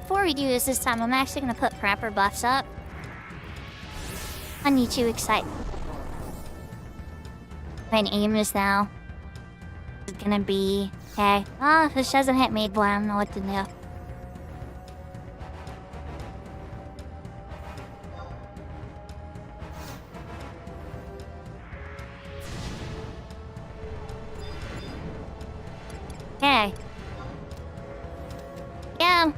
Before we do this time, I'm actually gonna put proper buffs up. I need to excite. My aim is now. It's gonna be okay. Oh, if this doesn't hit me, boy, I don't know what to do. Hey. Yeah.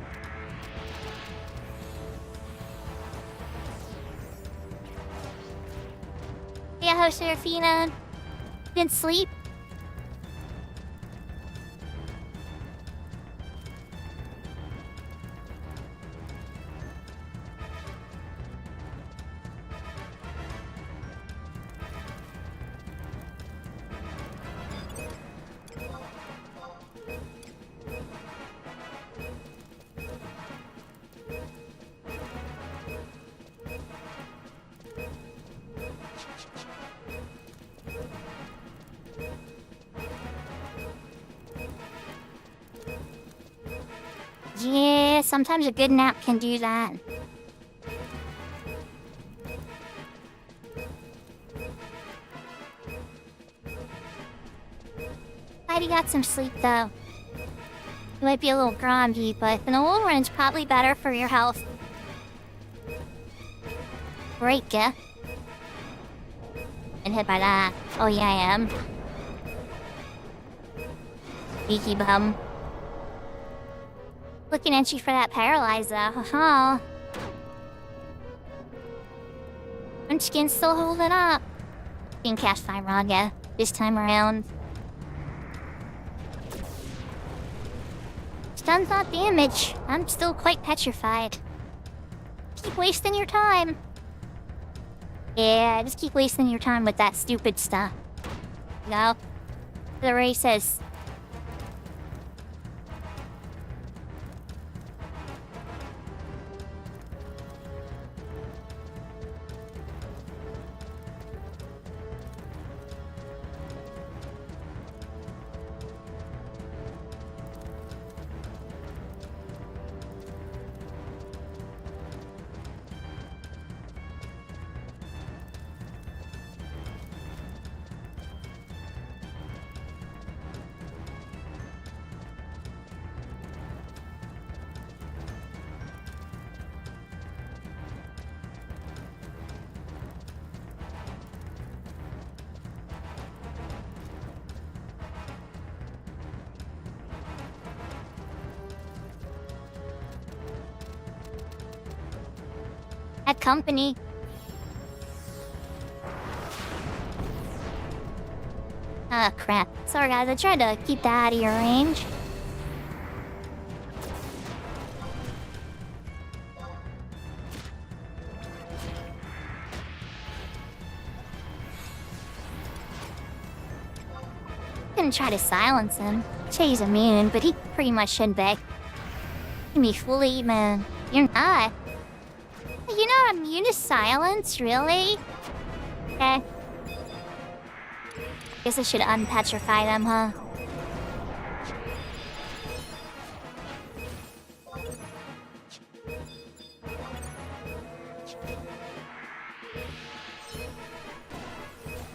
Yeah, how Serafina? Didn't sleep? Yeah, sometimes a good nap can do that. Glad you got some sleep, though. You might be a little groggy, but in the long run, it's probably better for your health. Great gift. Been hit by that. Oh yeah, I am. Sneaky bum. Looking at you for that paralyzer, haha. My skin's still holding up. Didn't cast Firaga this time around. Stun's not damage. I'm still quite petrified. Keep wasting your time. Yeah, just keep wasting your time with that stupid stuff. Go. The races. Had company. Ah, crap. Sorry, guys. I tried to keep that out of your range. Gonna try to silence him. Say he's immune, but he pretty much should be. You be fully, man. You're not. You're not immune to silence, really? Okay. Guess I should unpetrify them, huh?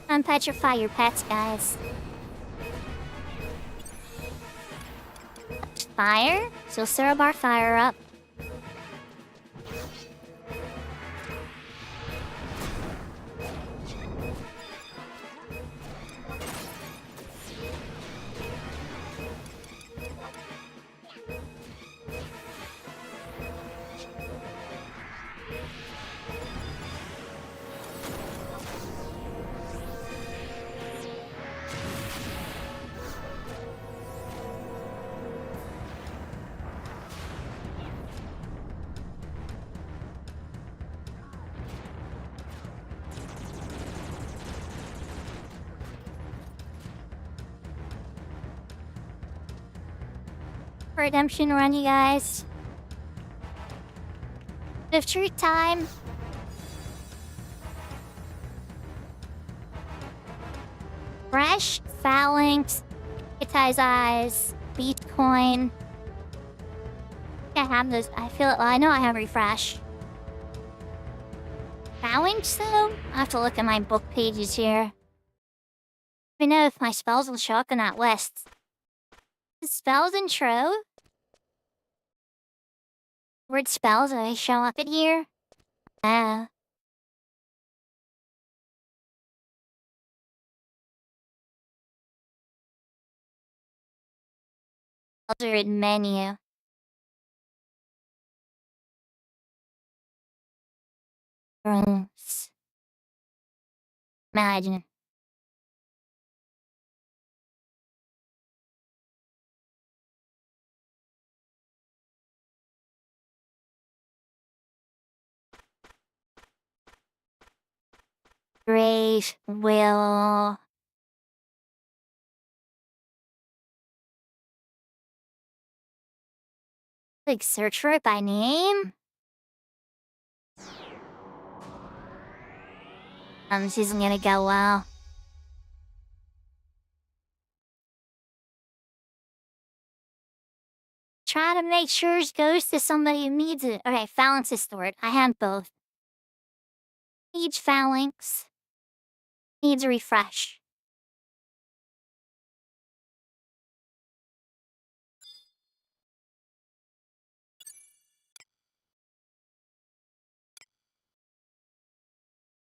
Unpetrify your pets, guys. Fire? So Cerebar fire up. Redemption run, you guys. Bit of treat time. Fresh, phalanx, Kitai's eyes, Bitcoin. I have those. I feel it. Well, I know I have refresh. Phalanx, though? I have to look at my book pages here. I don't know if my spells will show up in that list. The spells intro? Word spells, do they show up in here? Alternate menu. Rooms. Imagine. Great will. Like search for it by name? This isn't gonna go well. Try to make sure it goes to somebody who needs it. Okay, phalanx is stored. I have both. Each phalanx needs a refresh.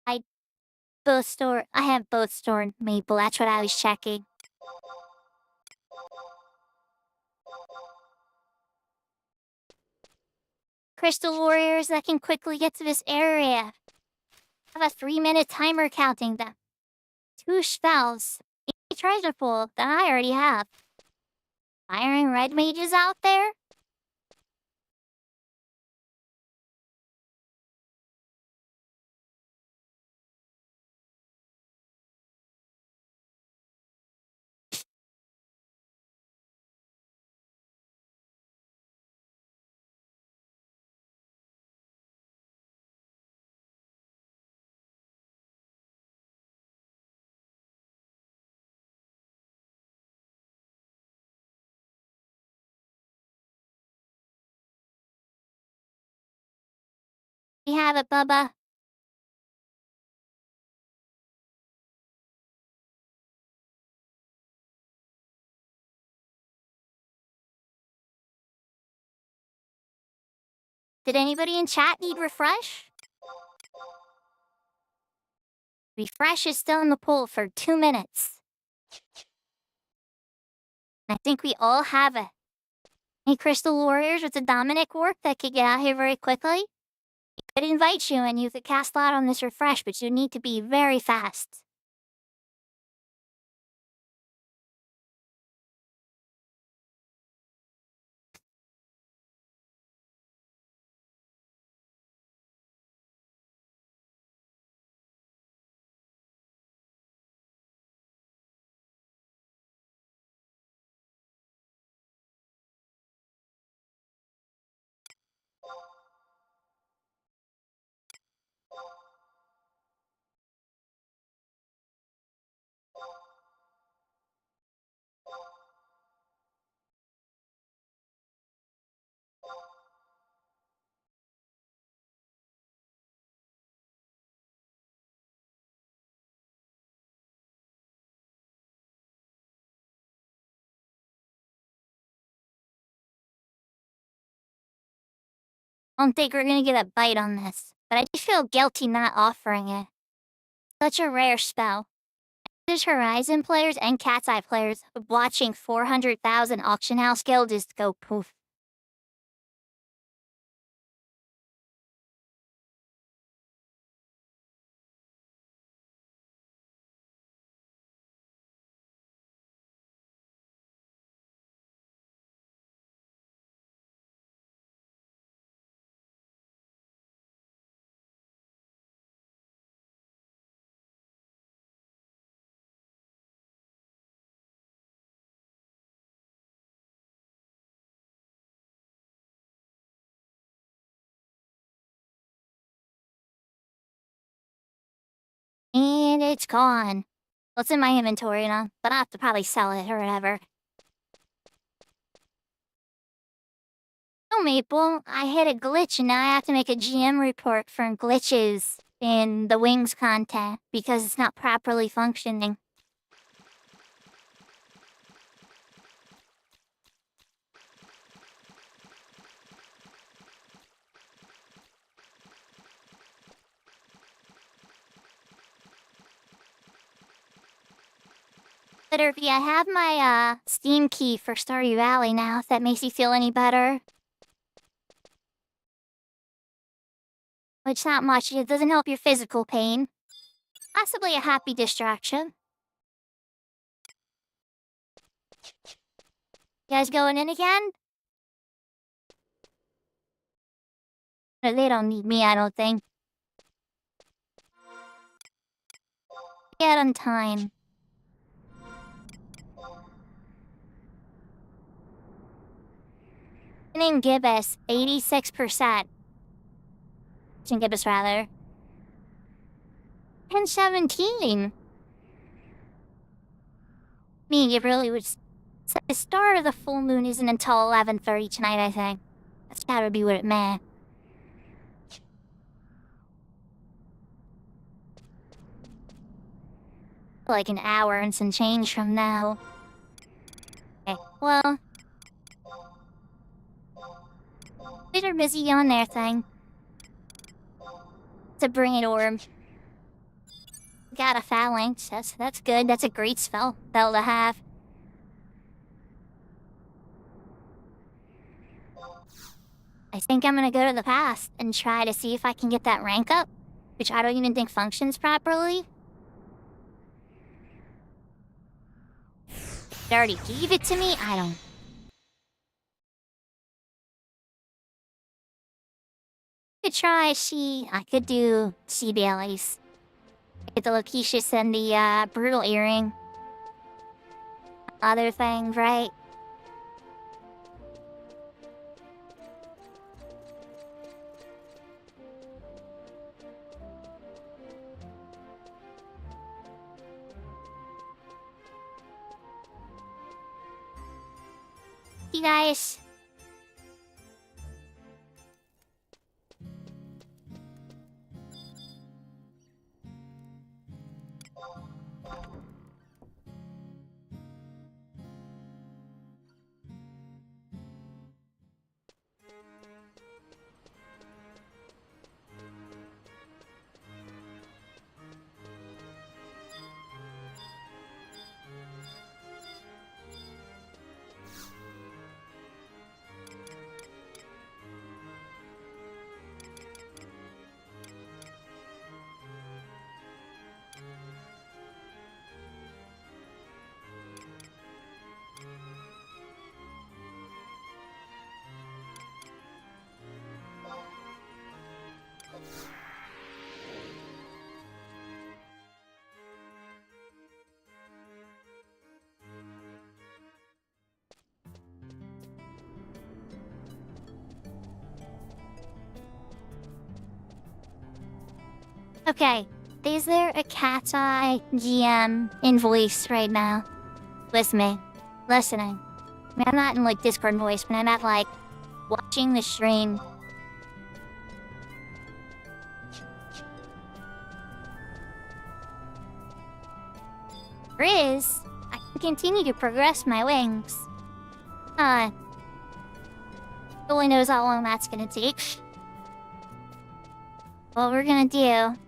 I have both stored, Maple. That's what I was checking. Crystal warriors that can quickly get to this area. I have a 3-minute timer counting them. 2 spells. A treasure pool that I already have. Firing red mages out there? We have it, Bubba. Did anybody in chat need refresh? Refresh is still in the pool for 2 minutes. I think we all have it. Any Crystal Warriors with the Dominic work that could get out here very quickly? I could invite you and you could cast out on this refresh, but you need to be very fast. I don't think we're gonna get a bite on this, but I just feel guilty not offering it. Such a rare spell. There's Horizon players and Cat's Eye players watching 400,000 auction house guild just go poof. And it's gone. Well, it's in my inventory now, but I have to probably sell it or whatever. Oh, Maple, I hit a glitch and now I have to make a GM report for glitches in the Wings content because it's not properly functioning. Literally, I have my Steam key for Stardew Valley now, if that makes you feel any better. Which not much, it doesn't help your physical pain. Possibly a happy distraction. You guys going in again? They don't need me, I don't think. Get on time. Name Gibbous, 86%. Gibbous, rather. And 17. Me, it really was. The start of the full moon isn't until 11:30 tonight, I think. That's gotta be what it meant. Like an hour and some change from now. Okay, well. They're busy on their thing. It's a brain orb. Got a phalanx. That's good. That's a great spell to have. I think I'm gonna go to the past and try to see if I can get that rank up, which I don't even think functions properly. They already gave it to me? I don't... I could try I could do CBLAs. Get the Loquacious and the Brutal Earring. Other things, right? You guys. Okay, is there a cat's eye GM in voice right now? With me. Listening. I mean, I'm not in, like, Discord voice, but I'm not, like, watching the stream. Riz, I can continue to progress my wings. Only knows how long that's gonna take. What we're gonna do...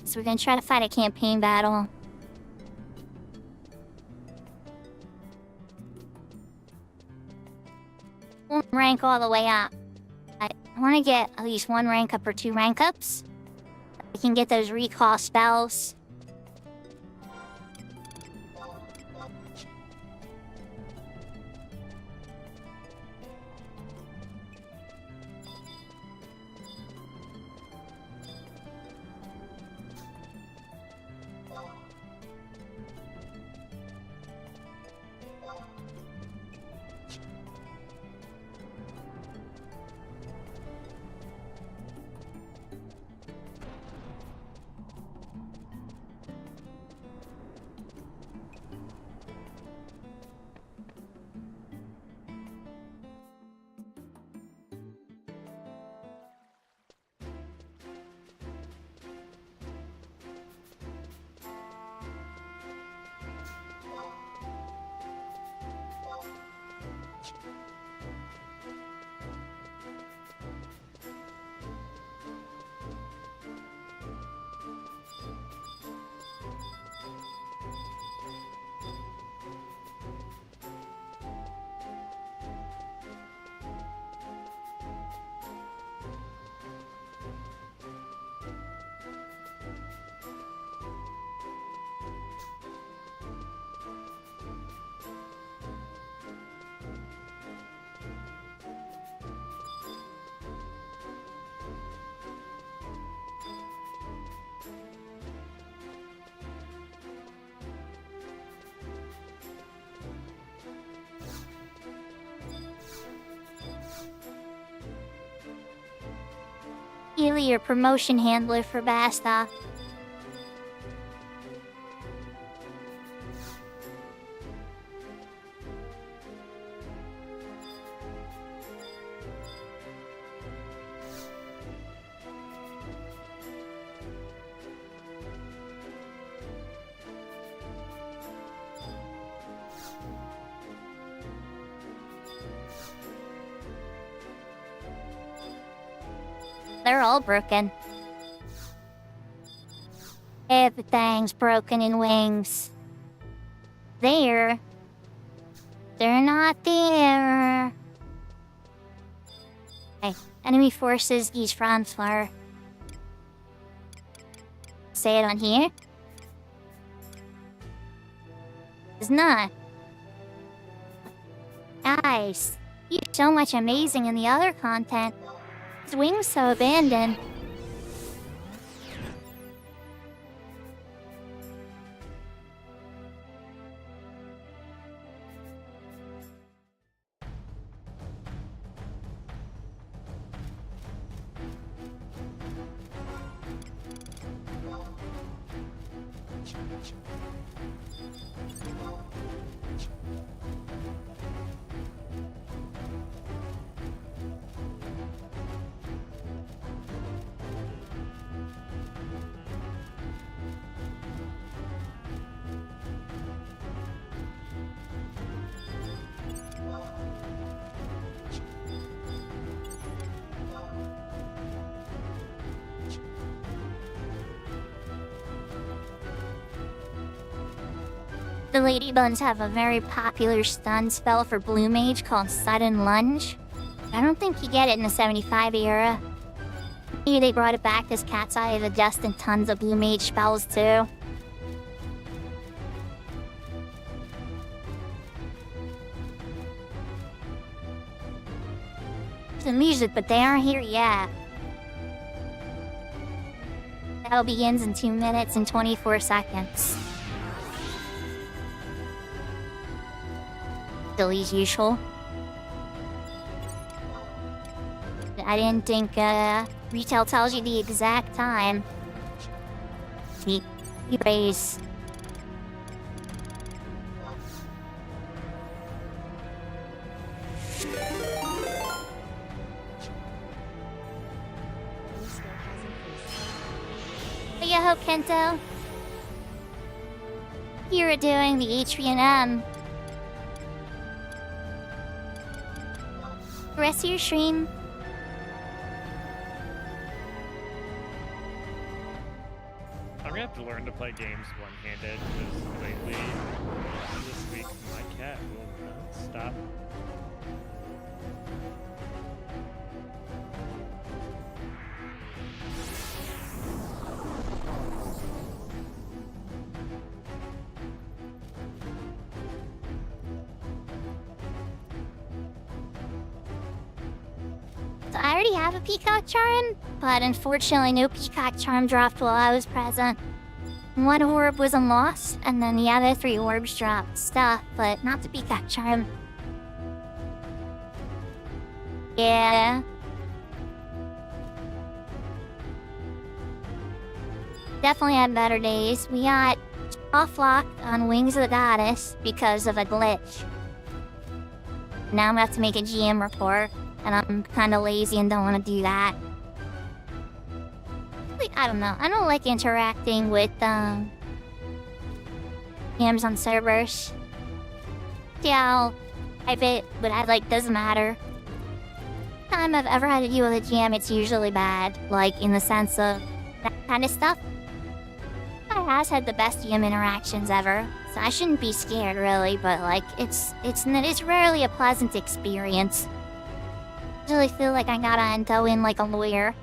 So we're gonna try to fight a campaign battle. Won't rank all the way up. I want to get at least 1 rank up or 2 rank ups. I can get those recall spells. really your promotion handler for Basta. They're all broken. Everything's broken in wings. They're not there. Okay, enemy forces each transfer. Say it on here. It's not. Guys, you so much amazing in the other content. His wings so abandoned. The Ladybuns have a very popular stun spell for Blue Mage called Sudden Lunge. I don't think you get it in the 75 era. Maybe they brought it back as Cat's Eye of the Dust and tons of Blue Mage spells too. There's the music, but they aren't here yet. Battle begins in 2 minutes and 24 seconds. Still as usual. I didn't think retail tells you the exact time. We raise. Yo, Kento. You're doing the H3M. Rest of your stream. I'm gonna have to learn to play games one-handed because lately, this week, my cat will not stop. So I already have a Peacock Charm, but unfortunately no Peacock Charm dropped while I was present. One orb was unlost, and then the other 3 orbs dropped stuff, but not the Peacock Charm. Yeah. Definitely had better days. We got off-locked on Wings of the Goddess because of a glitch. Now I'm gonna have to make a GM report. And I'm kind of lazy and don't want to do that. Like, I don't know. I don't like interacting with GMs on servers. Yeah, I bet, but doesn't matter. Time I've ever had to deal with a GM, it's usually bad. Like, in the sense of that kind of stuff. I has had the best GM interactions ever, so I shouldn't be scared really. But like, it's rarely a pleasant experience. I really feel like I gotta go in like a lawyer.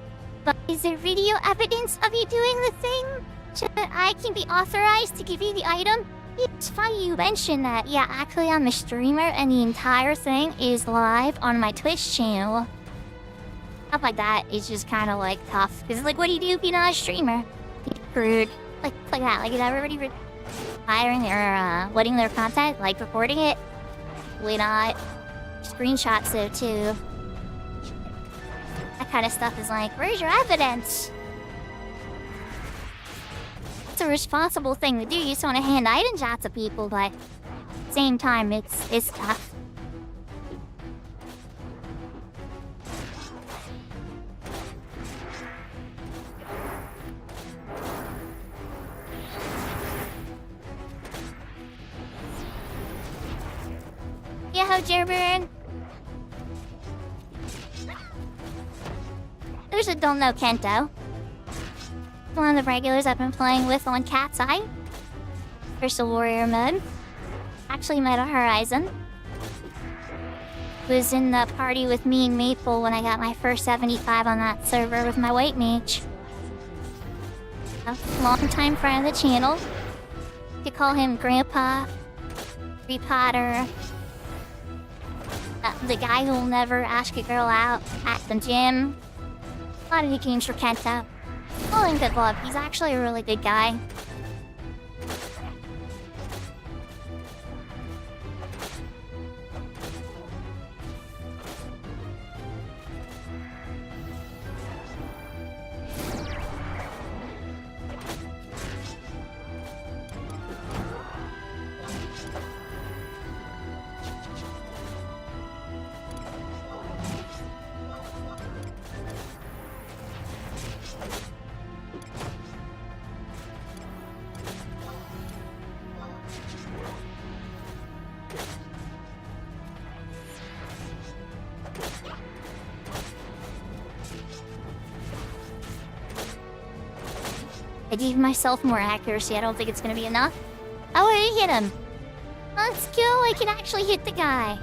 But is there video evidence of you doing the thing? So that I can be authorized to give you the item? It's funny you mentioned that. Yeah, actually I'm a streamer and the entire thing is live on my Twitch channel. Stuff like that is just kind of like tough. Cause like, what do you do if you're not a streamer? You're screwed. Like that. Like, is everybody hiring or letting their content? Like recording it? Probably not. Screenshots though too. that kind of stuff is like, where's your evidence? It's a responsible thing to do. You just want to hand items out to people, but at the same time, it's tough. Yeah, Jerburn. There's a Don't Know Kento. One of the regulars I've been playing with on Cat's Eye. Crystal Warrior mode. Actually met on Horizon. Was in the party with me and Maple when I got my first 75 on that server with my white mage. A long-time friend of the channel. You could call him Grandpa, Harry Potter, the guy who'll never ask a girl out at the gym. A lot of the games for Kento. All in good love. He's actually a really good guy. I gave myself more accuracy. I don't think it's gonna be enough. Oh, I hit him. Let's go. I can actually hit the guy.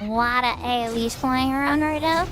A lot of AoEs flying around right now.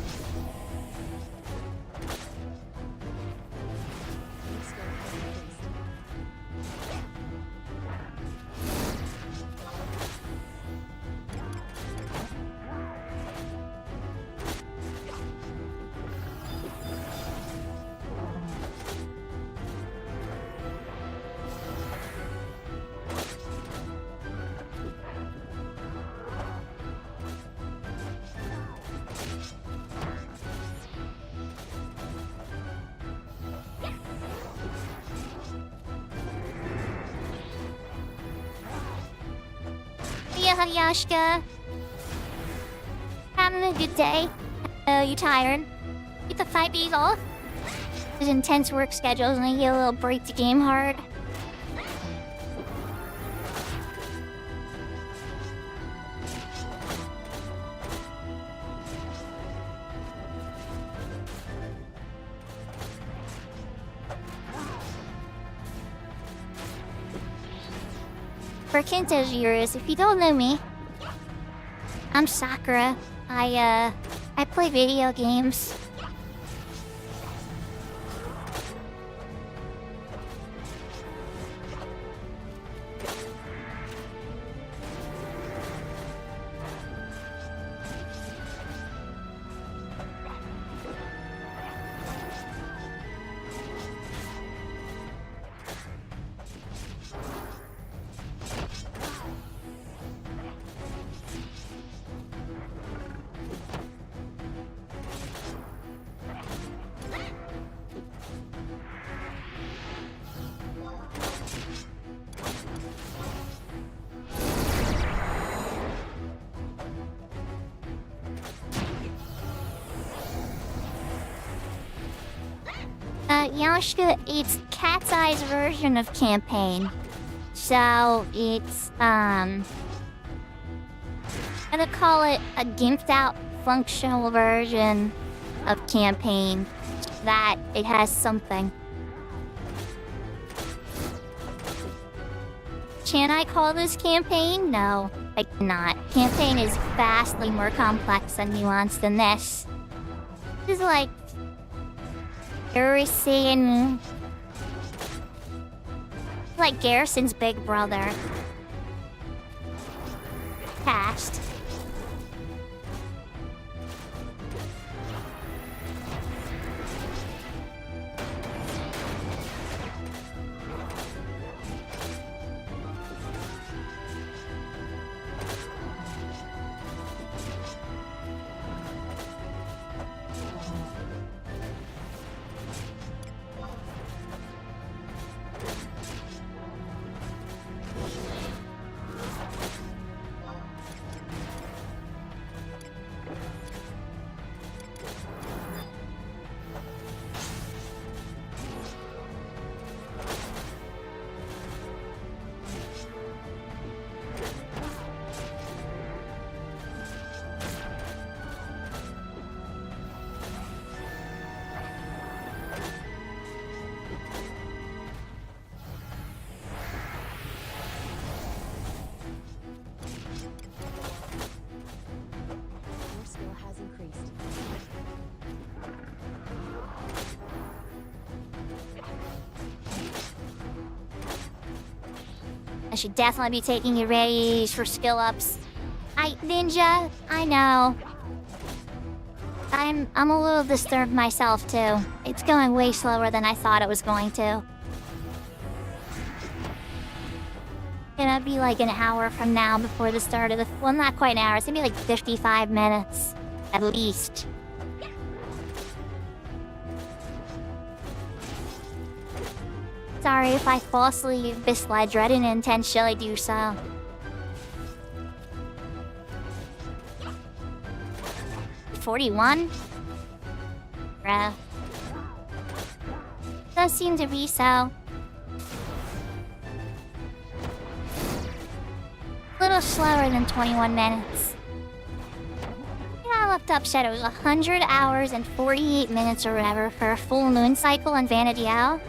Yeah, Yashka. Having a good day. You tired? Get the 5 days off? There's intense work schedules and I get a little break to game hard. For Kento's viewers, if you don't know me, I'm Sakura. I play video games. Yashka, it's Cat's Eye's version of campaign. So, it's, I'm gonna call it a gimped out functional version of campaign. That it has something. Can I call this campaign? No, I cannot. Campaign is vastly more complex and nuanced than this. This is like Garrison. Like Garrison's big brother. Past. Your skill has increased. I should definitely be taking a raise for skill ups. Ninja, I know. I'm a little disturbed myself too. It's going way slower than I thought it was going to. Gonna be like an hour from now before the start of the... Well, not quite an hour. It's gonna be like 55 minutes. At least. Sorry if I fall asleep, this I didn't intentionally do so. $41? Bruh. Does seem to be so. Little slower than 21 minutes. Yeah, I looked up, said it was 100 hours and 48 minutes or whatever for a full moon cycle on Vanity Owl.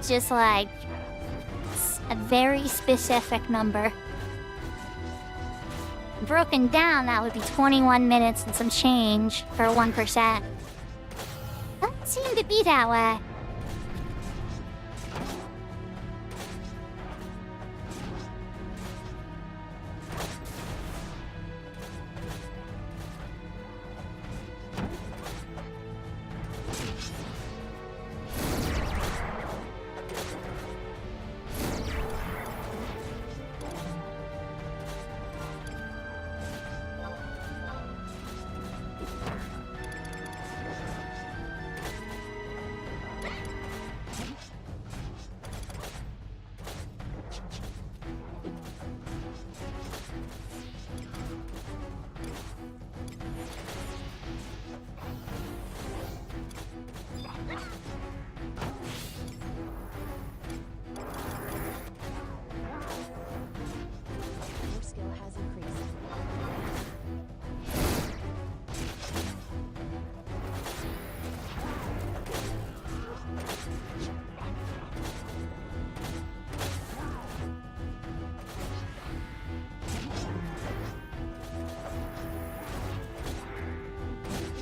Just like a very specific number. Broken down, that would be 21 minutes and some change for 1%. Doesn't seem to be that way. Your skill has increased.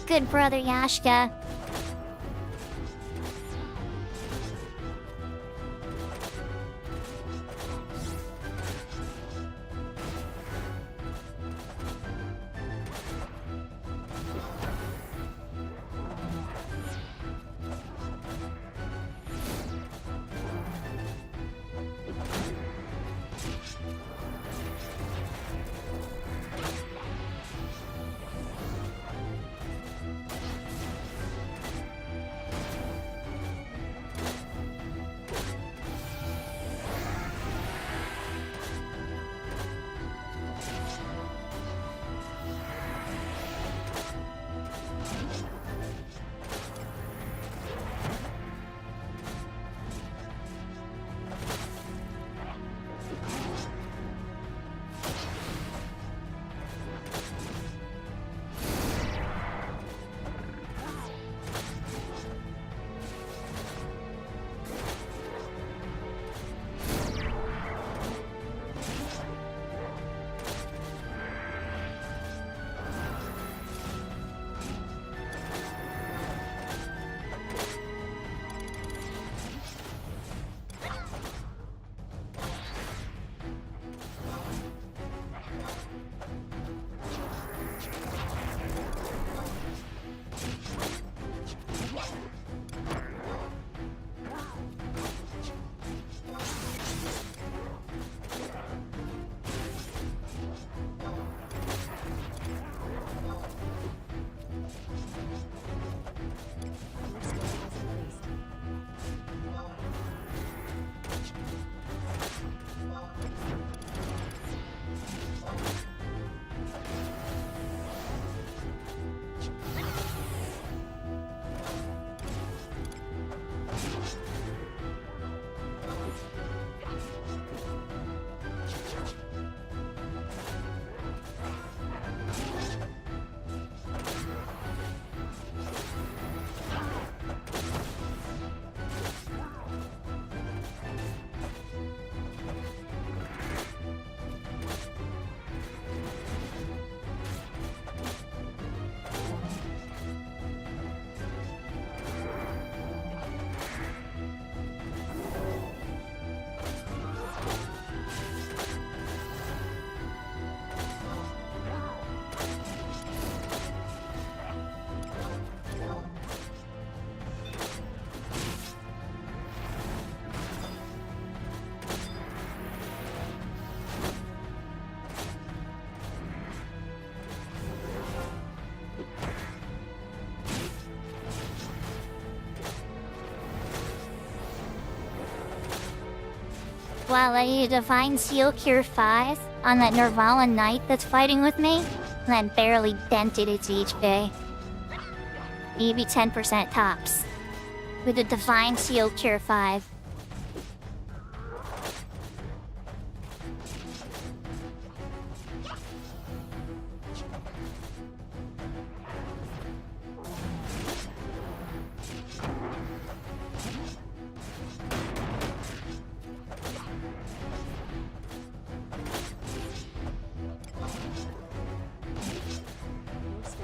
Good brother Yashka. while I Divine Seal Cure 5 on that Nirvala Knight that's fighting with me, and then barely dented its HP. Maybe 10% tops. With a Divine Seal Cure 5. Your skill has increased.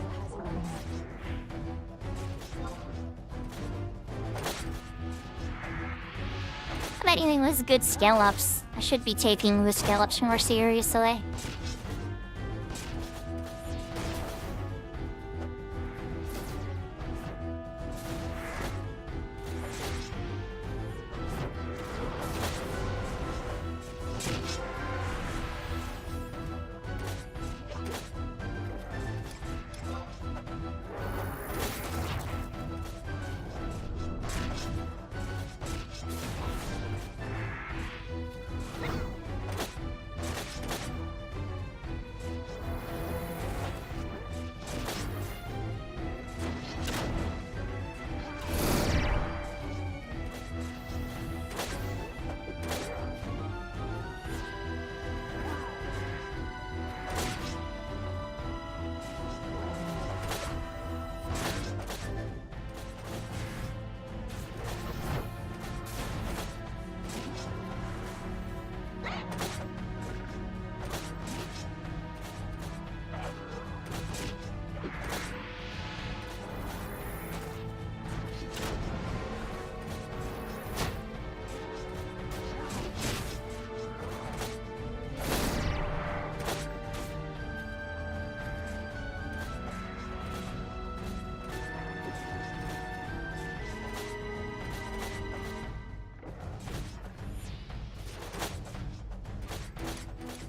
If anything was good skill ups, I should be taking the skill ups more seriously.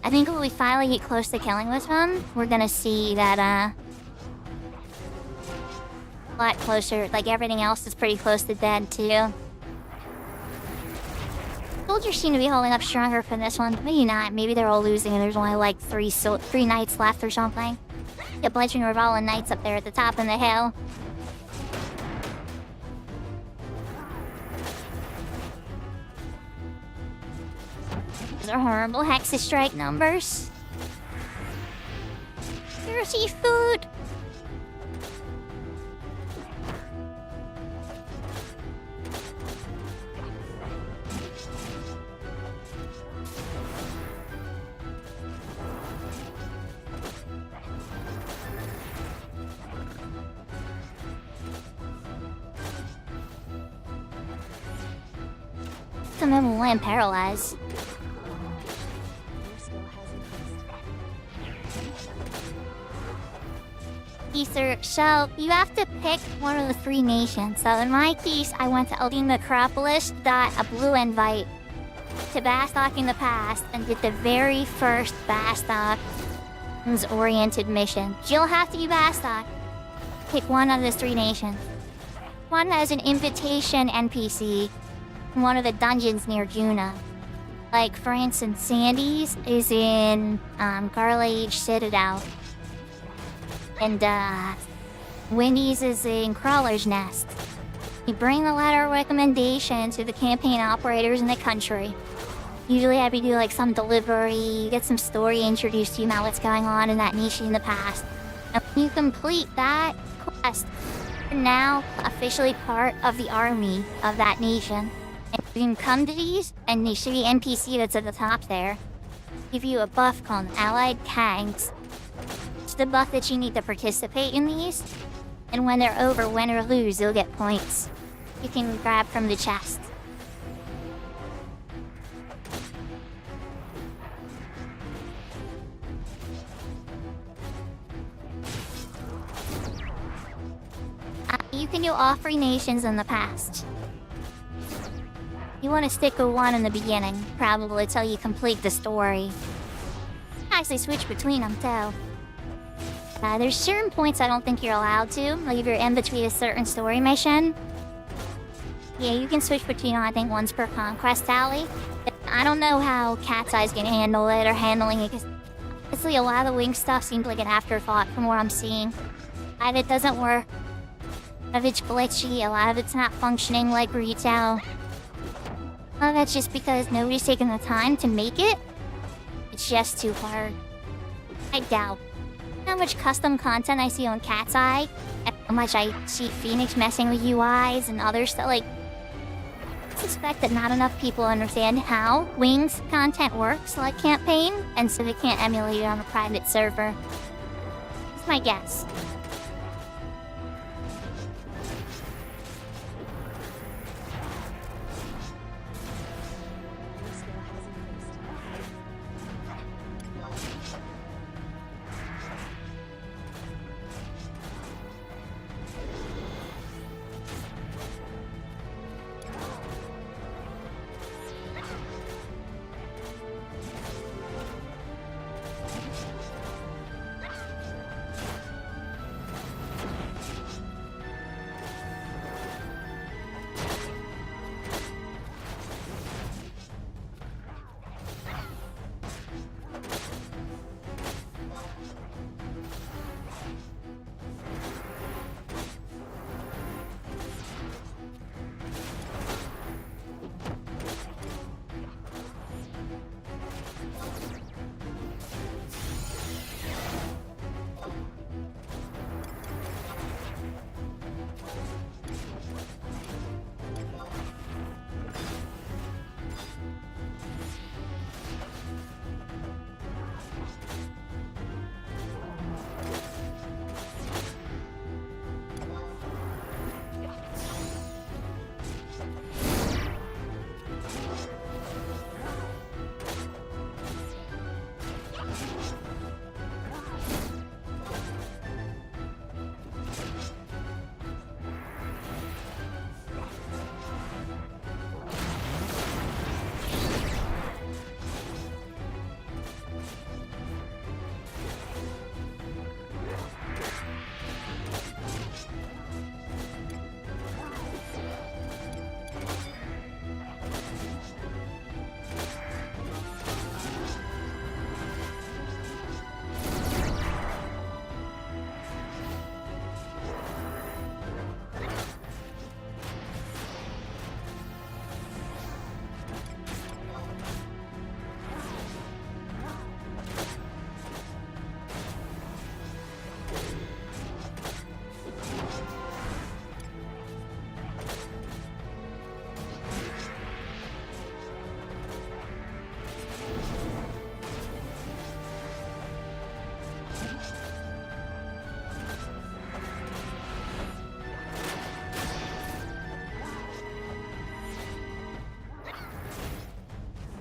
I think when we finally get close to killing this one, we're gonna see that, a lot closer. Like, everything else is pretty close to dead, too. Soldiers seem to be holding up stronger for this one, but maybe not. Maybe they're all losing and there's only, like, three knights left or something. Get Bledging Revala knights up there at the top of the hill. Those are horrible Hexus strike numbers. Dirty food! Some of them land paralyzed. Your skill has increased. Ether, so you have to pick one of the three nations. So in my case, I went to Eldine Acropolis, got a blue invite to Bastok in the past, and did the very first Bastok-oriented mission. You'll have to be Bastok. Pick one of the three nations. One has an invitation NPC in one of the dungeons near Juna. Like, for instance, Sandy's is in Garlage Citadel. And Wendy's is in Crawler's Nest. You bring the letter of recommendation to the campaign operators in the country. Usually have you do like some delivery, get some story introduced to you about what's going on in that niche in the past. And when you complete that quest, you're now officially part of the army of that nation. And you can come to these, and they should be NPC that's at the top there. Give you a buff called Allied Tags. It's the buff that you need to participate in these. And when they're over, win or lose, you'll get points. You can grab from the chest. You can do all three nations in the past. You want to stick with one in the beginning, probably till you complete the story. Actually switch between them too. There's certain points I don't think you're allowed to, like if you're in between a certain story mission. Yeah, you can switch between them. I think one's per conquest tally. I don't know how Cat's Eye's gonna handle it or handling it, because honestly, a lot of the wing stuff seems like an afterthought from what I'm seeing. A lot of it doesn't work. A lot of it's glitchy, a lot of it's not functioning like retail. A lot of that's just because nobody's taken the time to make it. It's just too hard. I doubt how much custom content I see on Cat's Eye, and how much I see Phoenix messing with UIs and other stuff. Like, I suspect that not enough people understand how Wings content works like campaign, and so they can't emulate it on a private server. That's my guess.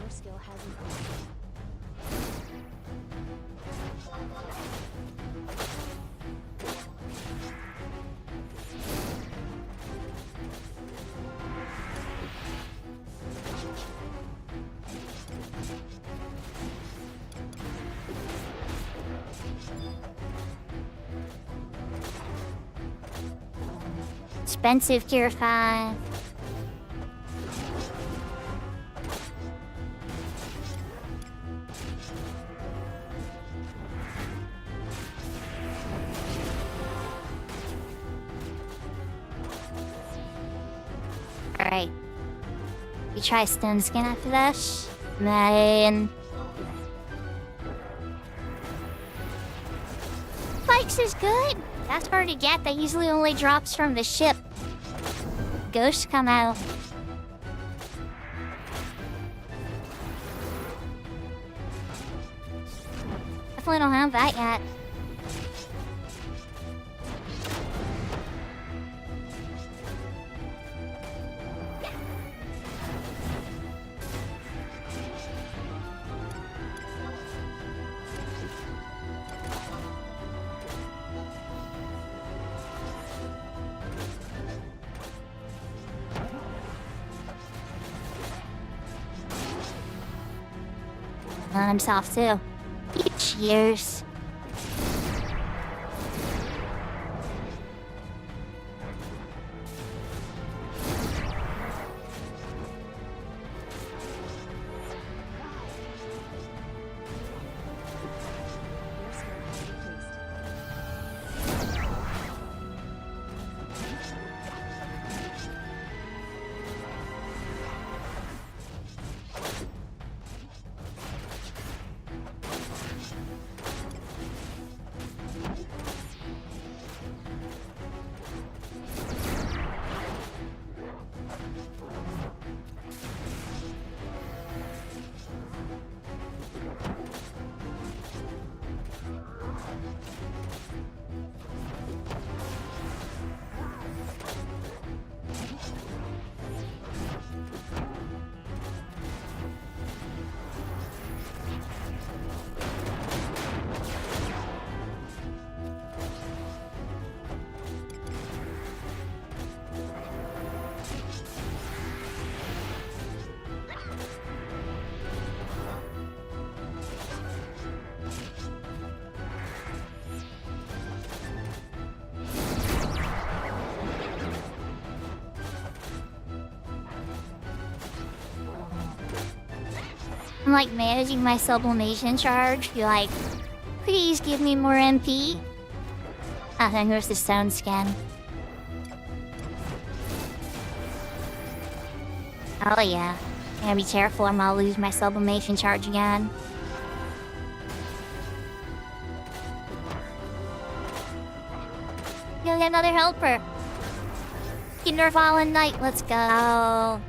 Your skill has increased. Your skill has increased. Expensive Gear 5. Alright. We try Stone Skin after this. Man. Spikes is good. That's hard to get. That usually only drops from the ship. Ghosts come out. Definitely don't have that yet. On himself too. Cheers. I'm like managing my sublimation charge. You're like, please give me more MP. Ah, then here's the stone skin. Oh yeah. Gotta be careful or I'll lose my sublimation charge again. You'll get another helper. Kinderfallen Knight, let's go.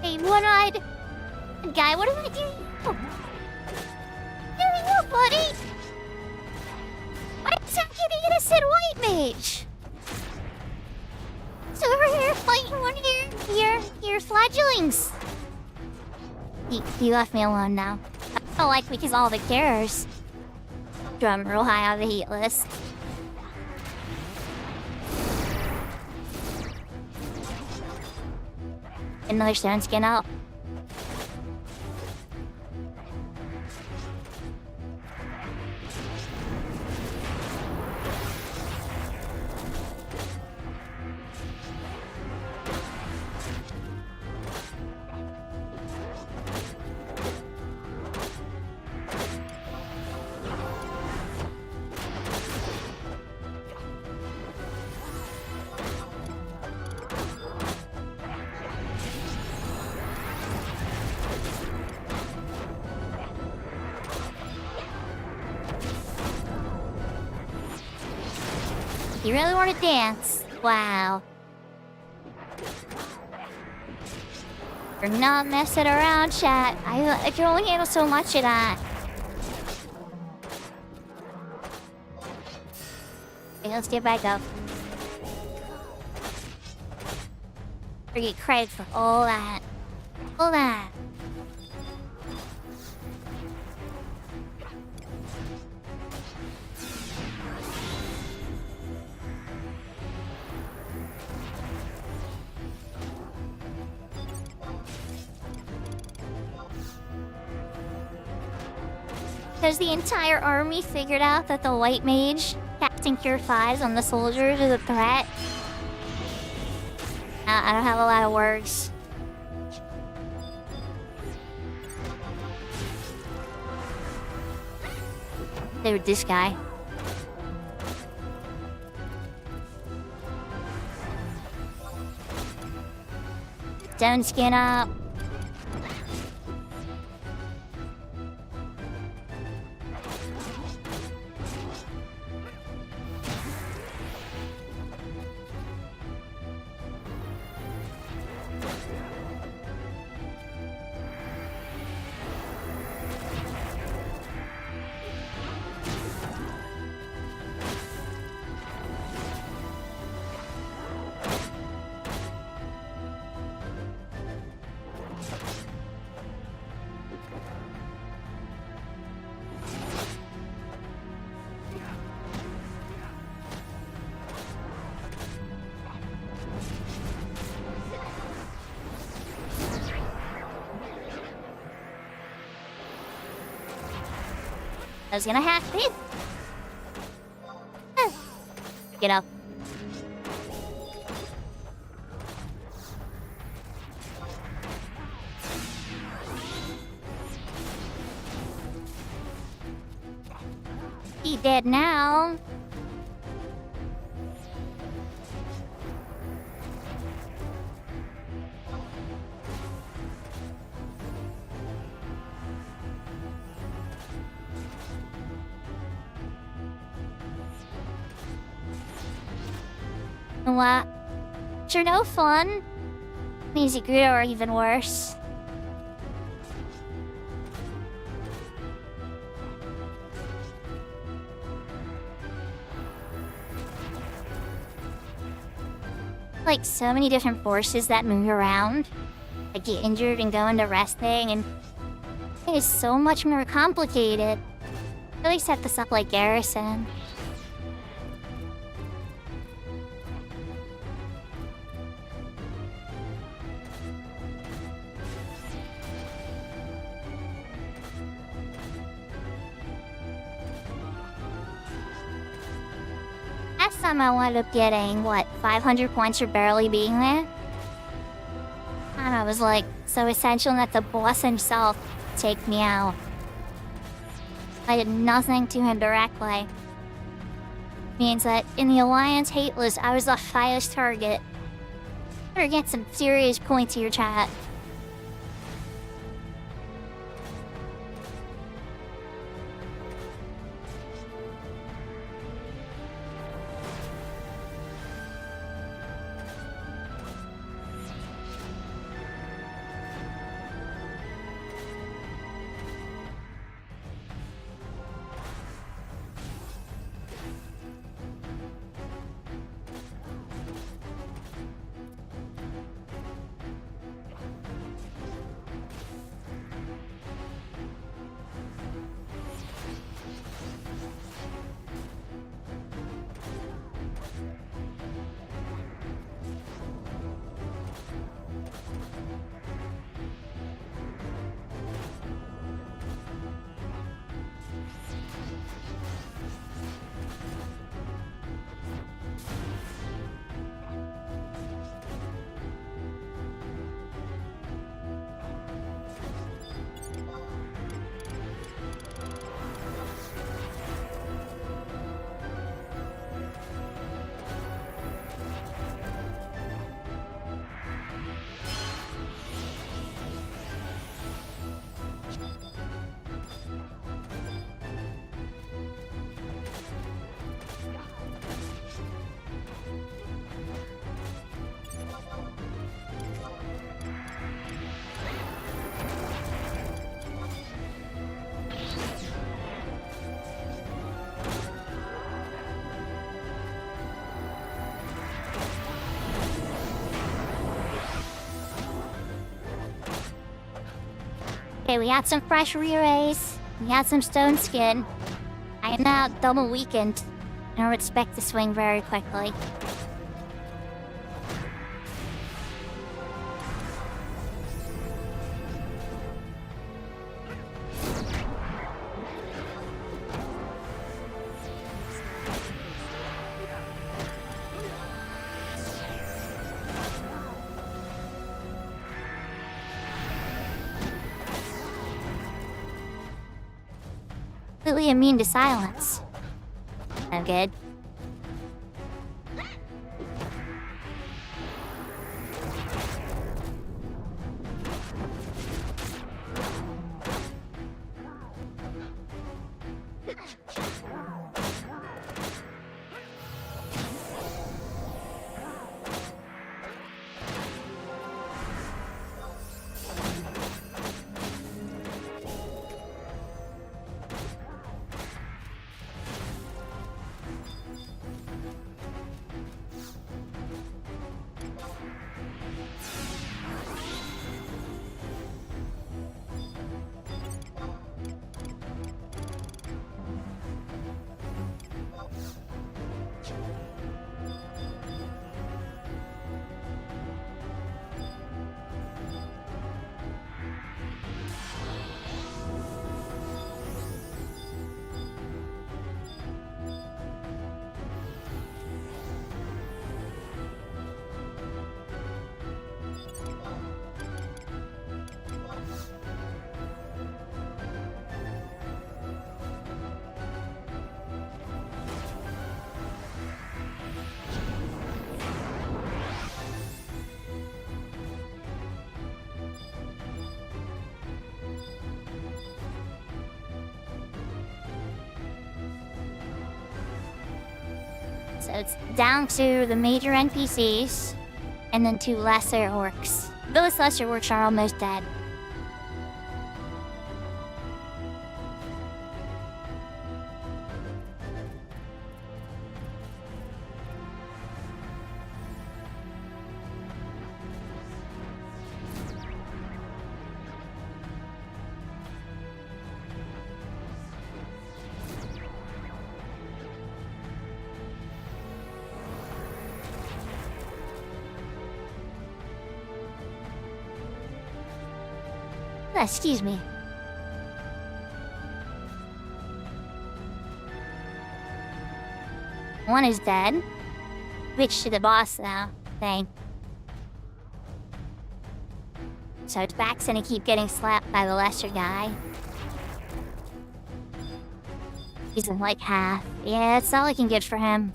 Hey, one-eyed guy, what am I doing? Oh. There you go, buddy! Why is that getting innocent white mage? So over here fighting one of your fledglings. He left me alone now. I don't like because all the cares. Drum real high on the heat list. Another stone skin out. You really want to dance? Wow. You're not messing around, chat. I can only handle so much of that. Okay, let's get back up. Or get credit for all that. All that. Has the entire army figured out that the white mage casting Cure 5s on the soldiers is a threat? I don't have a lot of words. Dude, this guy. Stone skin up. I was gonna hack it. Get up. He dead now. What? Sure, no fun. Means you grew or even worse. Like so many different forces that move around. I get injured and go into resting, and it is so much more complicated. Really set this up like Garrison. time I wound up getting, 500 points for barely being there? And I was like, so essential that the boss himself take me out. I did nothing to him directly. Means that in the Alliance hate list, I was the highest target. Better get some serious points here, chat. Okay, we had some fresh re-rays. We had some stone skin. I am now double weakened, and I would expect to swing very quickly. Completely immune to silence. I'm good. So it's down to the major NPCs, and then 2 lesser orcs. Those lesser orcs are almost dead. Excuse me. One is dead. Switch to the boss now thing. So his back's gonna keep getting slapped by the lesser guy. He's in like half. Yeah, that's all I can get for him.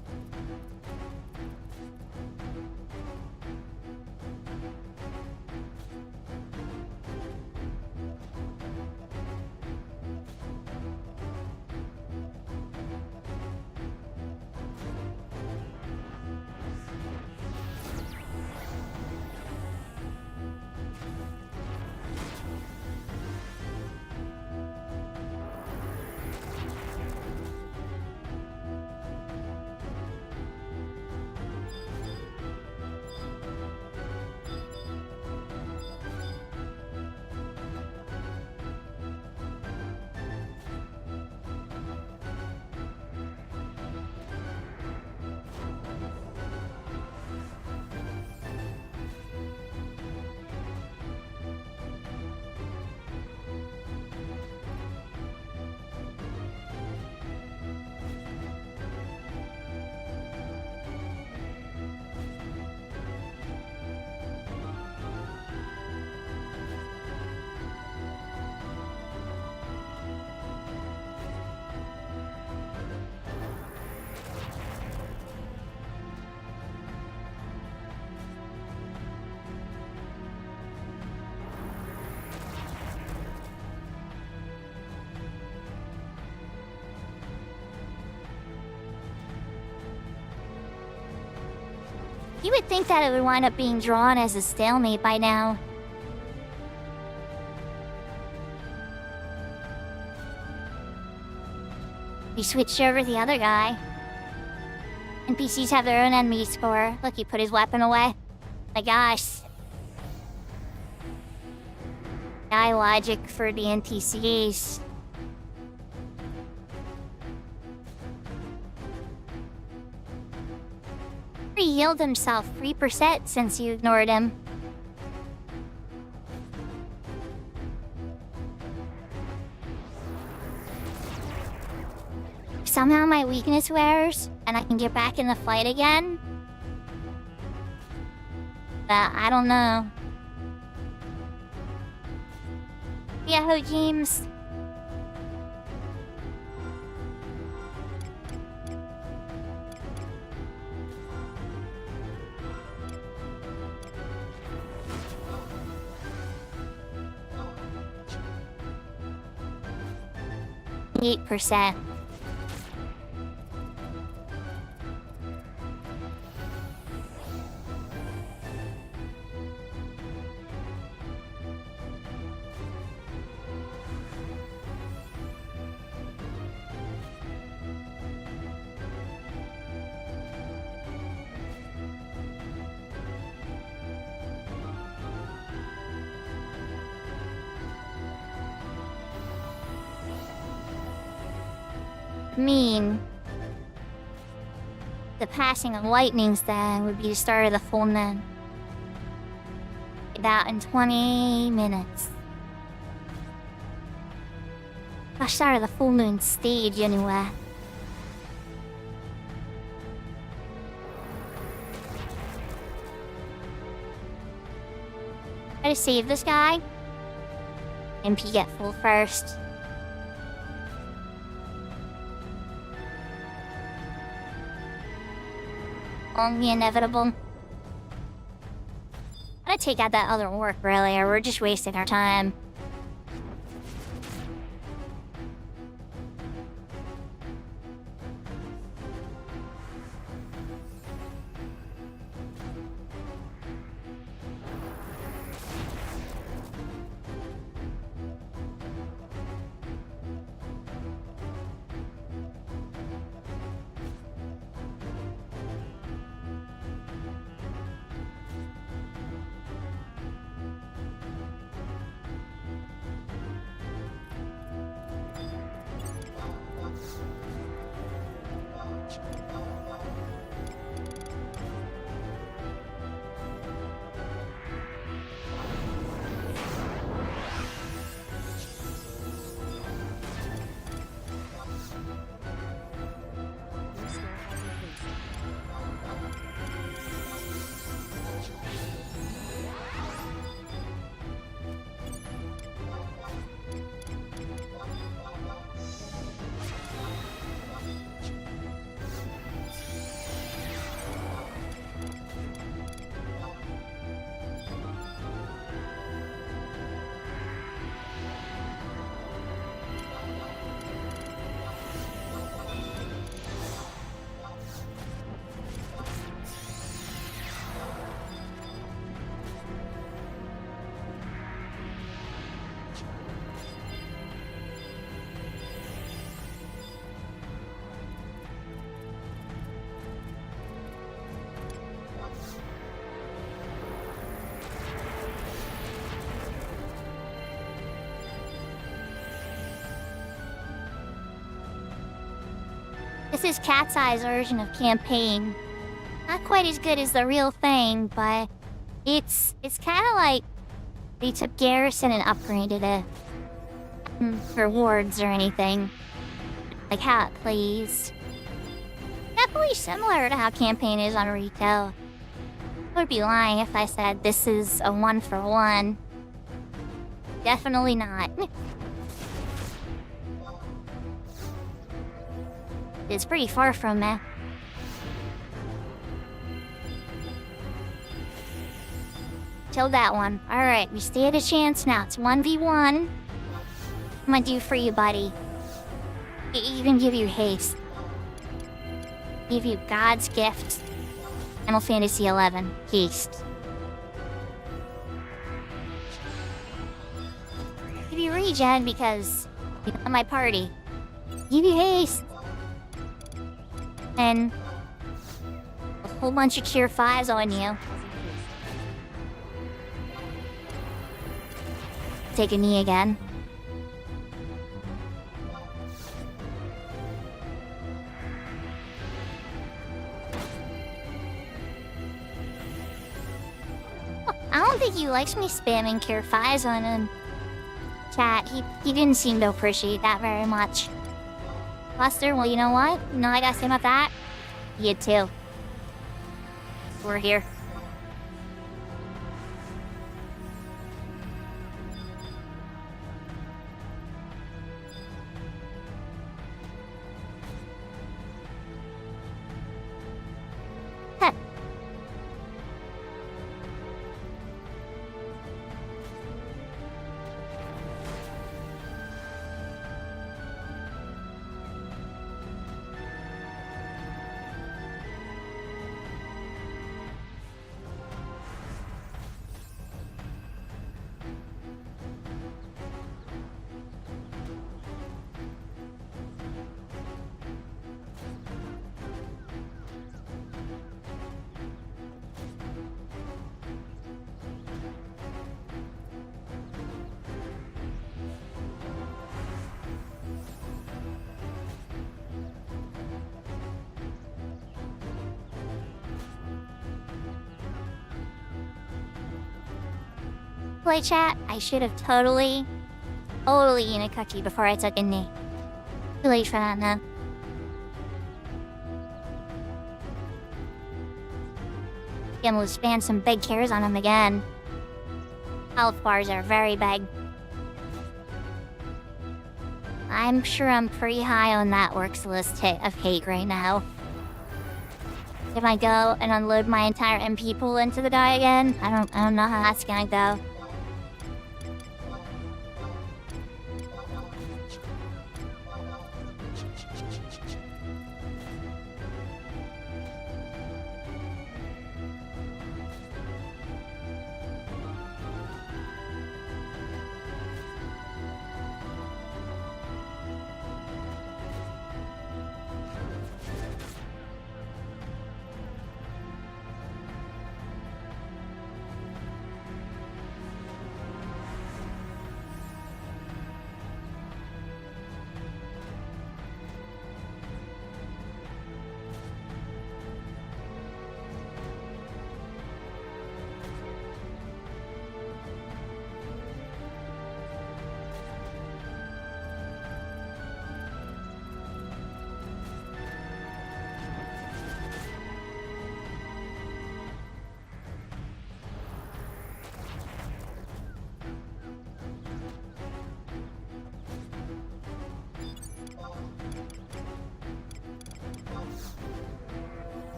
You would think that it would wind up being drawn as a stalemate by now. We switched over to the other guy. NPCs have their own enemy score. Look, he put his weapon away. My gosh. AI logic for the NPCs. He healed himself 3% since you ignored him. Somehow my weakness wears, and I can get back in the fight again. But I don't know. Yahoo James. %. Mean. The passing of lightnings then would be the start of the full moon. About in 20 minutes. The start of the full moon stage anyway. Try to save this guy. MP get full first. Only inevitable. I'm gonna take out that other orc, really, or we're just wasting our time. This is Cat's Eye's version of campaign. Not quite as good as the real thing, but it's kind of like they took Garrison and upgraded it. Rewards or anything. Like how it plays. Definitely similar to how campaign is on retail. I would be lying if I said this is a 1-for-1. Definitely not. It's pretty far from it. Killed that one. Alright, we stand a chance now. It's 1v1. I'm gonna do for you, buddy. Even give you haste. Give you God's gift. Final Fantasy XI. Haste. Give you regen because you're not my party. Give you haste. And a whole bunch of Cure 5s on you. Take a knee again. I don't think he likes me spamming Cure 5s on him. Chat, he didn't seem to appreciate that very much. Buster, well, you know what? You know what I gotta say about that? You too. We're here. Heh. Play chat, I should have totally eaten a cookie before I took a knee. Too late for that now. Again, we'll spam some big cures on him again. Health bars are very big. I'm sure I'm pretty high on that works list of hate right now. If I go and unload my entire MP pool into the guy again, I don't know how that's gonna go.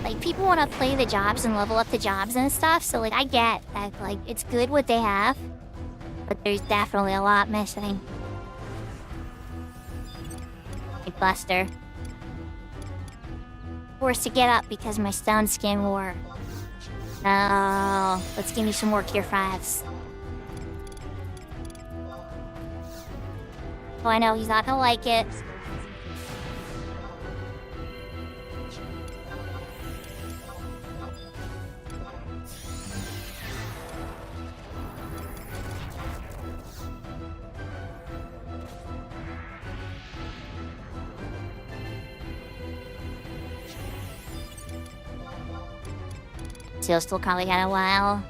Like, people want to play the jobs and level up the jobs and stuff, so, like, I get that, like, it's good what they have, but there's definitely a lot missing. Like, Buster. Forced to get up because my stone skin wore. No, let's give me some more Cure 5s. Oh, I know, he's not gonna like it. Still probably got a while.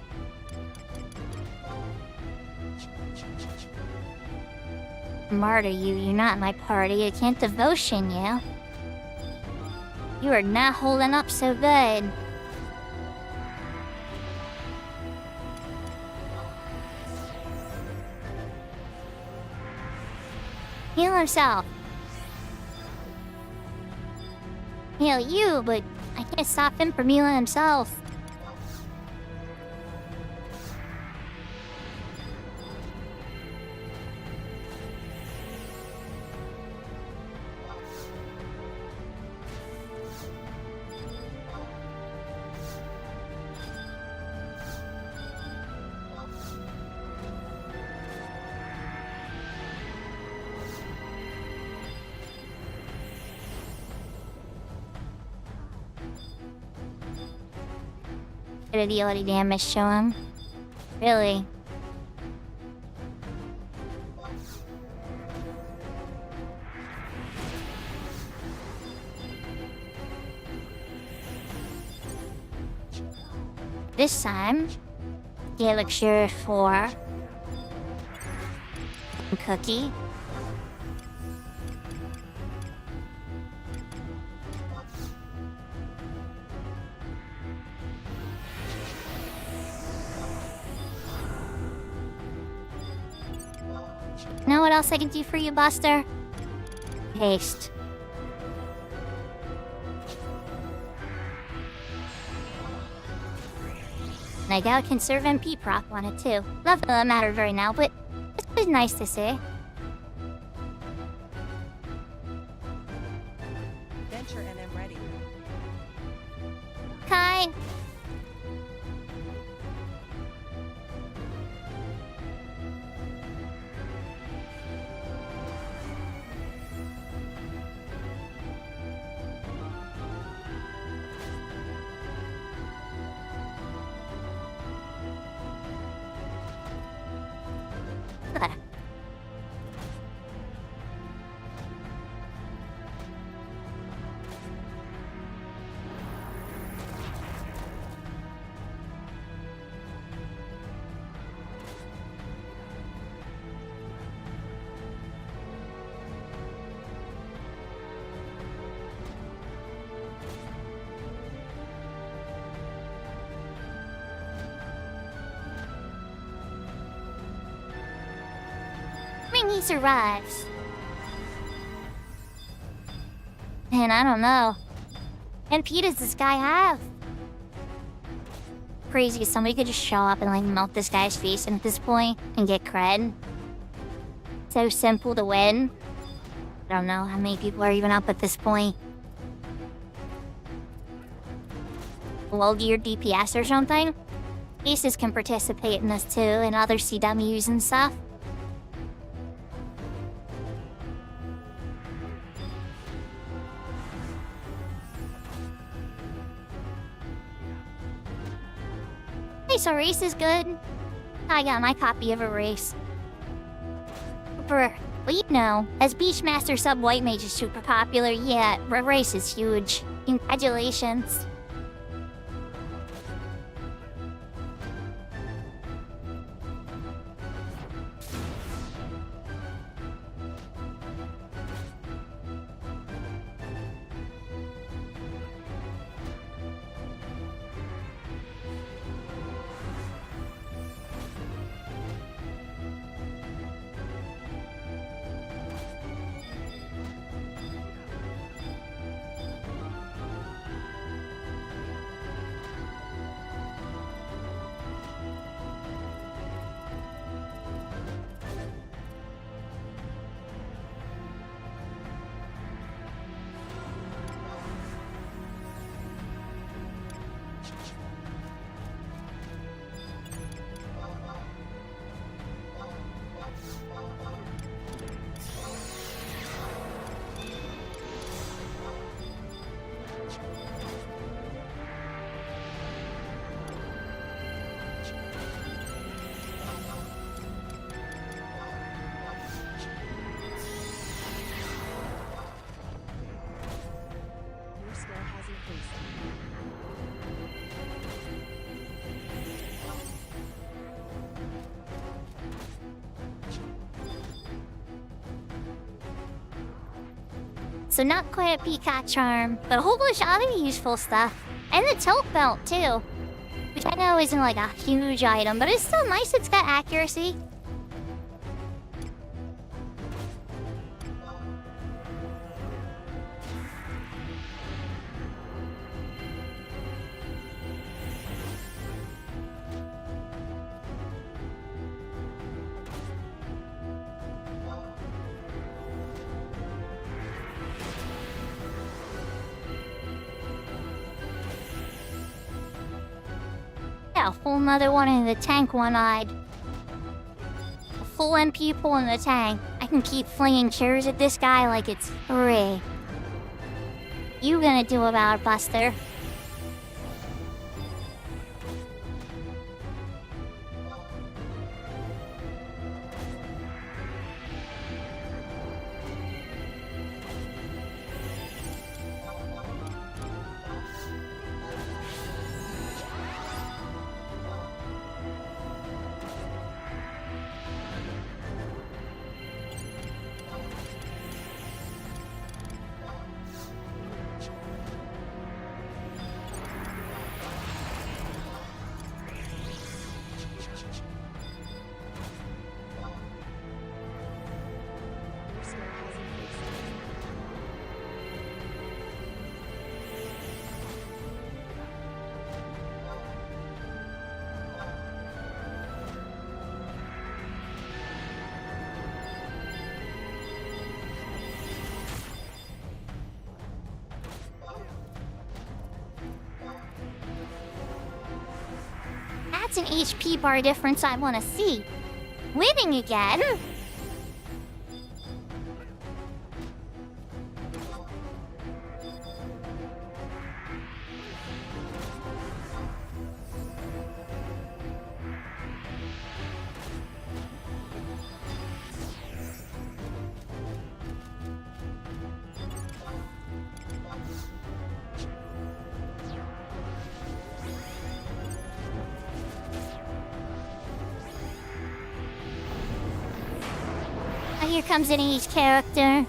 Martyr you, you're not my party. I can't devotion you. You are not holding up so good. Heal himself. Heal you, but I can't stop him from healing himself. Did deal any damage to him? Really? This time, get elixir for cookie. Know what else I can do for you, Buster? Haste. And I got a conserve MP proc on it too. Not that that matters right now, but it's nice to see. Venture NM ready. Kai. Good. He survives. And I don't know. And P does this guy have? Crazy if somebody could just show up and like melt this guy's face at this point and get cred. So simple to win. I don't know how many people are even up at this point. Low gear DPS or something? Aces can participate in this too, and other CWs and stuff. So race is good. I got my copy of a race. Well, you know, as Beachmaster sub White Mage is super popular, yeah, race is huge. Congratulations. so not quite a peacock charm, but a whole bunch of other useful stuff. And the tilt belt, too. Which I know isn't like a huge item, but it's still nice it's got accuracy. Yeah, a whole nother one in the tank one-eyed. A full MP pull in the tank. I can keep flinging chairs at this guy like it's free. You gonna do about it, Buster? That's an HP bar difference I want to see. Winning again? Here comes in each character.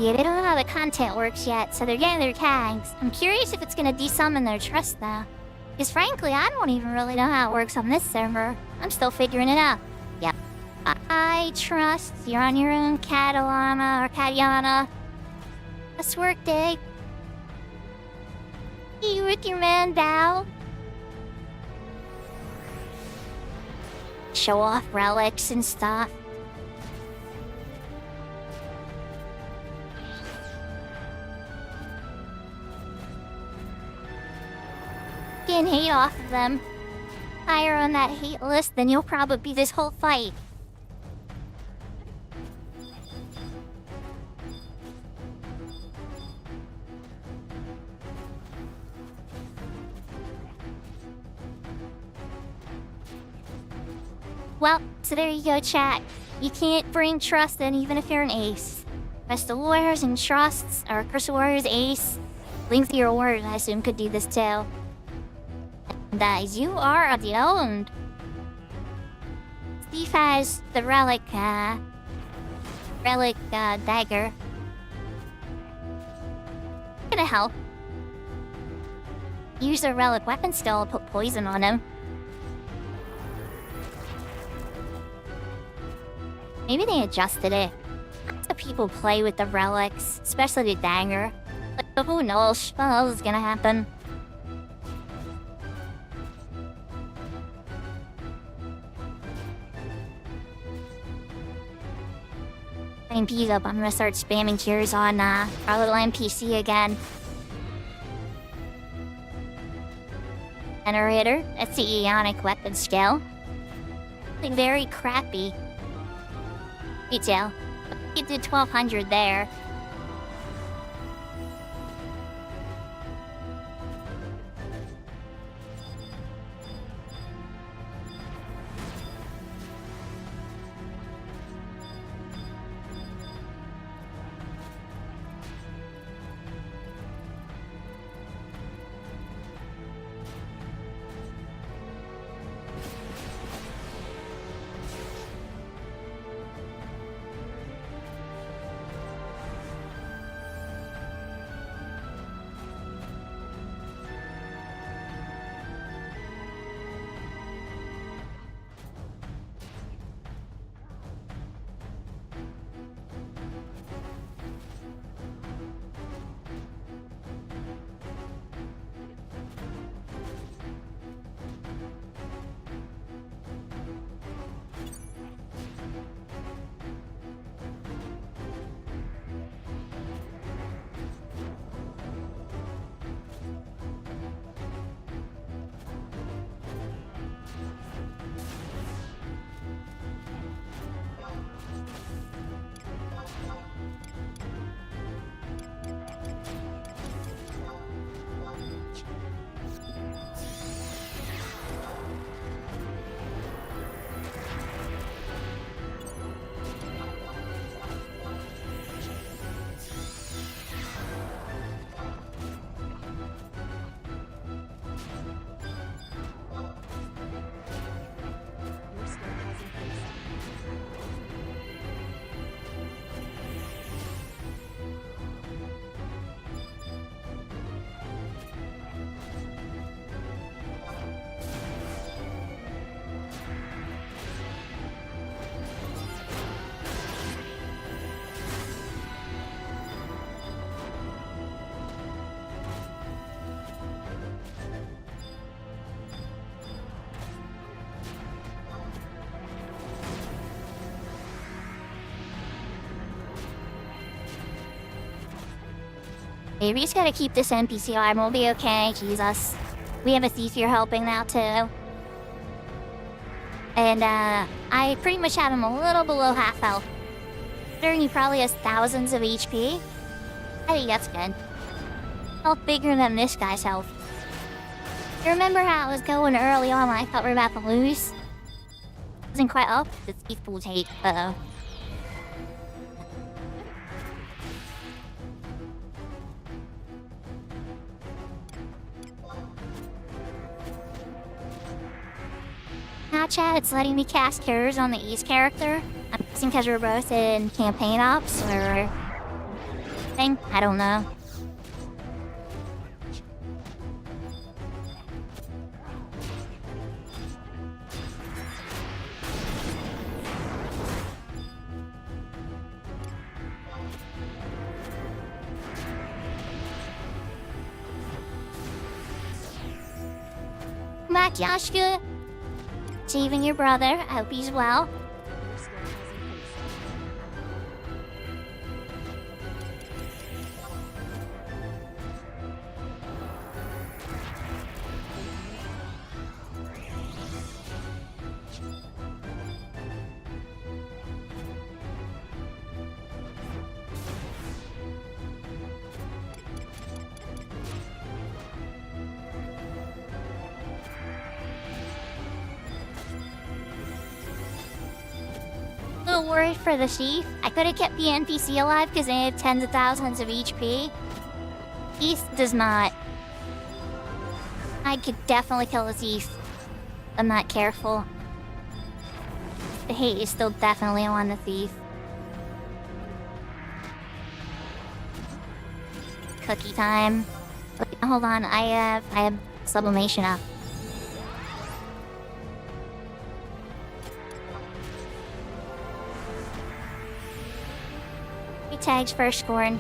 Yeah, they don't know how the content works yet, so they're getting their tags. I'm curious if it's gonna desummon their trust though. Because frankly, I don't even really know how it works on this server. I'm still figuring it out. Yep. I trust you're on your own, Catalana or Catiana. Let's work day. You with your man Val. Show off relics and stuff. Getting hate off of them. Higher on that hate list than you'll probably be this whole fight. Well, so there you go, chat. You can't bring trust in even if you're an ace. Crystal Warriors and trusts, or Crystal Warriors ace. Link to your word, I assume, could do this too. And you are owned. Steve has the relic dagger. Gonna help. Use the relic weapon still to put poison on him. Maybe they adjusted it. Lots of people play with the relics, especially the dagger. But who knows what else is gonna happen? MP's up, I'm gonna start spamming cheers on our little NPC again. Generator, that's the Ionic weapon skill. Like, very crappy. Me too. You did 1200 there. Your skill has increased. Maybe we just gotta keep this NPC alive and we'll be okay, Jesus. We have a thief here helping now, too. And, I pretty much have him a little below half health. Considering he probably has thousands of HP. I think that's good. Health bigger than this guy's health. You remember how it was going early on when I thought we were about to lose? Wasn't quite up. The thief will take, uh-oh. Now, chat, it's letting me cast cures on the East character. I'm guessing because we're both in campaign ops or thing. I don't know. Come back, Yashka. Saving your brother. I hope he's well. Your skill has increased. A little worried for the thief. I could have kept the NPC alive because they have tens of thousands of HP. Thief does not. I could definitely kill the thief. I'm not careful. The hate is still definitely on the thief. Cookie time. Wait, hold on, I have sublimation up. Tags first scoring.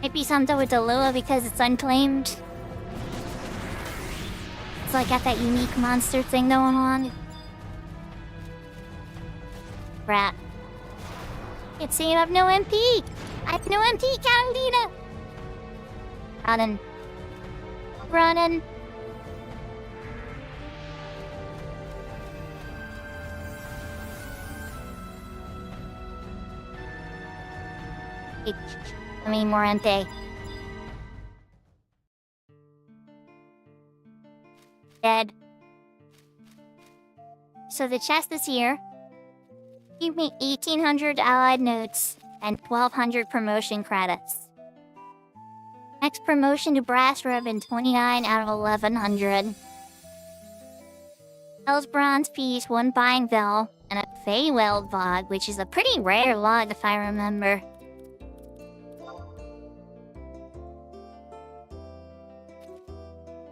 Might be something with the Lua because it's unclaimed. It's like got that unique monster thing going on. Crap. Can't say I have no MP. I have no MP, Catalina. Running. Running. I mean, Morente. Dead. So the chest is here. Give me 1,800 allied notes and 1,200 promotion credits. Next promotion to Brass Ribbon, 29 out of 1,100. Hell's Bronze Piece, 1 Buying Bell, and a Feyweld log, which is a pretty rare log if I remember.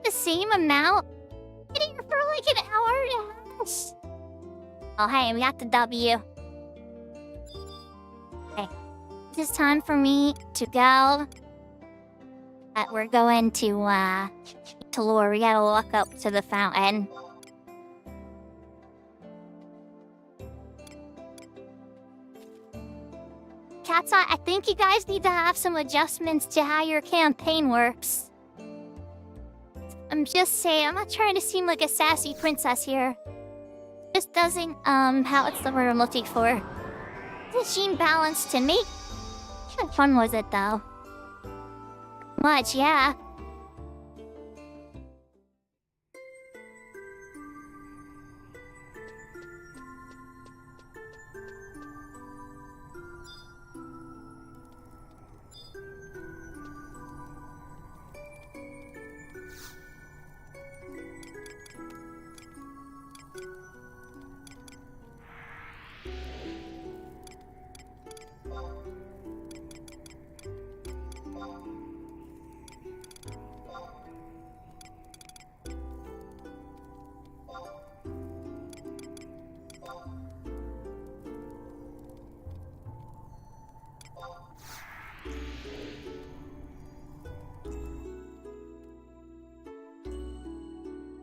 The same amount? Been here for like an hour and a half. Oh hey, we got the W. Okay. It's time for me to go. We're going to Lure. We gotta walk up to the fountain. Cat's Eye, I think you guys need to have some adjustments to how your campaign works. I'm just saying, I'm not trying to seem like a sassy princess here. Just doesn't, what's the word I'm looking for? Doesn't seem balanced to me. How fun was it, though? Much, yeah.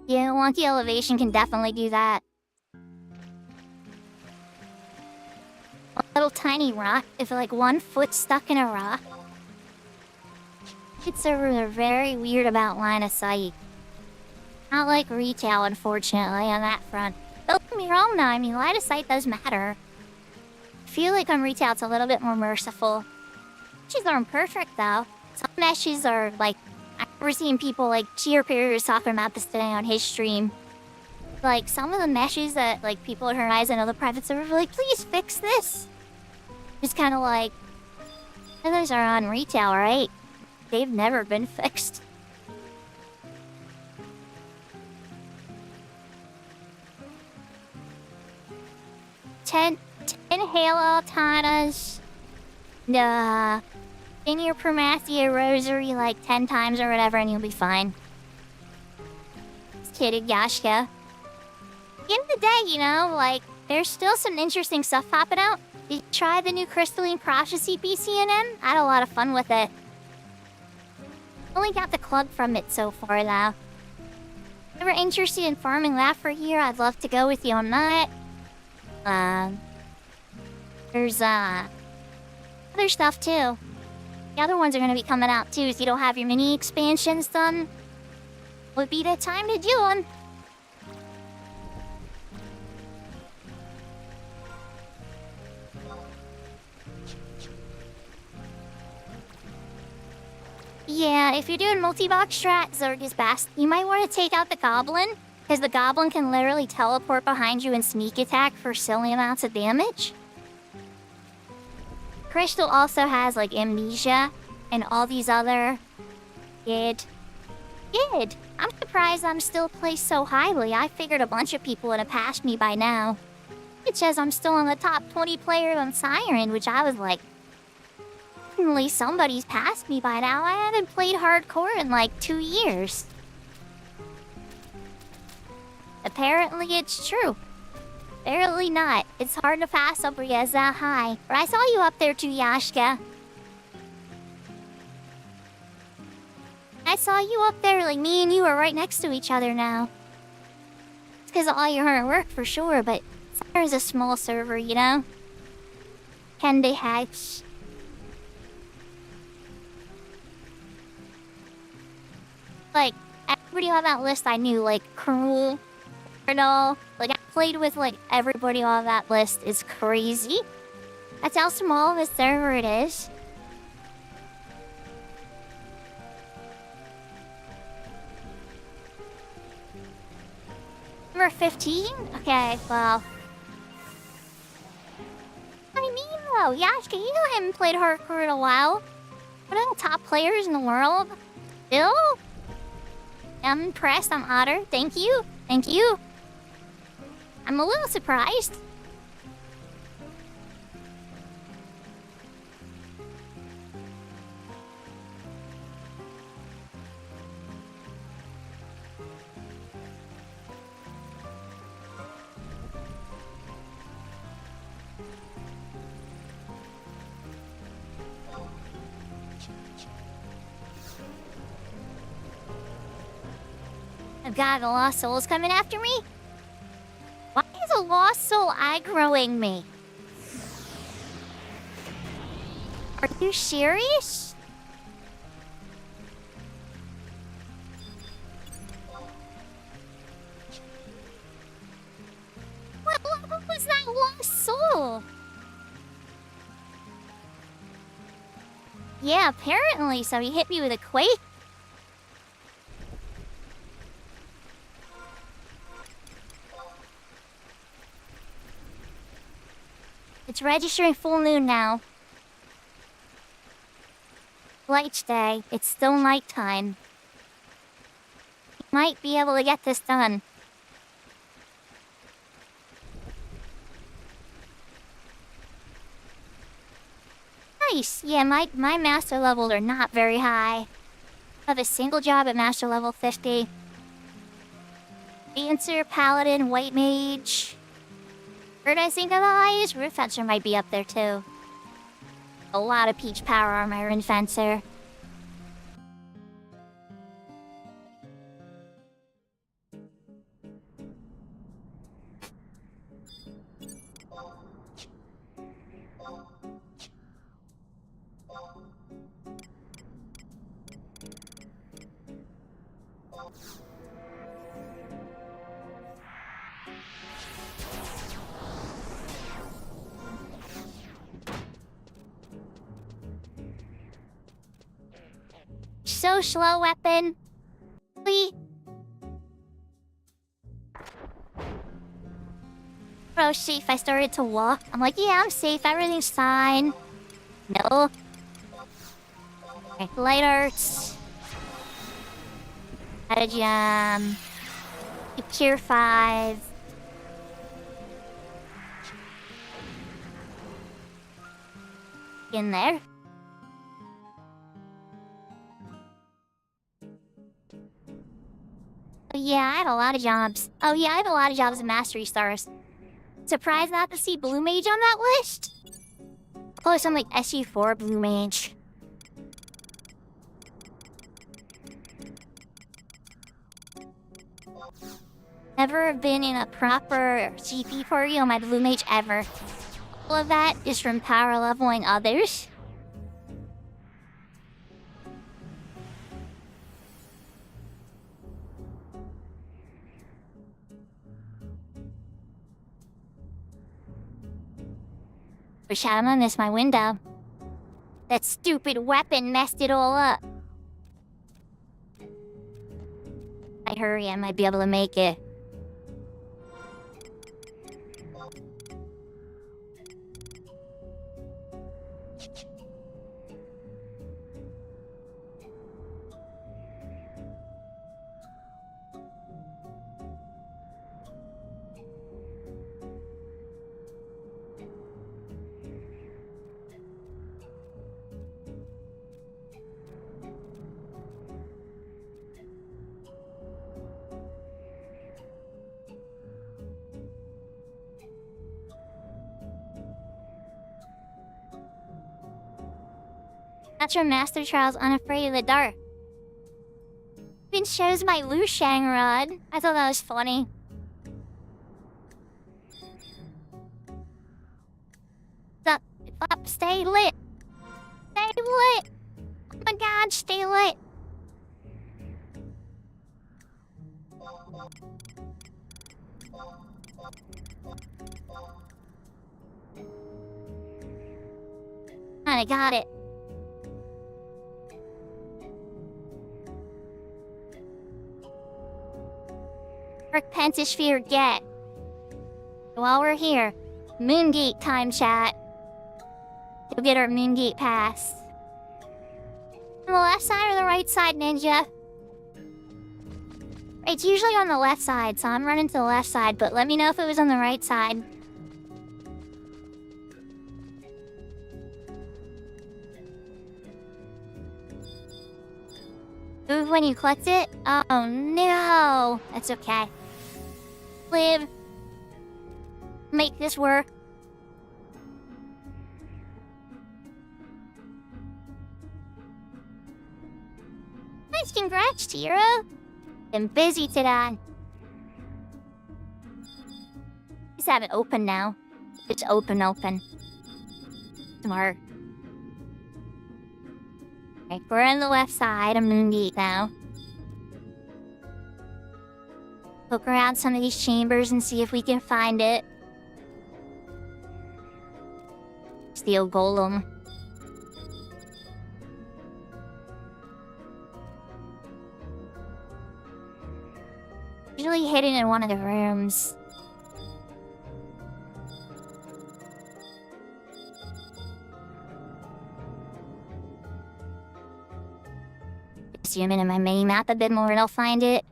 Yeah, wonky elevation can definitely do that. A little tiny rock, if like 1 foot stuck in a rock. It's very weird about line of sight. Not like retail, unfortunately, on that front. Don't get me wrong though, I mean, line of sight does matter. I feel like on retail it's a little bit more merciful. Meshes aren't perfect though. Some meshes are like, I've never seen people like Cheer Perry was talking about this today on his stream. Like some of the meshes that like people at Horizon and other private servers were like, please fix this. Just kind of like, others are on retail, right? They've never been fixed. Ten Halo Tanas. In your Promathia Rosary like 10 times or whatever and you'll be fine. Just kidding, Yashka. At the end of the day, you know, like, there's still some interesting stuff popping out. Did you try the new Crystalline Prophecy BCNM? I had a lot of fun with it. Only got the club from it so far, though. If you're ever interested in farming that for here, I'd love to go with you on that. There's, other stuff, too. The other ones are gonna be coming out, too, if you don't have your mini expansions done. Would be the time to do them. Yeah, if you're doing multi-box strat, Zerg is best. You might want to take out the Goblin, because the Goblin can literally teleport behind you and sneak attack for silly amounts of damage. Crystal also has, like, Amnesia and all these other... Good. I'm surprised I'm still placed so highly. I figured a bunch of people would have passed me by now. It says I'm still in the top 20 players on Siren, which I was like... Finally, somebody's passed me by now. I haven't played hardcore in, like, 2 years. Apparently it's true. Apparently not. It's hard to pass up Riaz that high. But I saw you up there too, Yashka. saw you up there, like me and you are right next to each other now. It's because of all your hard work for sure, but there's a small server, you know? Candy hatch. Like, everybody on that list I knew, like, Crew, Colonel, like, I played with, like, everybody on that list is crazy. That's how small of a server it is. Number 15? Okay, well. I mean, though, Yashka, you haven't played hardcore in a while. One of the top players in the world. Still? I'm impressed, I'm honored. Thank you. Thank you. I'm a little surprised. I've got a lost souls coming after me? Why is a lost soul aggroing me? Are you serious? What was that lost soul? Yeah, apparently, so he hit me with a quake. It's registering full noon now. Light day. It's still nighttime. Might be able to get this done. Nice. Yeah, my master levels are not very high. I have a single job at master level 50. Dancer, paladin, white mage. Where did I think of the highest? Rune Fencer might be up there too. A lot of peach power on my Rune Fencer. So slow, weapon. Please. Bro, safe. I started to walk. I'm like, yeah, I'm safe. Everything's fine. No. Okay, light arts. Add a jam. Tier 5. In there. Oh, yeah, I had a lot of jobs. Oh, yeah, I have a lot of jobs in Mastery Stars. Surprised not to see Blue Mage on that list? Of course, I'm like SU4 Blue Mage. Never been in a proper GP party on my Blue Mage ever. All of that is from power leveling others. Wish I hadn't missed my window. That stupid weapon messed it all up. If I hurry, I might be able to make it. That's from Master Trials Unafraid of the Dark. Even shows my Lu Shang rod. I thought that was funny. Stay lit. Stay lit. Oh my god, stay lit. I got it. Pentasphere get. While we're here, Moongate time chat. You'll get our Moongate pass. On the left side or the right side, Ninja? It's usually on the left side, so I'm running to the left side, but let me know if it was on the right side. Move when you collect it? Oh no! That's okay. Live. Make this work. Nice congrats, Tiro. Been busy today. Just have it open now. It's open. Smart. Right, we're on the left side. I'm gonna eat now. Look around some of these chambers and see if we can find it. Steel golem. Usually hidden in one of the rooms. Zoom in my mini map a bit more and I'll find it.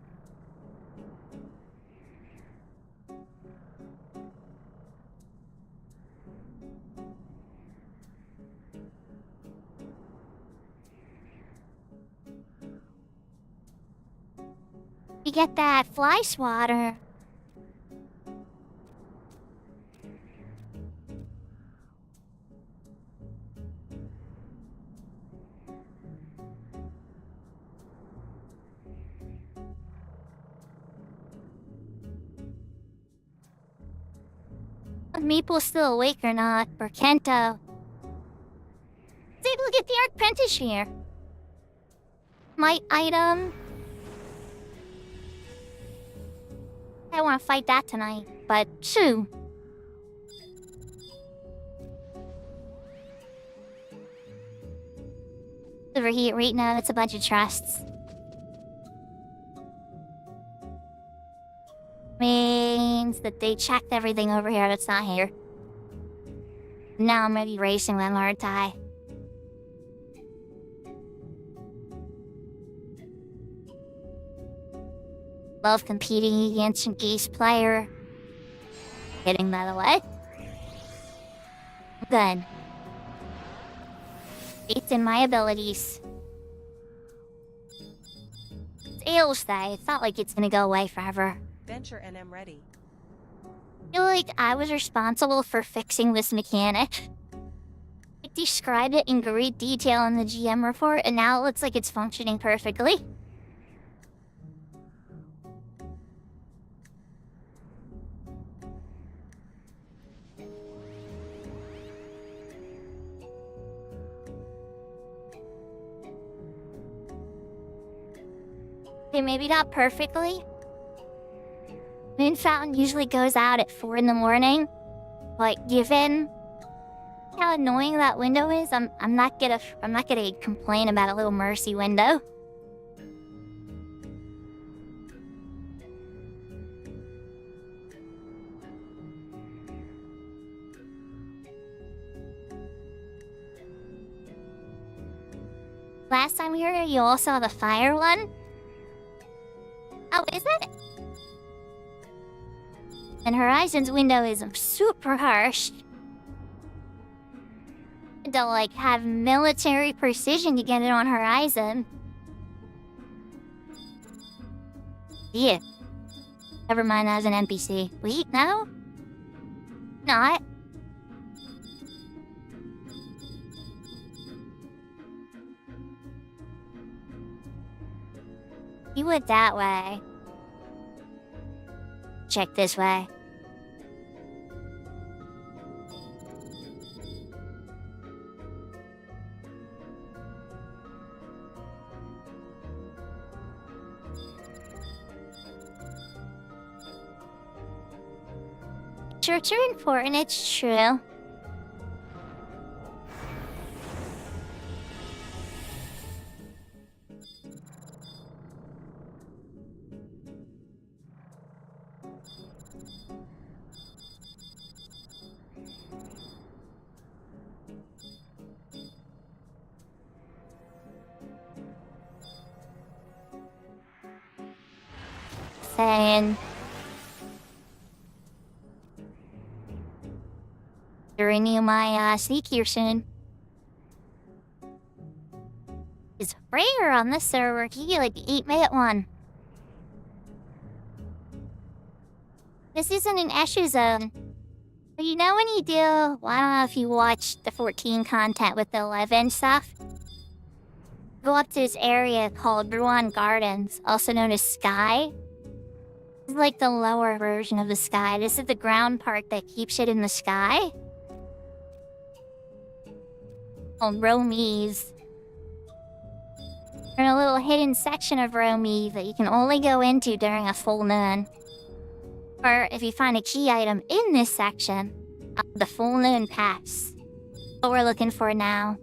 You get that fly swatter. If Meeple's still awake or not, or Kento. Let's take a look at the Archprentice here. Might item. I want to fight that tonight, but shoo. Overheat right now, it's a bunch of trusts. Means that they checked everything over here that's not here. Now I'm ready racing them, aren't I? Love competing against a geese player. Kidding, by the way. Good. Faith in my abilities. It's Ale's day. It's not like it's gonna go away forever. Venture NM ready. I feel like I was responsible for fixing this mechanic. I described it in great detail in the GM report, and now it looks like it's functioning perfectly. Okay, maybe not perfectly. Moon Fountain usually goes out at 4 in the morning. But given how annoying that window is, I'm not gonna complain about a little mercy window. Last time we were here, you all saw the fire one? Oh, is it? And Horizon's window is super harsh. To like have military precision to get it on Horizon. Yeah. Never mind, that was an NPC. Wait, no? Not. You went that way. Check this way. Shirts are important, it's true. Saying to renew my sneak here soon. It's rare on this server. You get like the 8-minute one. This isn't an issue zone. But you know when you do, well, I don't know if you watched the 14 content with the 11 stuff. Go up to this area called Ruan Gardens, also known as Sky. This is like the lower version of the sky. This is the ground part that keeps it in the sky. Called Romies. There's a little hidden section of Romy that you can only go into during a full moon. Or if you find a key item in this section, the full moon pass. What we're looking for now.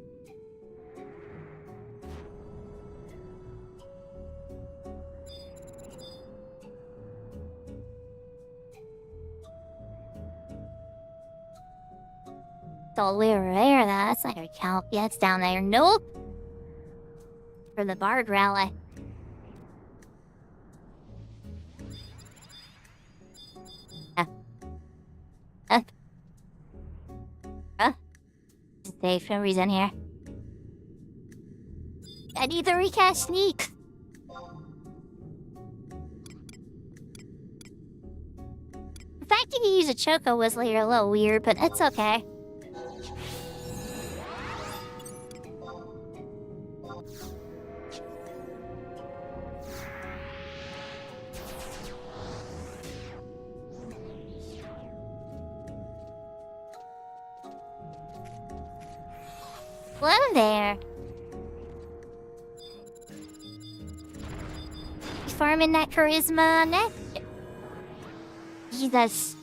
It's all the way over there, though. That's not gonna count. Yeah, it's down there. Nope. For the Bard Rally. Safe, no reason here. I need the recast sneak. The fact that you use a choco was later a little weird, but it's okay. Hello there. You farming that charisma net? Jesus.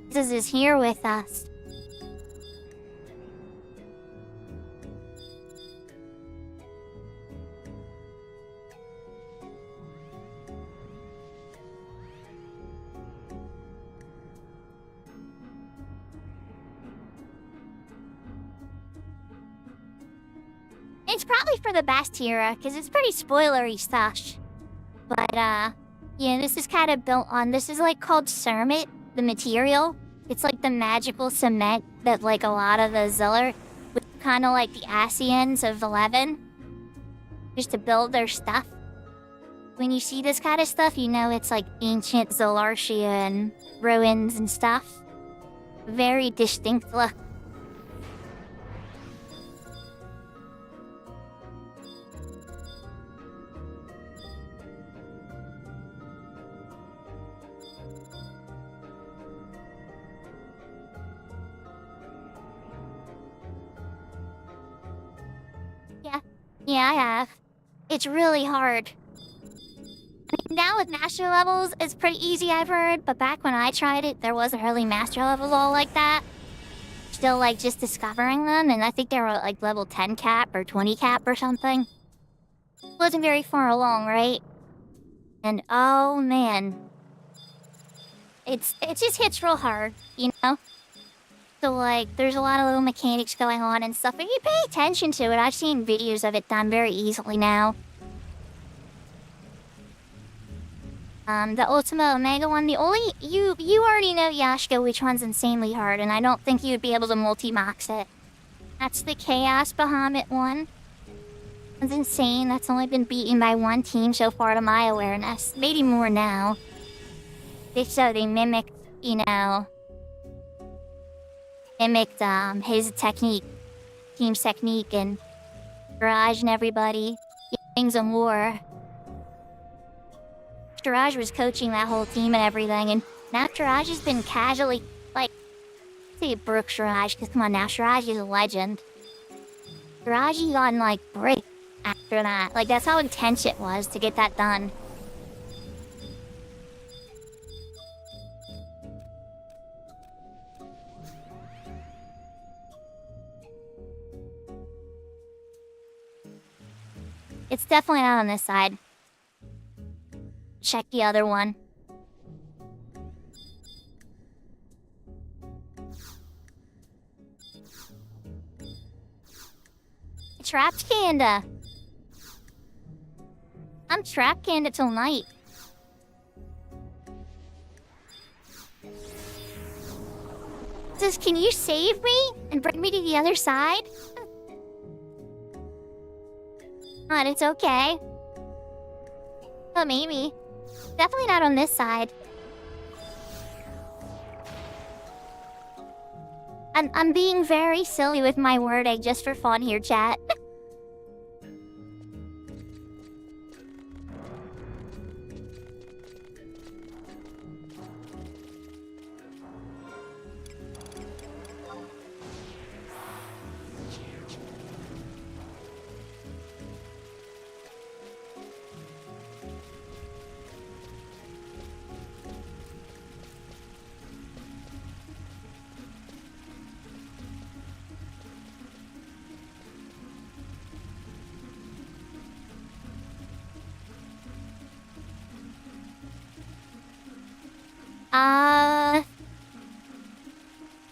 Jesus is here with us. It's probably for the best here, because it's pretty spoilery stuff. But, yeah, this is kind of built on, this is like called Cermet, the material. It's like the magical cement that like a lot of the Ziller, kind of like the Asians of 11, just to build their stuff. When you see this kind of stuff, you know it's like ancient Zolartian ruins and stuff. Very distinct look. Yeah, I have. It's really hard. I mean, now with master levels, it's pretty easy, I've heard, but back when I tried it, there wasn't really master levels all like that. Still, like, just discovering them, and I think they were, like, level 10 cap or 20 cap or something. Wasn't very far along, right? And, oh, man. It just hits real hard, you know? So, like, there's a lot of little mechanics going on and stuff, and you pay attention to it. I've seen videos of it done very easily now. The Ultima Omega one, the only... You already know, Yashka, which one's insanely hard, and I don't think you would be able to multi-max it. That's the Chaos Bahamut one. It's insane. That's only been beaten by one team so far to my awareness. Maybe more now. They mimicked, you know... Mimicked, his technique. Team's technique and Garage and everybody. Things of war. Raj was coaching that whole team and everything, and now Raj has been casually, like, say Brooks Raj, because come on now, Raj is a legend. Raji got like break after that. Like, that's how intense it was to get that done. It's definitely not on this side. Check the other one. Trapped Kanda. I'm trapped Kanda till night. Says, can you save me and bring me to the other side? But it's okay. But maybe. Definitely not on this side. I'm being very silly with my word egg just for fun here, chat.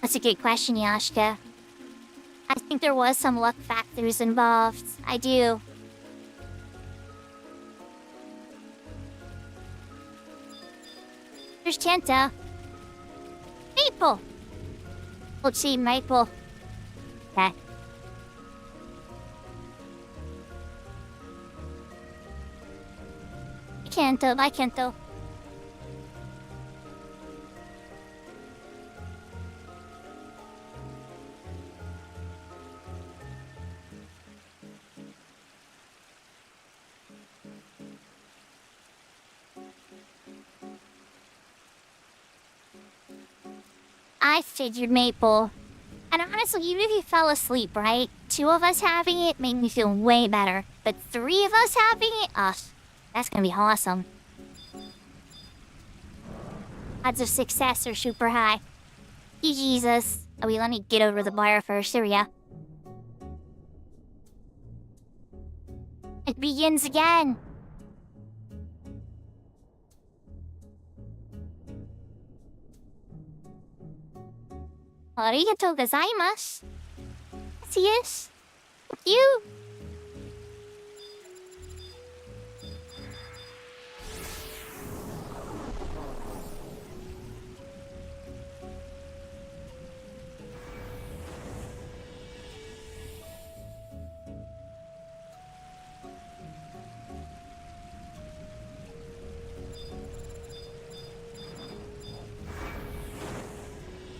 That's a good question, Yashka. I think there was some luck factors involved. I do. There's Chanta. Maple! Let's see, Maple. Okay. Kanto, bye Kanto. I figured Maple. And honestly, even if you fell asleep, right? 2 of us having it made me feel way better. But 3 of us having it? That's gonna be awesome. Odds of success are super high. Jesus. Oh, wait, let me get over the bar first. Here we go. It begins again. Arigatou gozaimasu. Yes. Thank you.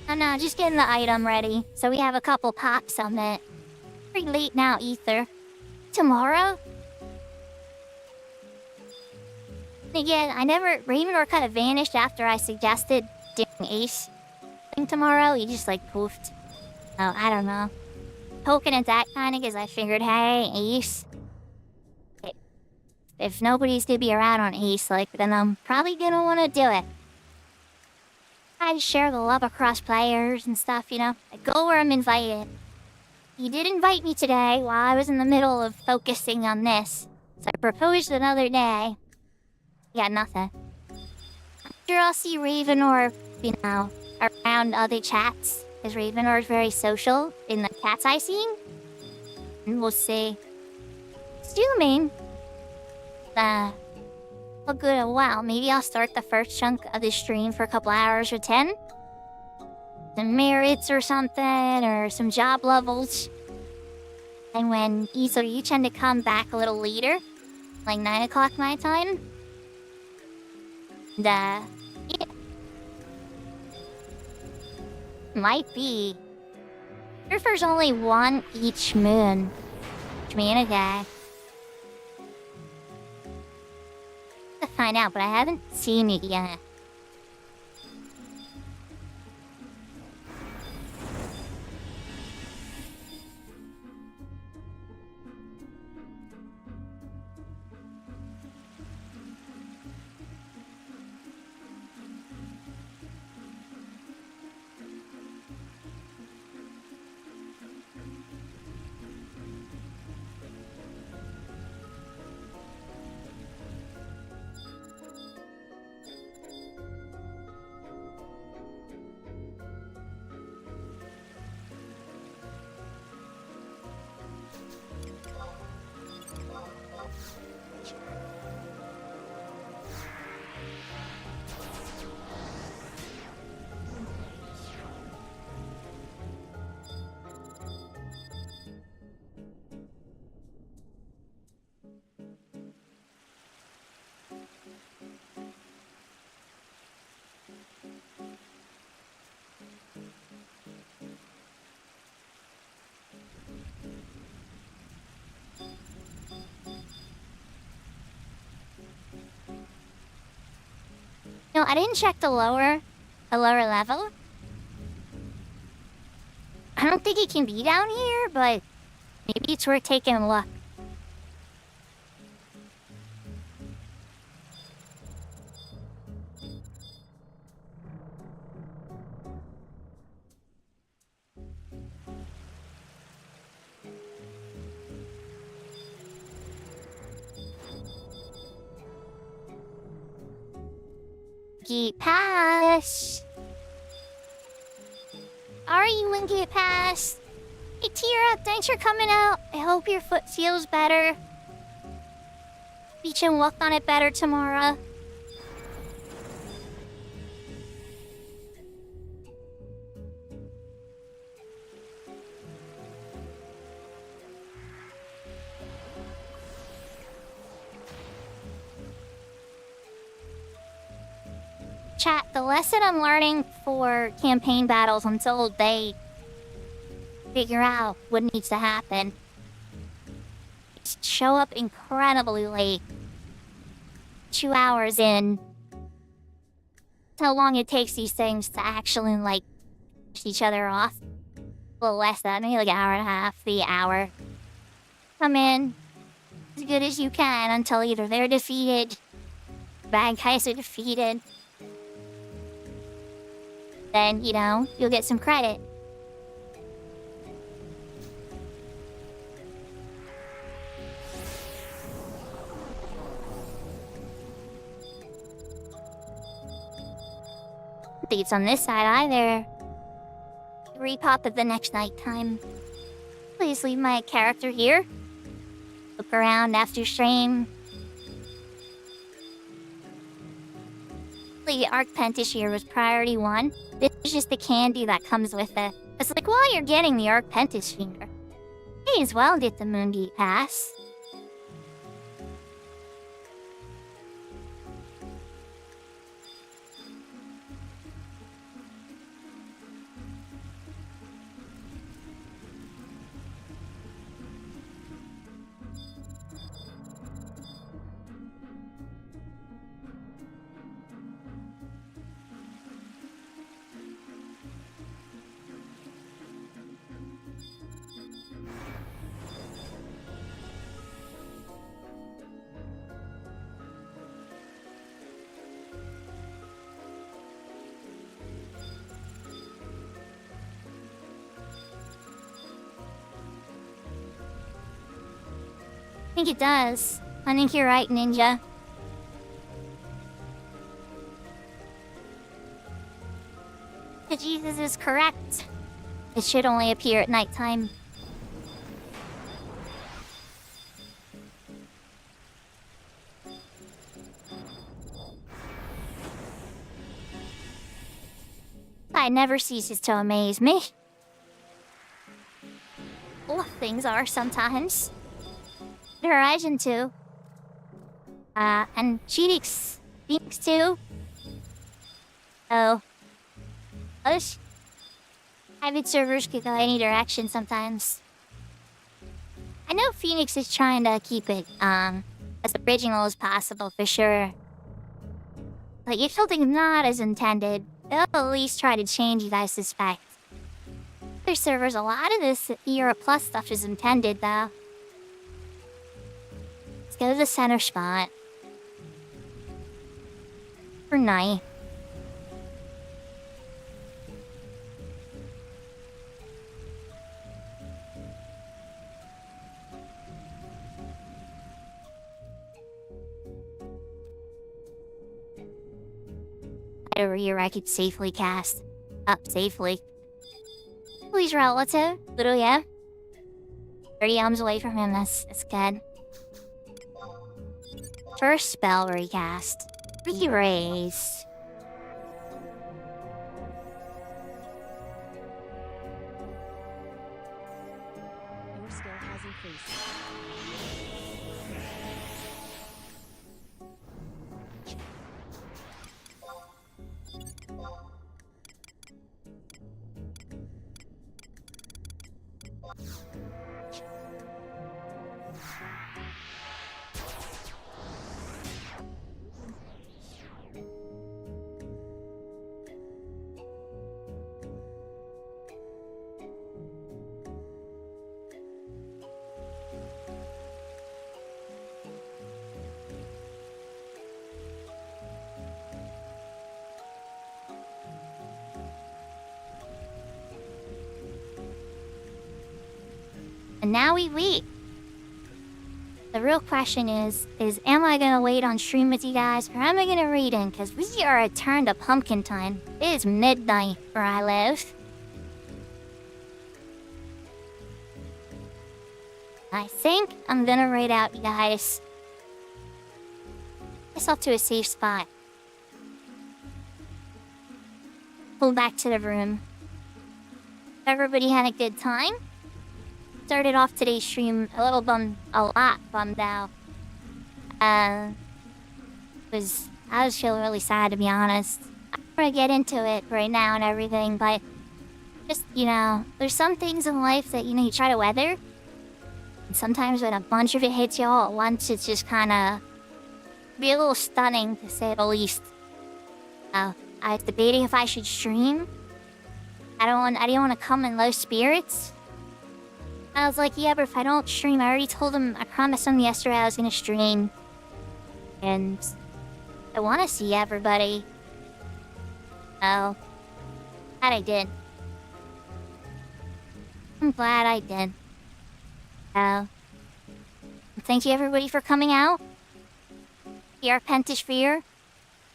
Oh no, just getting the item ready. So we have a couple pops on it. Pretty late now, Ether. Tomorrow? Again, Ravenor kind of vanished after I suggested doing Ace thing tomorrow. He just like poofed. Oh, I don't know. Poking at that kind of because I figured, hey, Ace. If nobody's gonna be around on Ace, like, then I'm probably gonna want to do it. I share the love across players and stuff, you know? I go where I'm invited. He did invite me today while I was in the middle of focusing on this. So I proposed another day. Yeah, nothing. I'm sure I'll see Ravenor, you know, around other chats. Because Ravenor is very social in the chats I seen. And we'll see. Assuming a good while. Maybe I'll start the first chunk of the stream for a couple hours or 10. Some merits or something, or some job levels. And when either you tend to come back a little later, like 9 o'clock my time. And, yeah. Might be. Surfer's only 1 each moon. Which means a day. find out, but I haven't seen it yet. No, I didn't check the lower level. I don't think it can be down here, but maybe it's worth taking a look. Gate Pass. Are you in Gate Pass? Hey Tira, thanks for coming out. I hope your foot feels better. We can work on it better tomorrow. Chat, the lesson I'm learning for campaign battles until they figure out what needs to happen is show up incredibly late. 2 hours in. That's how long it takes these things to actually, like, push each other off. A little less than, maybe like an hour and a half, the hour. Come in as good as you can until either they're defeated, bad guys are defeated. Then, you know, you'll get some credit. I don't think it's on this side either. Repop it the next night time. Please leave my character here. Look around after stream. The Arc Pen this year was priority 1. This is just the candy that comes with it. It's like, while you're getting the Arc Pentis finger, may as well get the Moongate Pass. I think it does. I think you're right, Ninja. The Jesus is correct. It should only appear at nighttime. It never ceases to amaze me. Well, things are sometimes. Horizon 2. And Phoenix 2. Oh. Those private servers could go any direction sometimes. I know Phoenix is trying to keep it, as original as possible, for sure. Like, if something's not as intended, they'll at least try to change it, I suspect. Other servers, a lot of this Era Plus stuff is intended, though. Let's go to the center spot. For night. Over here I could safely cast. Up safely. Please relative. Little yeah. 30 arms away from him, that's good. First spell recast. Re-raise. Your skill has increased. And now we wait. The real question is am I gonna wait on stream with you guys, or am I gonna read in? Because we are a turn to pumpkin time. It is midnight where I live. I think I'm gonna raid out you guys. It's up to a safe spot. Pull back to the room. Everybody had a good time. Started off today's stream a lot bummed out. I was feeling really sad, to be honest. I'm gonna get into it right now and everything, but just, there's some things in life that, you try to weather. And sometimes when a bunch of it hits you all at once, it's just kind of be a little stunning, to say the least. I was debating if I should stream. I didn't want to come in low spirits. I was like, yeah, but if I don't stream, I already told him, I promised him yesterday I was gonna stream. And I want to see everybody. Oh, glad I did. I'm glad I did. Oh. Thank you everybody for coming out. The Arpentis Sphere.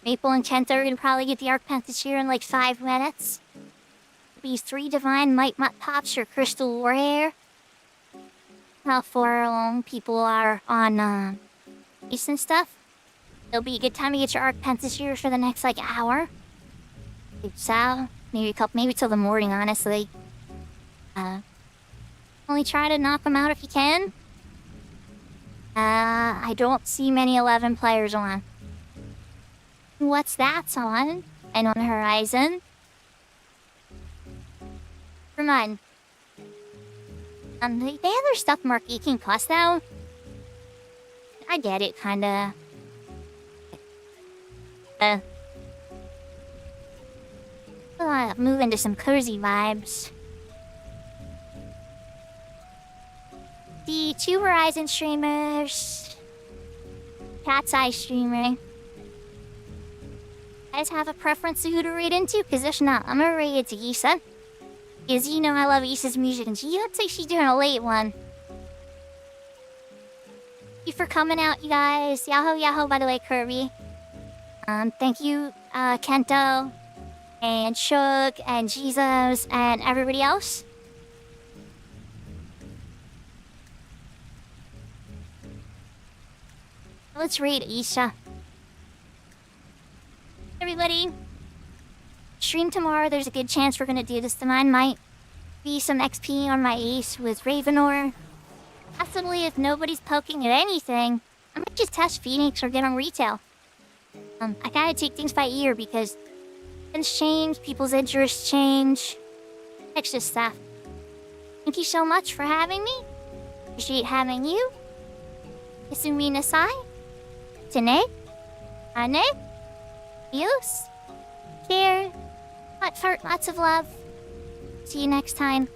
Maple and Kenta are gonna probably get the Arpentis Sphere in like 5 minutes. These 3 Divine Might Pops or Crystal Warrior. How far along people are on East and stuff. It'll be a good time to get your Arpentis Sphere for the next like hour. So, maybe till the morning, honestly. Only try to knock them out if you can. I don't see many 11 players on. What's that on? And on the horizon? Come on. They have their stuff marked 18 plus though. I get it, kinda. Move into some cozy vibes. The 2 Horizon streamers. Cat's Eye streamer. You guys have a preference of who to raid into? Because if not, I'm gonna raid into Issa. Because I love Issa's music, and she looks like she's doing a late one. Thank you for coming out, you guys. Yahoo, by the way, Kirby. Thank you, Kento, and Shug, and Jesus, and everybody else. Let's raid Isha. Everybody. Stream tomorrow, there's a good chance we're gonna do this. Mine might be some XP on my ace with Ravenor. Possibly, if nobody's poking at anything, I might just test Phoenix or get on retail. I gotta take things by ear because things change, people's interests change. Extra stuff. Thank you so much for having me. Appreciate having you. Isumi Nasai. Tane. Ane. use, share, lots of love. See you next time.